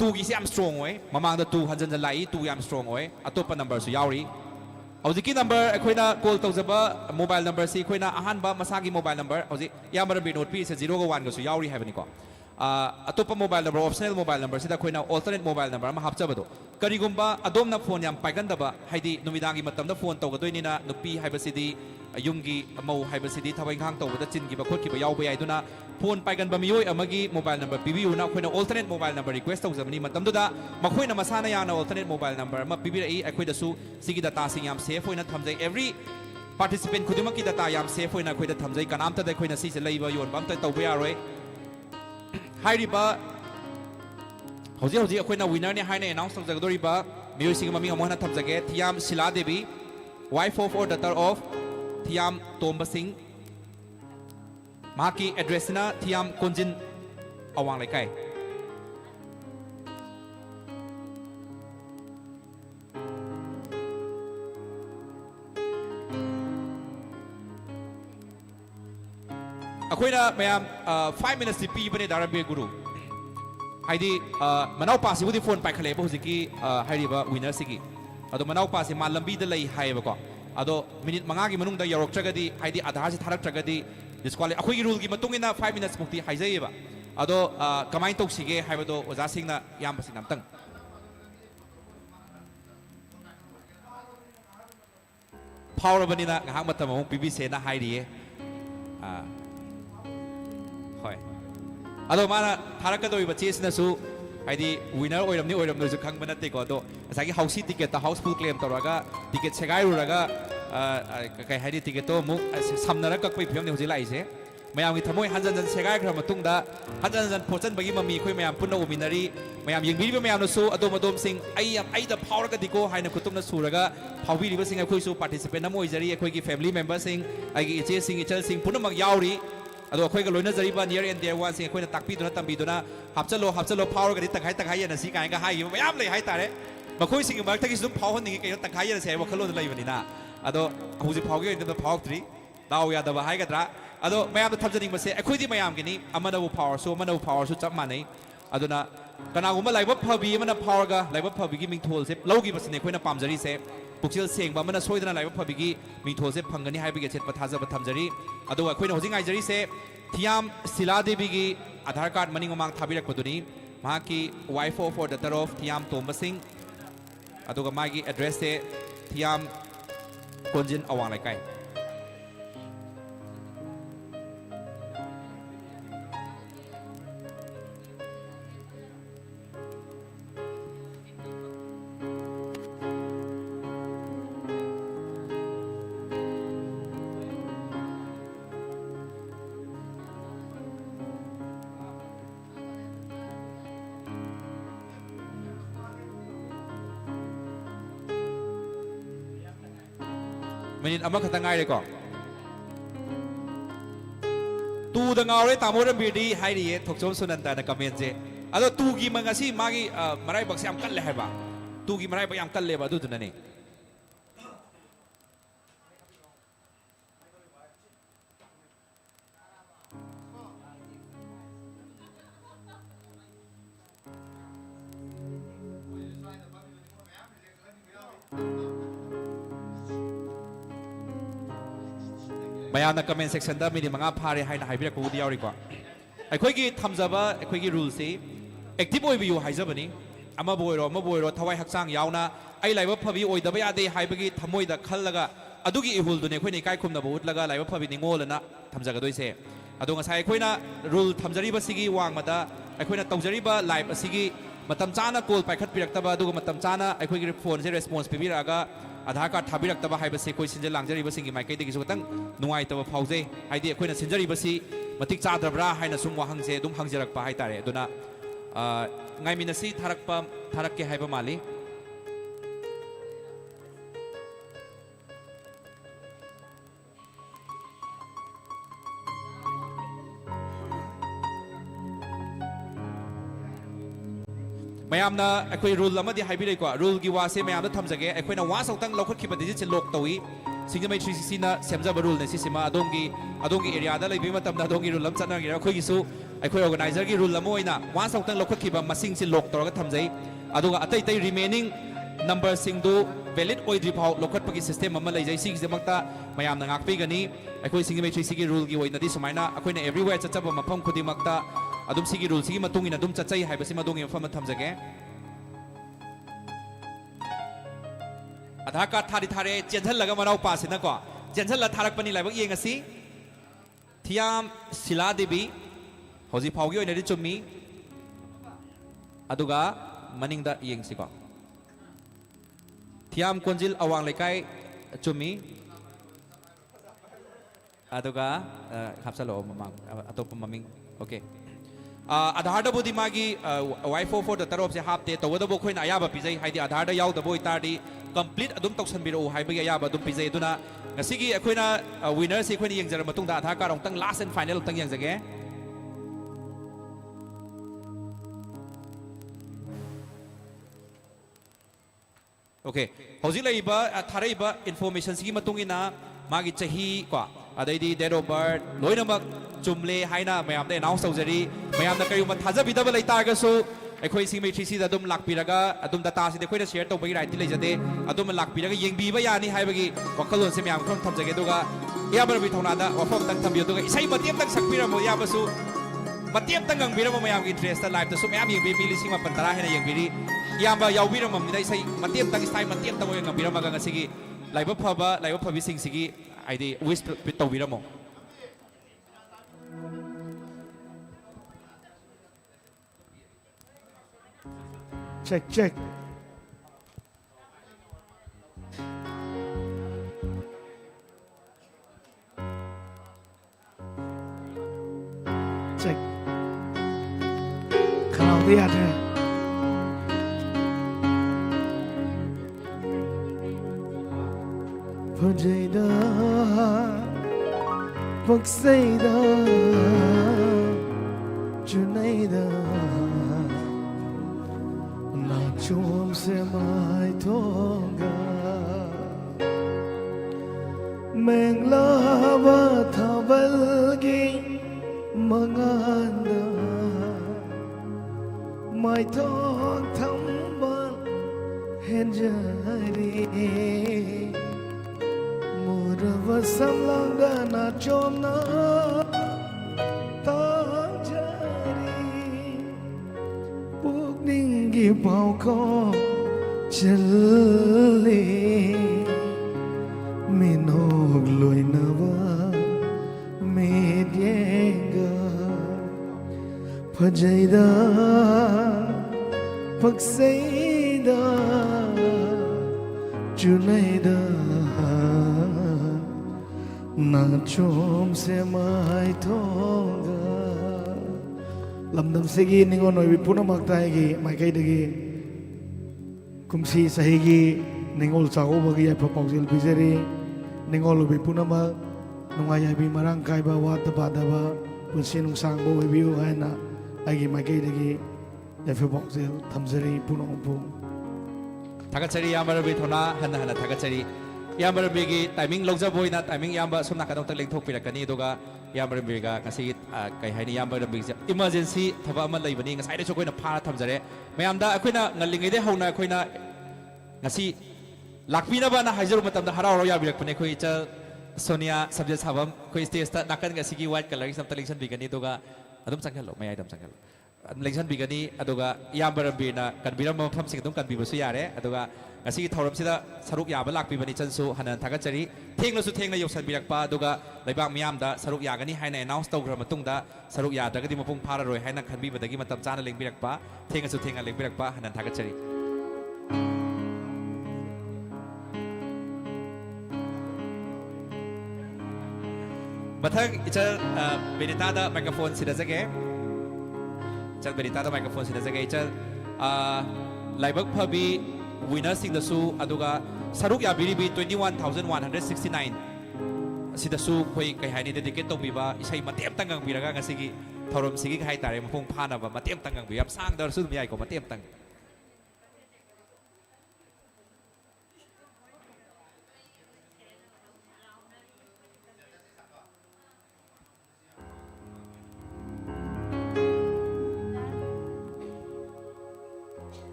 तु गी से याम स्ट्रांग ओइ ममांग दा तु हंजन लाई तु याम स्ट्रांग ओइ अतोपा नंबर सु यावरी हौजिकी नंबर अखोइना कॉल तौजबा मोबाइल नंबर से अखोइना अहानबा मसागी मोबाइल नंबर हौजि यामर बि नोट पी से 0 गा 1 गा सु यावरी हाइबनिको अतोपा mobile number optional mobile number से अखोइना ऑल्टरनेट मोबाइल नंबर मा हापचबदो करिगुम्बा अदोमना फोन याम पाइगंदबा हाइदि नुमिदांगी मतमदा फोन तौगदोइनिना नुपी हाइबसिदी युंगी मौ हाइबसिदी थबाइंगांग तौबदा चिनगिबा खोटकिबा यावबा याइदुना फोन पाइगनबा मियोय अमगी मोबाइल नंबर पिबियुना अखोइना ऑल्टरनेट मोबाइल नंबर रिक्वेस्ट तौजबनी मतमदुदा मखोइना मसाना याना ऑल्टरनेट मोबाइल नंबर मा पिबिरई अखोइदसु सिगी डाटा सिंग याम सेफ होइना थमजै एवरी पार्टिसिपेंट खुदिमकी डाटा याम सेफ होइना अखोइदा थमजै कनामता दा अखोइना सिसे लैबा योनबा अमता तौबा यारोय हाइरिबा हौजी हौजी अखोइना विनर ने हाइना अनाउंस तौजगदोरिबा मियोय सिंग ममी अमोहना थमजगे Thiyam Shila Devi wife of or daughter of Thiyam Tomba Singh माकी एड्रेस ना थियाम कोंजिन अवांग लेकाय अखोइना मैम 5 minutes पी बने दारबे गुरु हाइदी मनाव पासी बुदी फोन पाइखले बहुजिकी हाइरिबा विनर सिगी अदो मनाव पासी मा लंबी द लई हाइबको अदो मिनिट मंगागी मनुंगदा यरोक्ट्रगदी हाइदी आधार से थारक्ट्रगदी डिस्क्वाली अखोइगी रूल की मतुंगिना 5 minutes मुक्ति हाइजैबा ꯑꯗꯣ ꯀꯃꯥꯏꯅ ꯇꯧꯁꯤꯒꯦ ꯍꯥꯏꯕꯗꯣ ꯑꯣꯖꯥꯁꯤꯡꯅ ꯏꯌꯥꯝꯕꯁꯤꯡꯅ ꯑꯝꯇꯪ ꯐꯥꯎꯔꯕꯅꯤꯅ ꯉꯥꯏꯍꯥꯛ ꯃꯇꯝ ꯑꯃꯨꯛ ꯄꯤꯕꯤꯁꯦꯅ ꯍꯥꯏꯔꯤꯌꯦ ꯍꯣꯏ ꯑꯗꯣ ꯃꯥꯅ ꯊꯥꯔꯛꯀꯗꯧꯔꯤꯕ ꯆꯦꯁꯤꯅꯁꯨ ꯍꯥꯏꯗꯤ ꯋꯤꯅꯔ ꯑꯣꯏꯔꯝꯅꯤ ꯑꯣꯏꯔꯝꯗꯣꯏꯁꯨ ꯈꯪꯕ ꯅꯠꯇꯦꯀꯣ ꯑꯗꯣ ꯉꯁꯥꯏꯒꯤ ꯍꯥꯎꯁꯤ ꯇꯤꯀꯦꯠꯇ ꯍꯥꯎꯁꯐꯨꯜ ꯀ꯭ꯂꯦꯝ ꯇꯧꯔꯒ ꯇꯤꯀꯦꯠ ꯁꯦꯒꯥꯏꯔꯨꯔꯒ ꯀꯩ ꯍꯥꯏꯗꯤ ꯇꯤꯀꯦꯠꯇꯣ ꯑꯃꯨꯛ ꯁꯝꯅꯔ ꯀꯛꯄꯒꯤ ꯐꯤꯕꯝꯅꯤ ꯍꯧꯖꯤꯛ ꯂꯥꯛꯏꯁꯦ ꯃꯌꯥꯝꯒꯤ ꯊꯃꯣꯏ ꯍꯟꯖꯟ ꯍꯟꯖꯟ ꯁꯦꯒꯥꯏꯈ꯭ꯔꯕ ꯃꯇꯨꯡꯗ ꯍꯟꯖꯟ ꯍꯟꯖꯟ ꯐꯣꯠꯆꯟꯕꯒꯤ ꯃꯃꯤ ꯑꯩꯈꯣꯏ ꯃꯌꯥꯝ ꯄꯨꯟꯅ ꯎꯃꯤꯟꯅꯔꯤ ꯃꯌꯥꯝ ꯌꯦꯡꯕꯤꯔꯤꯕ ꯃꯌꯥꯝꯅꯁꯨ ꯑꯗꯣꯝ ꯑꯗꯣꯝꯁꯤꯡ ꯑꯩꯗ ꯐꯥꯎꯔꯒꯗꯤꯀꯣ ꯍꯥꯏꯅ ꯈꯨꯠꯇꯨꯝꯅ ꯁꯨꯔꯒ ꯐꯥꯎꯕꯤꯔꯤꯕꯁꯤꯡ ꯑꯩꯈꯣꯏꯁꯨ ꯄꯥꯔꯇꯤꯁꯤꯄꯦꯟ ꯑꯃ ꯑꯣꯏꯖꯔꯤ ꯑꯩꯈꯣꯏꯒꯤ ꯐꯦꯃꯤꯂꯤ ꯃꯦꯝꯕꯔꯁꯤꯡ ꯑꯩꯒꯤ ꯏꯆꯦꯁꯤꯡ ꯏꯆꯜꯁꯤꯡ ꯄꯨꯝꯅꯃꯛ ꯌꯥꯎꯔꯤ ꯑꯗꯣ ꯑꯩꯈꯣꯏꯒ ꯂꯣꯏꯅꯖꯔꯤꯕ ꯅꯤꯌꯔ ꯑꯦꯟ ꯗꯤꯌꯔ ꯋꯥꯟꯁꯤꯡ ꯑꯩꯈꯣꯏꯅ ꯇꯥꯛꯄꯤꯗꯨꯅ ꯇꯝꯕꯤꯗꯨꯅ ꯍꯥꯞꯆꯜꯂꯣ ꯐꯥꯎꯔꯒꯗꯤ ꯇꯪꯈꯥꯏ ꯇꯪꯈꯥꯏ ꯌꯦꯟꯅꯁꯤ ꯀꯥꯏꯅꯒ ꯍꯥꯏꯈꯤꯕ ꯃꯌꯥꯝ ꯂꯩ ꯍꯥꯏꯇꯥꯔꯦ ꯃꯈꯣꯏꯁꯤꯡꯒꯤ ꯃꯔꯛꯇꯒꯤꯁꯨ ꯑꯗꯨꯝ ꯐꯥꯎꯍꯟꯅꯤꯡꯉꯤ ꯀꯩꯅꯣ ꯇꯪꯈꯥꯏ ꯌꯦꯟꯅꯁꯤ ꯍꯥꯏꯕ ꯋꯥꯈꯜꯂꯣꯟꯗ ꯂꯩꯕꯅꯤ나 ꯑꯗꯣ ꯍꯧꯖꯤꯛ ꯐꯥꯎꯒꯤ ꯑꯣꯏꯅꯗꯤ ꯐꯥꯎꯔꯛꯇ꯭ꯔꯤ ꯗꯥꯎ ꯌꯥꯗꯕ ꯍꯥꯏꯒꯗ꯭ꯔꯥ ꯑꯗꯣ ꯃꯌꯥꯝꯗ ꯊꯝꯖꯅꯤꯡꯕꯁꯦ ꯑꯩꯈꯣꯏꯗꯤ ꯃꯌꯥꯝꯒꯤꯅꯤ ꯑꯃꯅꯕꯨ ꯐꯥꯎꯔꯁꯨ ꯆꯞ ꯃꯥꯟꯅꯩ ꯑꯗꯨꯅ ꯀꯅꯥꯒꯨꯝꯕ ꯂꯥꯏꯕꯛ ꯐꯕꯤ ꯑꯃꯅ ꯐꯥꯎꯔꯒ ꯂꯥꯏꯕꯛ ꯐꯕꯤꯒꯤ ꯃꯤꯡꯊꯣꯜꯁꯦ ꯂꯧꯈꯤꯕꯁꯤꯅꯦ ꯑꯩꯈꯣꯏꯅ ꯄꯥꯝꯖꯔꯤꯁꯦ ꯄꯨꯛꯆꯦꯜ ꯁꯦꯡꯕ ꯑꯃꯅ ꯁꯣꯏꯗꯅ ꯂꯥꯏꯕꯛ ꯐꯕꯤꯒꯤ ꯃꯤꯡꯊꯣꯜꯁꯦ ꯐꯪꯒꯅꯤ ꯍꯥꯏꯕꯒꯤ ꯑꯆꯦꯠꯄ ꯊꯥꯖꯕ ꯊꯝꯖꯔꯤ ꯑꯗꯨꯒ ꯑꯩꯈꯣꯏꯅ ꯍꯧꯖꯤꯛ ꯉꯥꯏꯖꯔꯤꯁꯦ ꯊꯤꯌꯥꯝ ꯁꯤꯂꯥ ꯗꯦꯕꯤꯒꯤ आधार card मनिंग ममांग थाबिरकपदुनी माकी wife of or daughter of Thiyam तोंब Singh अदुगा मागी एड्रेस से थियाम कोंजिन अवांग लेकाई मिनिट अमा खतंग आइरे को तू दंगावरे तामोरम बिरदी हाइरिये थोकचोम सुनंता न कमेंट जे अदो तू की मंगसी मागी मराई बक्से आम कल्ले है बा तू की मराई बक्से आम कल्ले बा दूध नने मयाना कमेंट सेक्शन दा मिनि मंगा फारे हाइना हाइबिरकबुदि यावरिको अखोइगी थमजबा अखोइगी रूल से एक्टिव ओइबियु हाइजबनी अमा बोइरो थवाई हक्सांग यावना आई लाइबा फबी ओइदबा यादे हाइबगी थमोइदा खल्लगा अदुगी इहुलदुने अखोइनि काई खुमनबो उतलगा लाइबा फबी निंगोलना थमजगदोइसे अदो ngасai अखोइना रूल थमजरिबा सिगी वांगमदा अखोइना तौजरिबा लाइव असिगी मतम चाना कॉल पाइखत पिरक्तबा अदुगा मतम चाना अखोइगी फोन से रेस्पॉन्स पिबिरागा आधार कार्ड थाबिरक्तबा हाइबसे कोइ सिंजे लांजरिबसिंगी माइकैदगी सुतंग नुवाइतबा फाउजे हाइदि अखोइना सिंजरिबसि मतिक चाद्रब्रा हाइना सुम वाहंगसे दुम हंगजरकपा हाइतारे अदुना ngaimiनसि थारक्के हाइबा माली मयामना अखोइ रूल अमदि हाइबिरेको रूल की वासे मयामदा थमजगे अखोइना वा सौतंग लौखतखिबा डिजिट से लॉक तौई सिंगमै 360 ना सेमजबा रूल ने सिसिमा अदोंगी एरिया दा लैबि मतमदा अदोंगी रूल अम चनगिरा अखोइगिसु अखोइ ऑर्गेनाइजर की रूल अमोइना वा सौतंग लौखतखिबा मसिंग से लॉक तौरगा थमजै अदुगा अतै तै रिमेनिंग नंबर सिंगदु वैलिड ओइद्रि फाउ लौखतपगी सिस्टम अमा लैजै सिगिजमक्ता मयामना ngakpigani अखोइ सिंगमै 360 की रूल की ओइनदि सुमाइना अखोइना एवरीवेयर चचबा मफम खुदिमक्ता अदुम सिगी रूल सिगी मतुंगिना दुम चचै हाइबसि मदोंगी मफम थमजगे आधार कार्ड थारे चेंझलगा मनाव पासिनको चेंझल थारकपनि लाइबक येंगसि थियाम सिला देवी हौजी फाउगी ओइनदि चुम्मी अदुगा मनिंगदा येंगसिको थियाम कोंजिल अवांग लेकाई चुम्मी अदुगा हापसलो ममांग अतोप ममिंग ओके आधार बुदी मागी वाइफ ऑफ द तरफ से हापते तवदबो खोइना अयाबा पिजै हाइदि आधार यावदबो इतारदि कंप्लीट अदुम तौसनबिरो हाइबगी अयाबा अदुम पिजै दुना ngасigi अखोइना विनर से अखोइना यंगजर मतुंगदा आधार कार्ड ओंतंग लास्ट एंड फाइनल ओंतंग यंगजगे ओके हौजी लैबा थारैबा इन्फॉर्मेशन सिगी मतुंगिना मागी चही को अदैदी डेट ऑफ बर्थ लोइनमक चुमले हाइना मयामदा अनाउंस तौजरी मयामदा करियुमा थाजबिदबा लैतारगसु अखोइ सिंगमै 360 दा अदुम लाकपिरगा अदुम डाटा सिदे अखोइना शेयर तौबगी राइट लेजदे अदुम लाकपिरगा येंगबिबा यानी हाइबगी वखलोन से मयाम खम थमजगे दुगा याबर बि थौनादा वफम तंग थम्बियो दुगा इसै मतेम तंग सकपिरमो याबसु ꯃꯇꯦꯡ ꯑꯃꯇꯪ ꯉꯪꯕꯤꯔꯝꯕ ꯃꯌꯥꯝꯒꯤ ꯏꯟꯇꯔꯦꯁꯇ ꯂꯥꯏꯚꯇꯁꯨ ꯃꯌꯥꯝ ꯌꯦꯡꯕꯤꯔꯤ 10,000 ꯍꯦꯟꯅ ꯌꯦꯡꯕꯤꯔꯤ ꯏꯌꯥꯝꯕ ꯌꯥꯎꯕꯤꯔꯝꯃꯕꯅꯤꯅ ꯏꯁꯩ ꯃꯇꯦꯡ ꯑꯃꯇꯪ ꯏꯁꯇꯥꯏꯜ ꯃꯇꯦꯡ ꯑꯃꯇꯪ ꯑꯣꯏꯅ ꯉꯪꯕꯤꯔꯝꯃꯒ ꯉꯁꯤꯒꯤ ꯂꯥꯏꯕꯛ ꯐꯕꯤꯁꯤꯡꯁꯤꯒꯤ ꯍꯥꯏꯗꯤ ꯋꯤꯁ ꯇꯧꯕꯤꯔꯝꯃꯣ check khảo đi à thế Fajeda Fakseda Junaida Na chum se mai thonga Menglava thavalgi manganda Mai thong thambal henjari Murava samlanga na chomna tanjari Pukningi pauko chali Minog loinava medyenga Fajeda Fakseda Junaida Na chom se mai thonga Lamdam segi ningon oi puna maktai gi mai kai degi kumsi sahi gi ningol chago bagi ai proposal bijari ningol bi puna ma nungai ai bi marang kai ba wa ta ba da ba punsi nung sang bo bi u hai na ai gi mai kai degi ai proposal thamjari puna pu थागतचरी यामर बे थोना हन हन थागतचरी यामर बेगी timing लौजा बोइना timing याम सोमना कदम तक लेंथोक पिरकनी दोगा यामर बेगा ngasi kai haini यामर बेगी emergency थबा अमा लैबनी ngasai de chokoina phara thamjare mayamda akoina ngalingai de hauna akoina ngasi lakpina bana haijaru matamda harau ro yabirakpane khoi chal sonia subject sabam khoi stage ta nakan ngasi gi white color gi samta election bigani doga adum changhalo mai adum changhalo election bigani adoga yambar bina kanbiram mafam sing adum kanbibasu yare adoga ngasi thauram sida saruk yaba lakpibani chansu hanan thagachari thenglasu thengla yosan birakpa adoga laibak miyam da saruk yagani haina announce tawgra matungda saruk yadagadi mapung phara roi haina khanbibadagi matam chana lengbirakpa thengasu thenga lengbirakpa hanan thagachari bathang ichal benita da microphone sida jage chal benita da microphone sida jage ichal laibak phabi winner sing da su aduga saruk ya biribi 21,169 sida su khoi kai haini dedicate to biba isai matem tangang biraga ngasigi thorom sigi hai tare mapung phana ba matem tangang bi yam sang dar su mi ai ko matem tang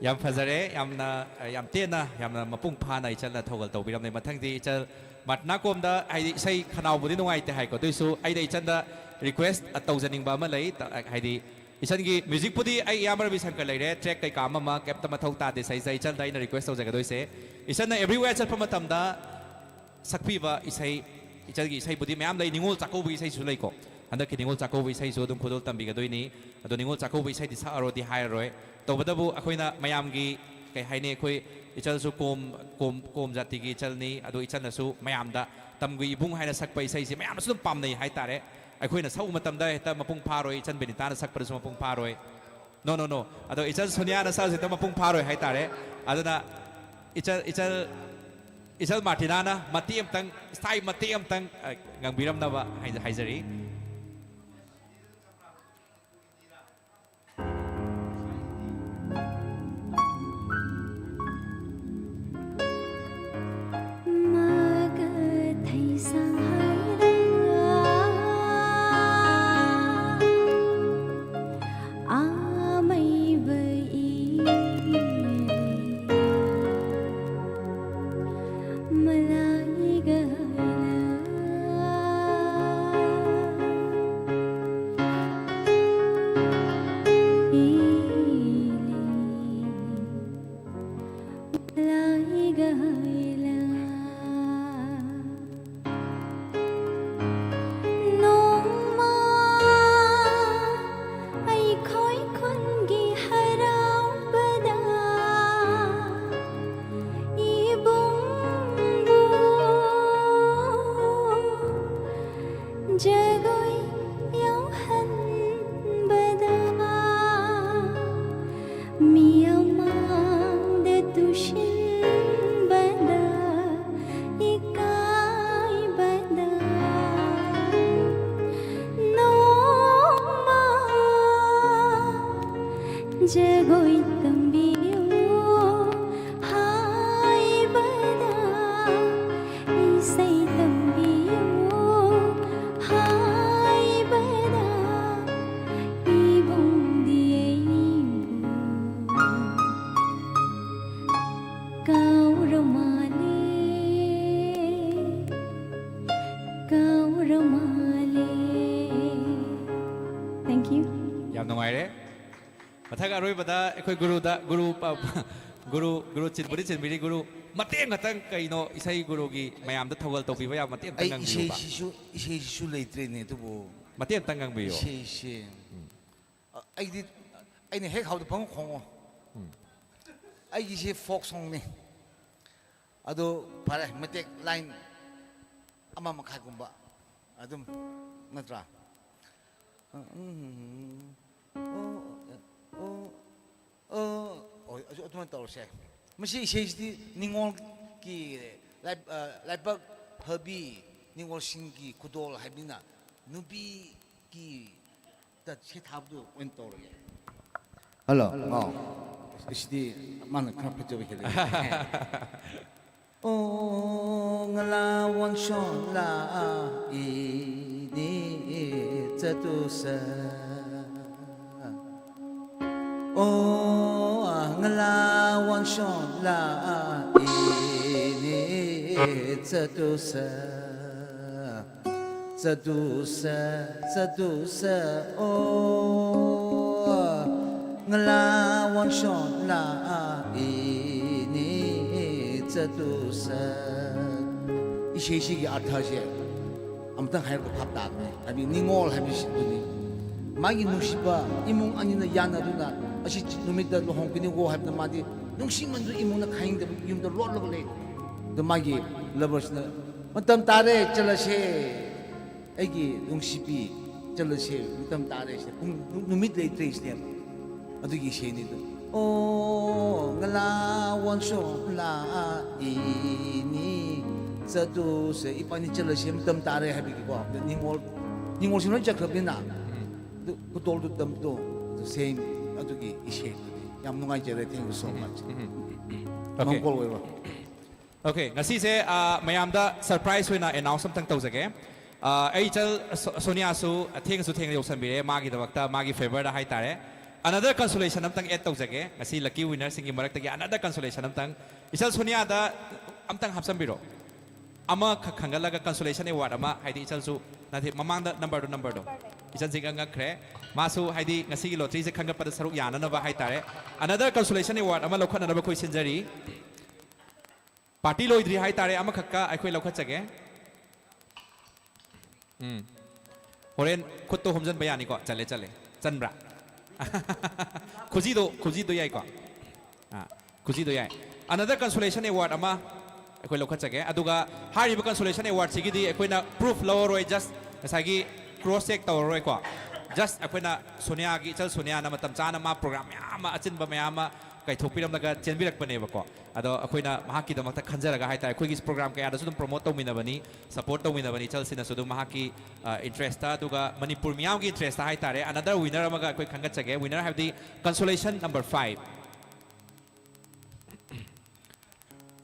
yam fazare yam tena yamna mapung phana ichalna thogal tawbiramne mathangdi ichal matna komda ai sei khanau budi nungai te hai ko tuisu ai dei chanda request atawjaning ba ma lei haidi isangi music pudi ai yamar bi sankar leire track kai kam ma kapta mathau ta de sai sai chal dai na request tawjaga doise isanna everywhere chal pamatamda sakpi ba isai ichalgi isai budi mayam lei ningol chako bi isai su lei ko anda ki ningol chako bi isai su dum khodol tambi ga doini ado ningol chako bi isai di sa aro di hai roi tawbadabu akoina mayam gi kai haine khoi ichal su kom jati gi ichal ni ado ichal na su mayam da tamgi ibung haina sakpa isai si mayam su pam nei hai tare akoina sau matam da ta mapung pharoi ichal benita na sakpa su mapung pharoi no ado ichal sonia na sa se ta mapung pharoi hai tare aduna ichal martina na matiam tang style matiam tang ngangbiram na ba haizari Thank you. yam nungai re mathak aroi bada ekhoi guru chin biri guru mateng ngatang kaino isai guru gi mayam da thogal topi ba ya mateng ai tangang ishe biu ba shisu leitre ne tu bo mateng tangang biu ishe ai di ai ne hek hau de pang khong ai gi she folk song ne ado pare matek line ama makhai gumba adum natra 어떤 떨어세. 무시 이세지 닝올 기 라이박 허비 닝올 신기 구돌 하비나 누비 기다 체탑도 웬 떨어게. 할로. 시디 만 크라페 저기 해. ngala wang shon la ini zatusa ngala wang shon la ini zatusa ngala wang shon la ini zatusa 이시시기 아타제 아무튼 하이고 밥다네 아비 닝올 하비시더니 마기 누시바 이몽 아니나 야나도나 아시 누미다 홍기니고 하는 마디 농심은도 이몽나 카인데 юм도 롤롤레 더 마기 러버스나 어떤 딸에 쩔라세 애기 농시비 쩔라세 어떤 딸에 누미데 트레스네 어디기 셰니도 ngala 원쇼 라 이니 satu se ipani chala sim tam tare habi ki ko ningol sim ja khabina ku tol tu tam to same adugi ishe yam nungai jere thank you so much okay ngasi se mayam da surprise wena announce something tawjage ai chal sonia su theng yo sanbire magi da wakta magi favor da hai tare another consolation amtang add tawjage ngasi lucky winner singi maraktagi another consolation amtang ichal sonia da amtang hapsambiro ama khangalaga consolation award ama haidi ichal su nathi mamang da number do ichal singa ngakre masu haidi ngasi gi lottery se khangat pada saruk yana na ba hai tare another consolation award ama lokhana na ba khoi sinjari party loidri hai tare ama khakka aikhoi lokhachage horen khutto homjan bayani ko chale chanbra खुजी दो याई को खुजी दो याई another consolation award ama akhoi lokha chage aduga hariba consolation award sigidi akhoi proof loroi just asagi cross check tawroi ko just akhoi na sonia gi chal sonia na matam chana ma program ma achin ba ma kai thopiram laga chenbirak bane ba ko ado akhoi na mahaki da makta khanjaraga hai ta akhoi gi program ka ada sudum promote tawmina bani support tawmina bani chal sina sudum mahaki interest ta aduga manipur miyam gi interest hai tare another winner amaga akhoi khangat chage winner have the consolation number 5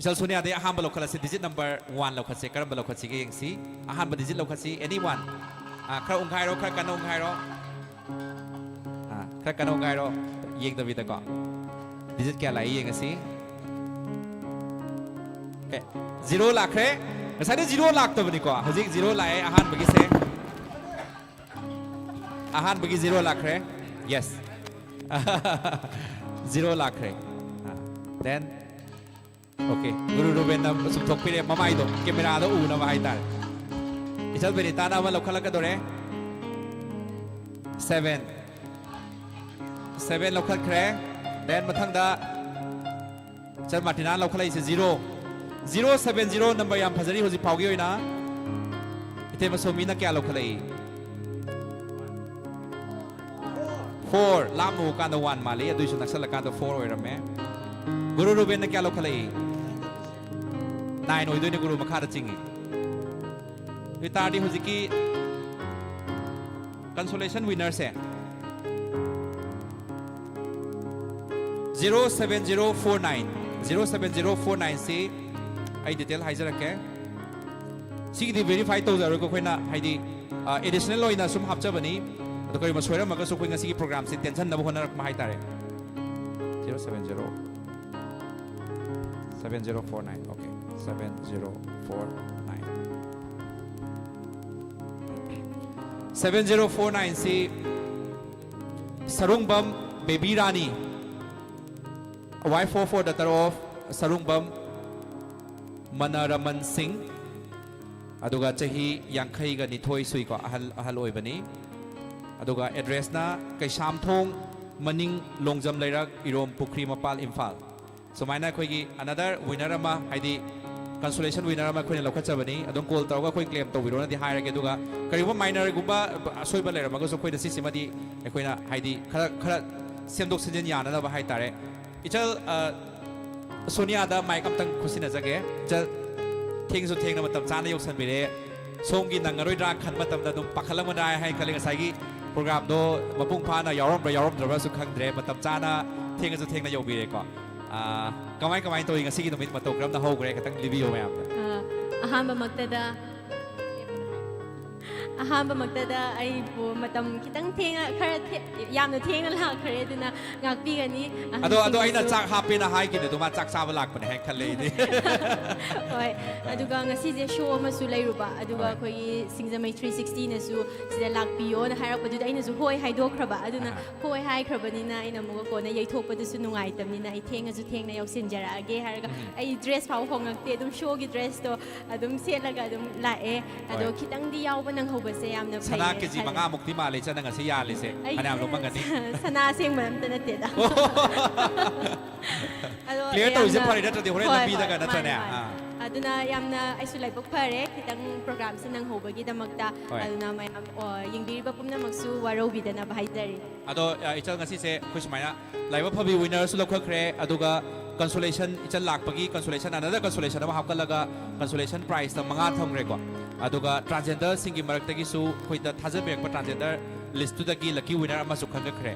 Isal Sonia de ahamba lokhala se digit number 1 lokha se karamba lokha si ge yengsi ahamba digit lokha si anyone khra ungkhai ro khra kana ungkhai ro khra kana ungkhai ro yeng da vida ko digit kya lai yengasi okay 0 lakh re ngasai de 0 lakh to bani ko hojik 0 lai ahan bagi se ahan bagi 0 lakh re yes 0 lakh re then okay guru ruben na subthok pire mamai do camera do u na ba hai tar isal benita na ma lokhala ka dore 7 lokhal kre then mathang da chal martina lokhala is 070 number yam phajari hoji phaugi hoina ite ma somi na kya lokhala 4 lamu kan da 1 mali adu isu naksal kan da 4 oirame guru ruben na kya lokhala 9 oidoi ne guru makha da chingi itadi hojiki consolation winner se 07049 se ai detail haijar ke sigi di verify to zaro ko khoina haidi additional loina sum hapcha bani to kari ma soira maga so khoi ngasi program se tension na bhona rak ma hai tare 7049 okay 7049 se Sarungbam Baby Rani Y44 daughter of Sarungbam Manaraman Singh aduga chahi yankhai ga nithoi sui ko ahal oi bani aduga address na Kaisam Thong Maning Longjam Lairak Irom Pukri Mapal Imphal so maina khoi gi another winner ama haidi consolation winner ama khoi lokha chabani adong call tawga khoi claim to biro na di haira ge duga kariba minor guba asoi ba lerama go so khoi da sisima di khoi na haidi khara semdok sinjen yana na ba hai tare ichal sonia da mic am tang khusina jage chal thing na matam chana yoksan bire songi nangaroi ra khan matam da dum pakhalang ma dai hai khaling sai gi program do mapung pha na yarom dra su khangdre matam chana thing na yobire ko kamai to ngasi gi numit matok ram na hogre katang review mayam ahamba magtada ay po matam kitang thenga khara yamna thenga la khare duna ngakpi gani ado aina chak happy na hai gi du ma chak sa ba lak pane hek khale ni oi aduga ngasi je show ma su lairuba aduga khoi singzamai 360 na su sida lakpi yo na harak padu aina su hoi hai dokhraba aduna hoi hai khrabani na aina mo ko na yai thok padu su nungai tamni na ai thenga su thengna yaw sinjara age haraga ai dress phau hongakte dum show gi dress to adum selaga dum lae ado kitang di yaw ba nang hoba se yamna phai sana ke ji manga mukti ma le chana ngasi ya le se anam lo mangani sana sing man ta natte da clear to is pare da de hore na bi daga na tane aduna yamna aisu lai bok pare kitang program sa nang hoba gi damakta aduna may yingdiri ba pumna maksu waro bidana bahai tari ado ichal ngasi se khushmaya laiba phabi winner su lokha khre aduga consolation ichal lakpagi consolation another consolation ama hapkalaga consolation prize ta manga thongre ko aduga transgender singi maraktagi su khoida thajabek pa transgender list tu dagi lucky winner ama su khanga khre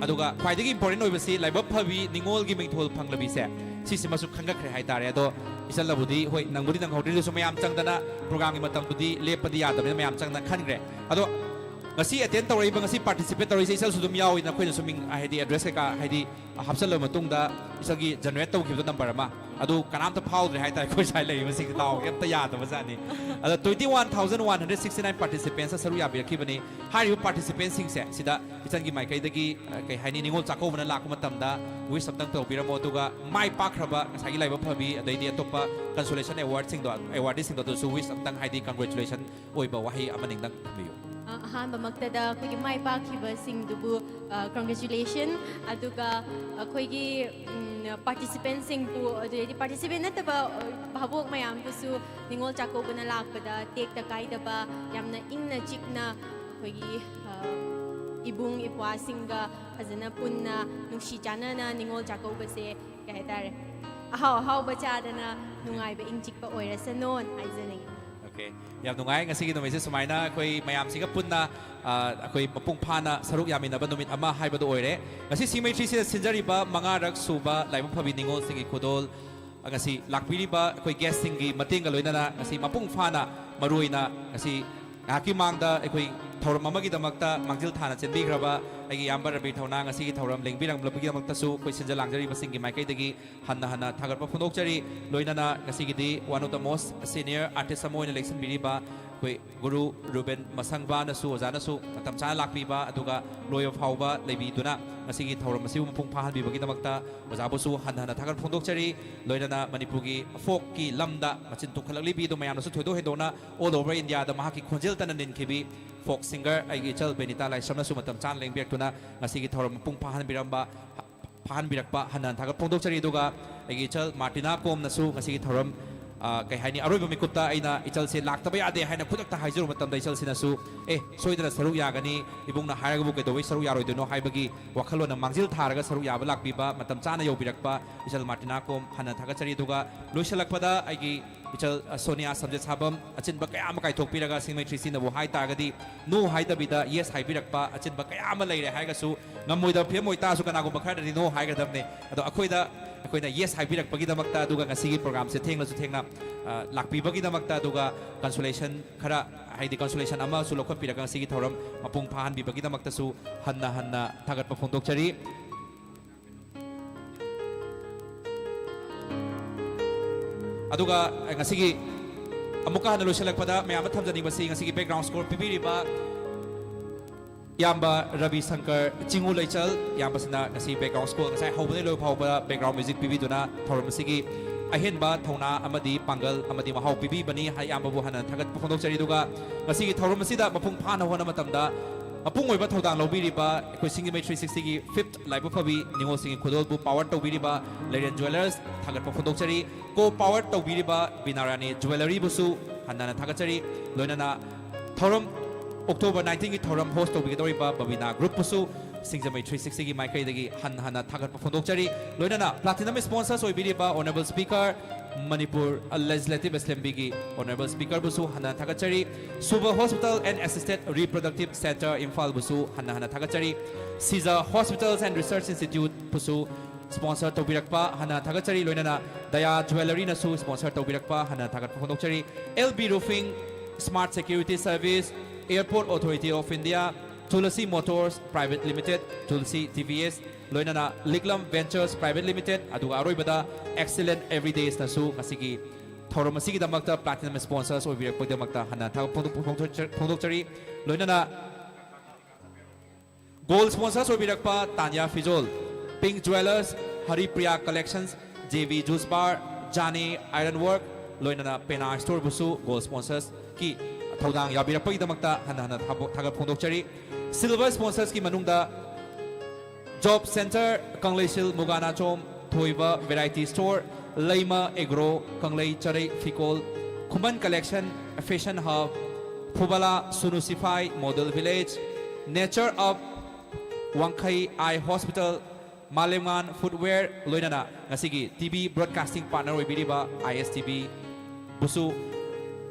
aduga khwaidagi important oibasi laiba phabi ningol gi mingthol phanglabi se sisi masu khanga khre hai tare ado isal labudi hoi nangbudi nang hodri su mayam changdana program gi matam budi lepadi yadam mayam changna khanre ado ngasi attend tawri ba ngasi participate tawri sa isal sudum yawi na khoina suming haidi address ka haidi hapsal matung da isagi generate taw khibdo number ma adu kanam ta phau hai ta khoi sai lai masing taw kem ta ya ta bazani adu 21169 participants saru ya bi khibani hari participants sing se sida isan gi mai kai dagi kai haini ningol chako bana lak matam da wi samtang taw biramo tuga mai pakraba ngasagi lai ba phabi adai di atopa consolation award sing do award sing do su wi samtang haidi congratulation oi ba wahi amaning dang biyo ꯑꯍꯥꯟꯕ ꯃꯛꯇꯗ ꯑꯩꯈꯣꯏꯒꯤ ꯃꯥꯏ ꯄꯥꯛꯈꯤꯕꯁꯤꯡꯗꯨꯕꯨ congratulation ꯑꯗꯨꯒ ꯑꯩꯈꯣꯏꯒꯤ ꯄꯥꯔꯇꯤꯁꯤꯄꯦꯟꯁꯤꯡꯕꯨ ꯑꯗꯨꯗꯩꯗꯤ participant ꯅꯠꯇꯕ ꯚꯥꯕꯣꯛ ꯃꯌꯥꯝꯕꯨꯁꯨ ꯅꯤꯉꯣꯜ ꯆꯥꯛꯀꯧꯕꯅ ꯂꯥꯛꯄꯗ ꯇꯦꯛꯇ ꯀꯥꯏꯗꯕ ꯌꯥꯝꯅ ꯏꯪꯅ ꯆꯤꯛꯅ ꯑꯩꯈꯣꯏꯒꯤ ꯏꯕꯨꯡ ꯏꯄ꯭ꯋꯥꯁꯤꯡꯒ ꯐꯖꯅ ꯄꯨꯟꯅ ꯅꯨꯡꯁꯤ ꯆꯥꯟꯅꯅ ꯅꯤꯉꯣꯜ ꯆꯥꯛꯀꯧꯕꯁꯦ ꯀꯩ ꯍꯥꯏꯇꯥꯔꯦ ꯑꯍꯥꯎ ꯑꯍꯥꯎꯕ ꯆꯥꯗꯅ ꯅꯨꯡꯉꯥꯏꯕ ꯏꯪ ꯆꯤꯛꯄ ꯑꯣꯏꯔꯁꯅꯣꯅ ꯍꯥꯏꯖꯅꯤꯡꯉꯤ Okay. Yam nungai ngasi gi numit sumaina koi mayam singa punna koi mapung phana saruk yaminaba numit ama haibadu oire ngasi symmetry se sinjari ba manga rak suba laimu phabi ningol singi khodol ngasi lakpiri ba koi guest singi matenga loinana ngasi mapung phana maruina ngasi haki mangda koi thoram amagi damakta mangjil thana chenbi graba agi yamba rabi thona ngasi gi thoram lengbirang blabigi damakta su koi sinja langjari basingi maikai dagi hanna hanna thagarpa phunokchari loinana ngasi gi di one of the most senior artist amoin election biriba koi guru Ruben Masangba na su ozana su matam chana lakpiba aduga loyo phauba lebi duna ngasi gi thoram masiu mapung phahan bibagi damakta ojabu su hanna hanna thagar phunokchari loinana manipurgi folk ki lamda machin tukhalakli bi do mayam su thoido hedona all over India da mahaki khonjel tanan nin khibi folk singer aigi chal benita lai samna su matam chan leng biak tuna ngasi gi thoram mapung phahan biramba phahan birakpa hanan thagar phunokchari duga aigi chal Martina kom na su ngasi gi thoram kai haini aroiba mikupta aina ichal se laktaba yade haina khudakta haijiru matamda ichal sinasu soidana saruk yagani ibungna haraga bu kedoi saruk yaroi dono haibagi wakhalona mangjil tharaga saruk yaba lakbiba matam chana yobirakpa ichal Martina kom hana thagachari duga loisalakpada aigi ichal Sonia Samjet Sabam achinba kayama kai thokpiraga symmetry sinabu hai tagadi no haidabida yes haibirakpa achinba kayama leire haiga su ngamoida phemoita su kana gumba khadani no haiga damne ado akoida akoina yes haibirakpagi damakta duga ngasigi program se thengla su thengna lakpibagi damakta duga consolation khara haidi consolation ama su lokhapiraga ngasigi thoram mapung phahan bibagi damakta su hanna hanna thagatpa phondokchari aduga ngasigi amuka hana loisalakpada mayam thamjani basi ngasigi background score pibiriba yamba Ravi Shankar Chingu Leichal yamba sina ngasi background score ngasai hobane loi phauba background music pibiduna thoram sigi ahenba thona amadi pangal amadi mahau pibi bani hai yamba bu hana thagat phondokchari duga ngasigi thoram sida mapung phana hona matamda mapung oiba thodang lobiriba koi singimei 360 gi 5th live phabi ningo singi khodol bu power tobiriba Larian Jewelers thagat phondokchari ko power tobiriba Binarani Jewelry busu hanana thagachari loinana thoram October 19 ki thoram host tobigidoriba Babina group pusu Singzamei 360 gi maikai dagi hana thagat phondokchari loinana platinum sponsors oibiriba honorable speaker Manipur Legislative Assembly gi honorable speaker busu hana thagachari Suba Hospital and Assisted Reproductive Center Imphal busu hana thagachari Caesar Hospitals and Research Institute busu sponsor tobirakpa hana thagachari loinana Daya Jewelry na su sponsor tobirakpa hana thagat phondokchari LB Roofing Smart Security Service Airport Authority of India Tulsi Motors Private Limited Tulsi TVS loinana Liglam Ventures Private Limited aduga aroibada Excellent Everydays na su ngasigi thoram asigi damakta platinum sponsors obirakpa damakta hana thag phondokchari loinana gold sponsors obirakpa Tanya Fizol Pink Jewelers Haripriya Collections JV Juice Bar Jani Ironwork loinana Pena Store busu gold sponsors ki thodang yabirakpagi damakta hana thagat phondokchari silver sponsors ki manungda Job Center Kangleisil Mugana Chom Thoiba Variety Store Leima Agro Kanglei Charai Fikol Khuman Collection Fashion Hub Phubala Sunusify Model Village Nature of Wangkai Eye Hospital Malemgan Footwear loinana ngasigi TV broadcasting partner oibiriba ISTV busu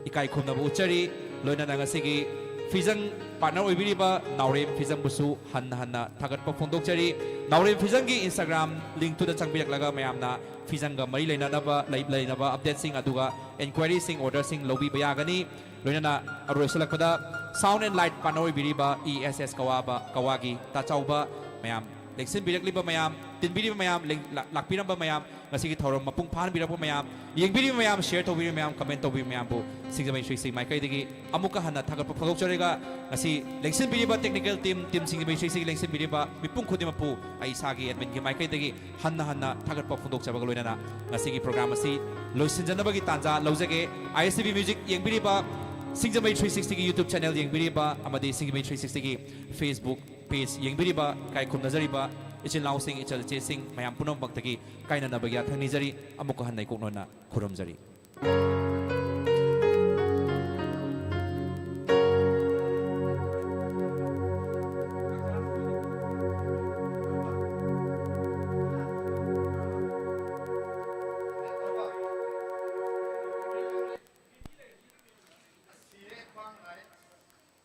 ikai khumna bu uchari loinana ngasigi Fizang partner oibiriba Naurem Fizang busu hanna thagatpa phondokchari Naurem Fizang gi Instagram link to the changbirak laga mayamna Fizang ga mari leinaba update sing aduga inquiry order lobby bayagani loinana aroisalakpada sound and light panoi biriba ESS kawagi tachauba mayam leksin birakliba mayam tinbiriba mayam lakpiramba mayam ngasigi thorom mapung phan birapa mayam yengbiri mayam share tobiri mayam comment tobiri mayam bu singjamai sri mai kai digi amuka hanna thagat phadok charega ngasi leksin biriba technical team singjamai sri leksin biriba mipung khudima pu ai sagi admin gi mai kai digi hanna thagat phadok chabaga loinana ngasi gi program asi loisinjanaba gi tanja lojage ISTV music yengbiriba Singjamai 360 की YouTube channel yengbiriba amadi Singjamai 360 की Facebook page yengbiriba kai khum nazariba ichil lau sing ichal che sing mayam punom baktagi kaina nabagya thangni jari amuka hannai koknona khuram jari